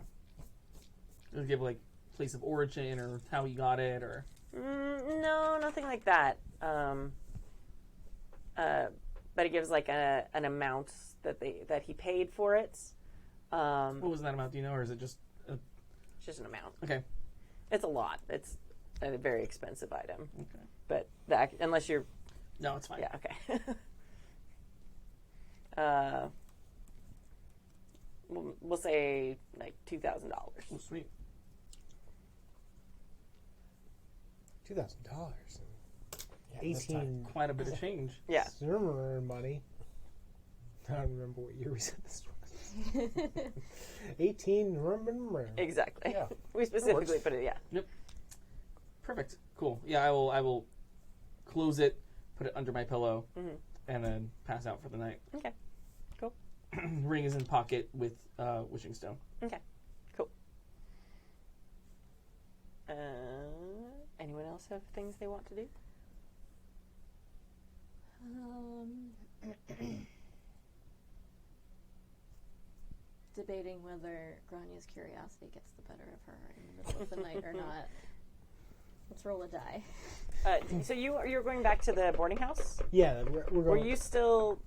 Does it give like place of origin or how he got it or? No, nothing like that. But it gives like an amount that he paid for it. What was that amount? Do you know, or is it just? It's just an amount. Okay. It's a lot. It's a very expensive item. Okay. But unless you're, No, it's fine. yeah, okay. We'll say like $2,000. Oh, sweet. $2,000. Yeah, this time. 18 Quite a bit of change. Yeah. Zimmer money. I don't remember what year we said this was. 18. Exactly. Yeah, We specifically works. put it. Yeah. Perfect. Cool. Yeah, I will close it, put it under my pillow, and then pass out for the night. Okay. Cool. Ring is in pocket with wishing stone. Okay. Cool. Anyone else have things they want to do? Debating whether Grania's curiosity gets the better of her in the middle of the night or not. Let's roll a die. So you're going back to the boarding house? Yeah, we're going. Were you still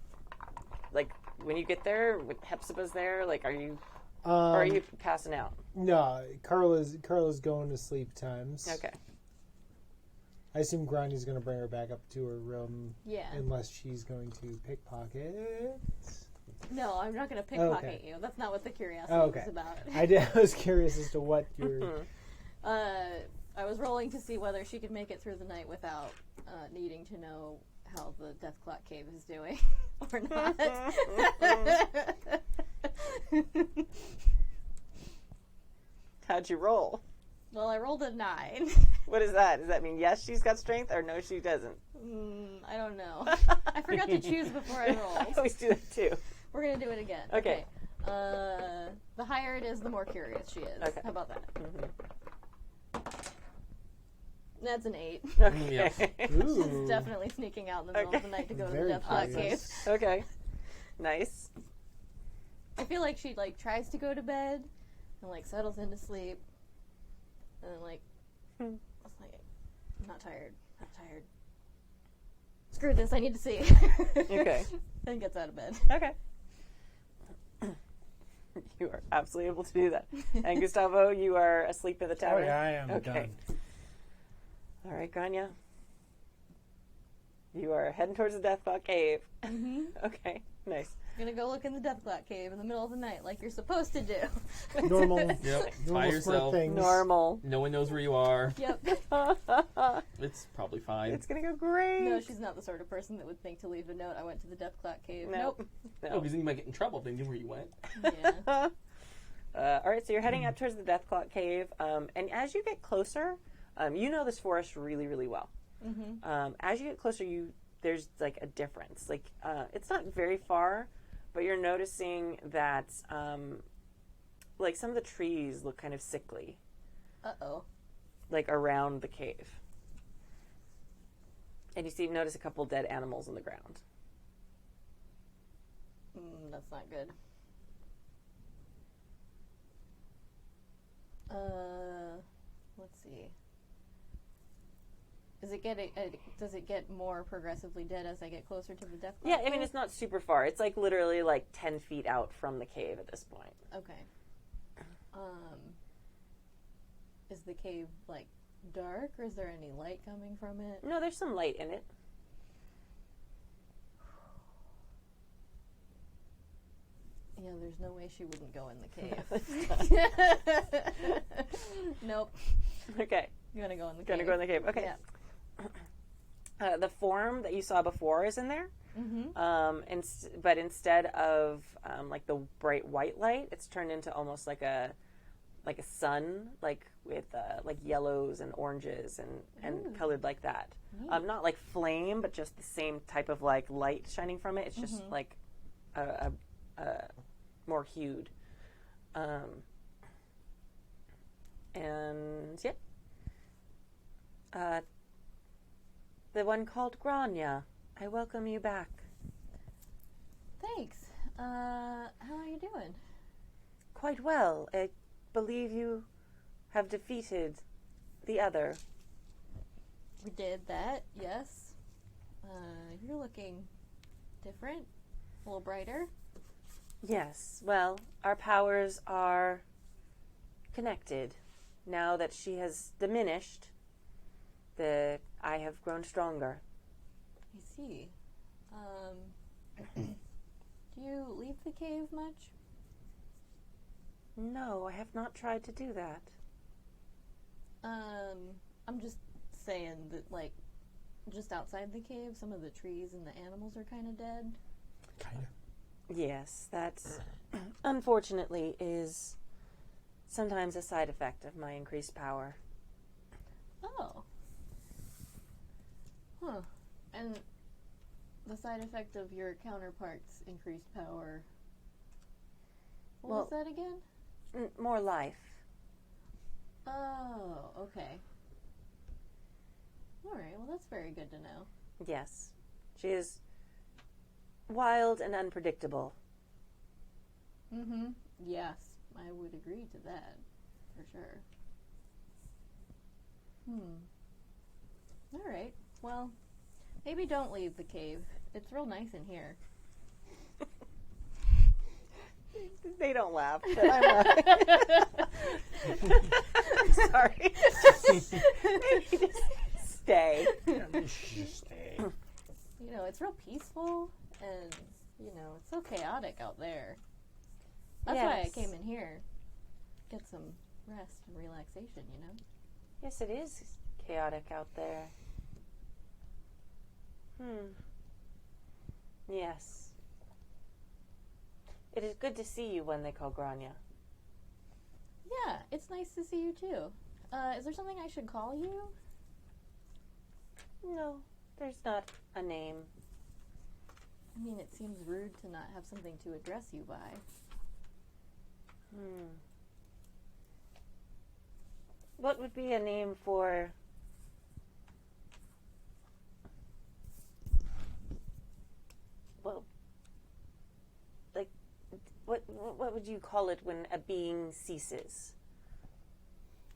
like when you get there with Hepzibah's there? Like, or are you passing out? No, Carla's going to sleep times. Okay. I assume Grania's going to bring her back up to her room. Yeah. Unless she's going to pickpocket. No, I'm not going to pickpocket Okay. you. That's not what the curiosity Okay. was about. I was curious as to what you're. I was rolling to see whether she could make it through the night without needing to know how the Death Clock Cave is doing or not. How'd you roll? Well, I rolled a 9. What is that? Does that mean yes, she's got strength, or no, she doesn't? I don't know. I forgot to choose before I I rolled. always do that too. We're going to do it again. Okay. The higher it is, the more curious she is. Okay. How about that? That's an 8. Okay. Yeah. Ooh. Definitely sneaking out in the middle of the night to go to the Very Death Clock Cave. curious. Okay. Nice. I feel like she like tries to go to bed and like settles into sleep, and then like, it's like, I'm not tired. Screw this, I need to see. Okay. Then gets out of bed. Okay. You are absolutely able to do that. And Gustavo, you are asleep in the Oh tavern? yeah, I am Okay. done. All right, Grania. You are heading towards the Death Clock Cave. Mm-hmm. Okay, nice. Gonna go look in the Death Clock Cave in the middle of the night like you're supposed to do. Normal. Yep. By Normal yourself. things. Normal. No one knows where you are. Yep. It's probably fine. It's going to go great. No, she's not the sort of person that would think to leave a note. I went to the Death Clock Cave. Nope. Oh, No. because then you might get in trouble if they knew where you went. Yeah. All right, so you're heading up towards the Death Clock Cave. And as you get closer, you know this forest really, really well. Mm-hmm. As you get closer, there's like a difference. Like it's not very far, but you're noticing that like some of the trees look kind of sickly, Uh-oh. like around the cave. And you notice a couple dead animals on the ground. That's not good. Let's see. Does it get more progressively dead as I get closer to the Death Clock? Yeah, I mean, it's not super far. It's like literally like 10 feet out from the cave at this point. Okay. Is the cave like dark, or is there any light coming from it? No, there's some light in it. Yeah, there's no way she wouldn't go in the cave. Nope. Okay. You're gonna go in the cave. Gonna go in the cave. Okay. Yeah. The form that you saw before is in there. Mm-hmm. But instead of like the bright white light, it's turned into almost like a sun, like with like yellows and oranges and colored like that. Not like flame, but just the same type of like light shining from it. It's just like a more hued. And yeah. The one called Grania. I welcome you back. Thanks. How are you doing? Quite well. I believe you have defeated the other. We did that, yes. You're looking different, a little brighter. Yes. Well, our powers are connected. Now that she has diminished, I have grown stronger. I see. Do you leave the cave much? No, I have not tried to do that. I'm just saying that, like, just outside the cave, some of the trees and the animals are kind of dead. Kind of. Yes, that unfortunately is sometimes a side effect of my increased power. Oh. Huh. And the side effect of your counterpart's increased power. What was that again? More life. Oh, okay. Alright, well that's very good to know. Yes. She is wild and unpredictable. Mm-hmm. Yes, I would agree to that, for sure. Alright, well, maybe don't leave the cave. It's real nice in here. They don't laugh, but I'm laughing. Sorry. Maybe just stay. Just stay. You know, it's real peaceful, and, you know, it's so chaotic out there. That's why I Yes. came in here. Get some rest and relaxation, you know? Yes, it is chaotic out there. Yes. It is good to see you when they call Grania. Yeah, it's nice to see you too. Is there something I should call you? No, there's not a name. I mean, it seems rude to not have something to address you by. What would be a name for what would you call it when a being ceases?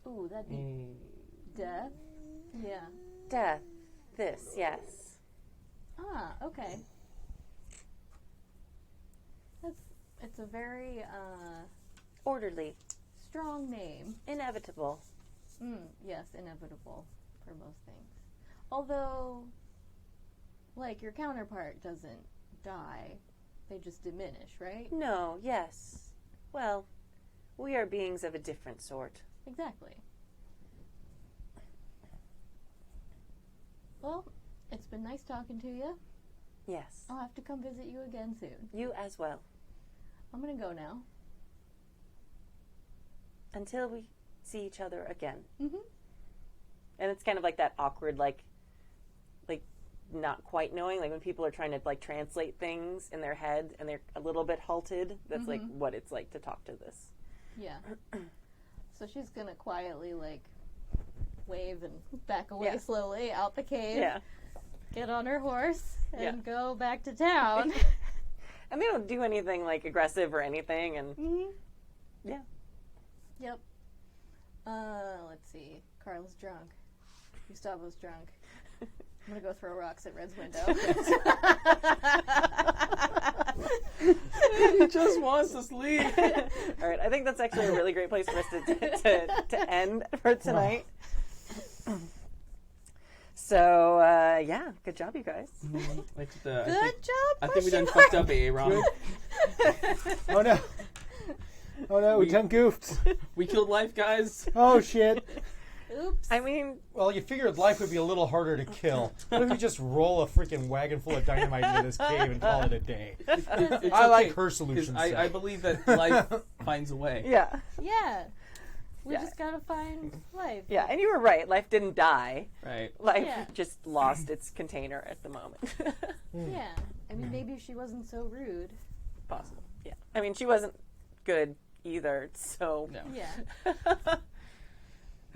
Ooh, that'd be death. Yeah. Death. This, yes. Ah, okay. It's a very Orderly. strong name. Inevitable. Yes, inevitable for most things. Although, like, your counterpart doesn't die. They just diminish, right? No, yes. Well, we are beings of a different sort. Exactly. Well, it's been nice talking to you. Yes. I'll have to come visit you again soon. You as well. I'm gonna go now. Until we see each other again. Mm-hmm. And it's kind of like that awkward, like not quite knowing, like when people are trying to like translate things in their head and they're a little bit halted. That's like what it's like to talk to this. Yeah. So she's gonna quietly, like, wave and back away slowly out the cave. Yeah. Get on her horse and go back to town. And they don't do anything like aggressive or anything. And yeah. Yep. Let's see. Carla's drunk. Gustavo's drunk. I'm gonna go throw rocks at Red's window. He just wants to sleep. All right. I think that's actually a really great place for us to end for tonight. So, yeah. Good job, you guys. Good Good job. I think we done fucked up, Aaron. Oh no. Oh no, we done goofed. We killed life, guys. Oh shit. Oops. I mean, Well, you figured life would be a little harder to kill. What if you just roll a freaking wagon full of dynamite into this cave and call it a day? It's I like okay, her 'cause solution. I believe that life finds a way. yeah. Yeah. We Yeah. just gotta find life. Yeah. And you were right. Life didn't die. Right. Life Yeah. just lost its container at the moment. Yeah. I mean, maybe if she wasn't so rude. Possible. Yeah. I mean, she wasn't good either. So. No. Yeah.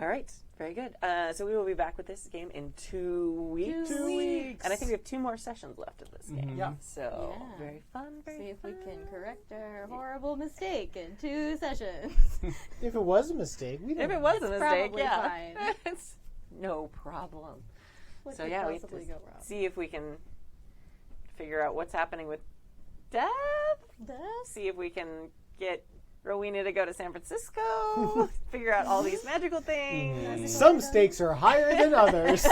All right. Very good. So we will be back with this game in 2 weeks. 2 weeks. And I think we have 2 more sessions left of this game. Yeah. So Yeah. very fun. Very See if we fun. can correct our horrible mistake in 2 sessions. If it was a mistake, we If don't. it was a mistake, probably yeah, fine. it's no problem. What So could yeah, we have possibly to go wrong? see if we can figure out what's happening with Death. This? See if we can get Rowena to go to San Francisco. Figure out all these magical things. Some stakes are higher than others. See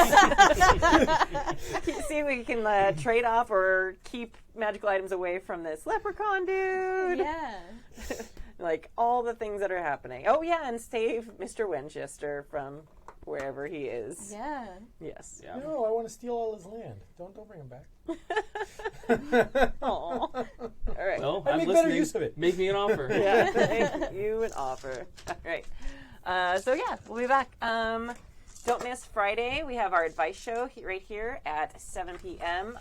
if we can trade off or keep magical items away from this leprechaun dude. Yeah. Like all the things that are happening. Oh yeah, and save Mr. Winchester from wherever he is. Yeah. Yes. Yeah. No, I want to steal all his land. Don't bring him back. Aw. All right. Well, I I'm make listening. better use of it. Make me an offer. Yeah, thank you an offer. All right. So yeah, we'll be back. Don't miss Friday. We have our advice show right here at 7 p.m.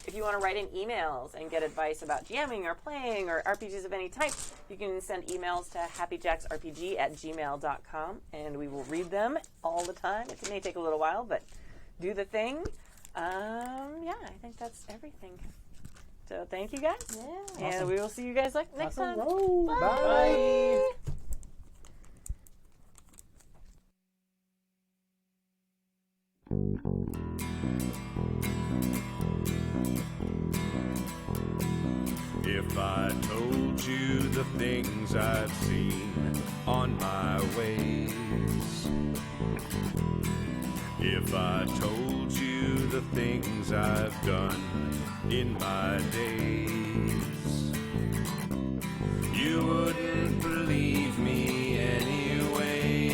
If you want to write in emails and get advice about GMing or playing or RPGs of any type, you can send emails to happyjacksrpg@gmail.com, and we will read them all the time. It may take a little while, but do the thing. Yeah, I think that's everything. So thank you guys. Yeah. And we will see you guys next time. Bye. If I told you the things I've seen on my ways, if I told you the things I've done in my days, you wouldn't believe me anyway.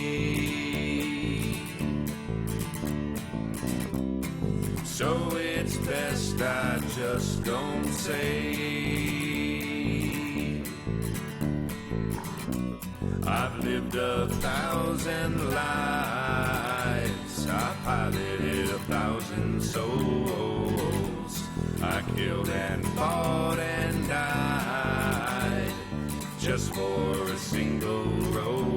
So it's best I just don't say. I've lived 1,000 lives, I piloted 1,000 souls, I killed and fought and died just for a single role.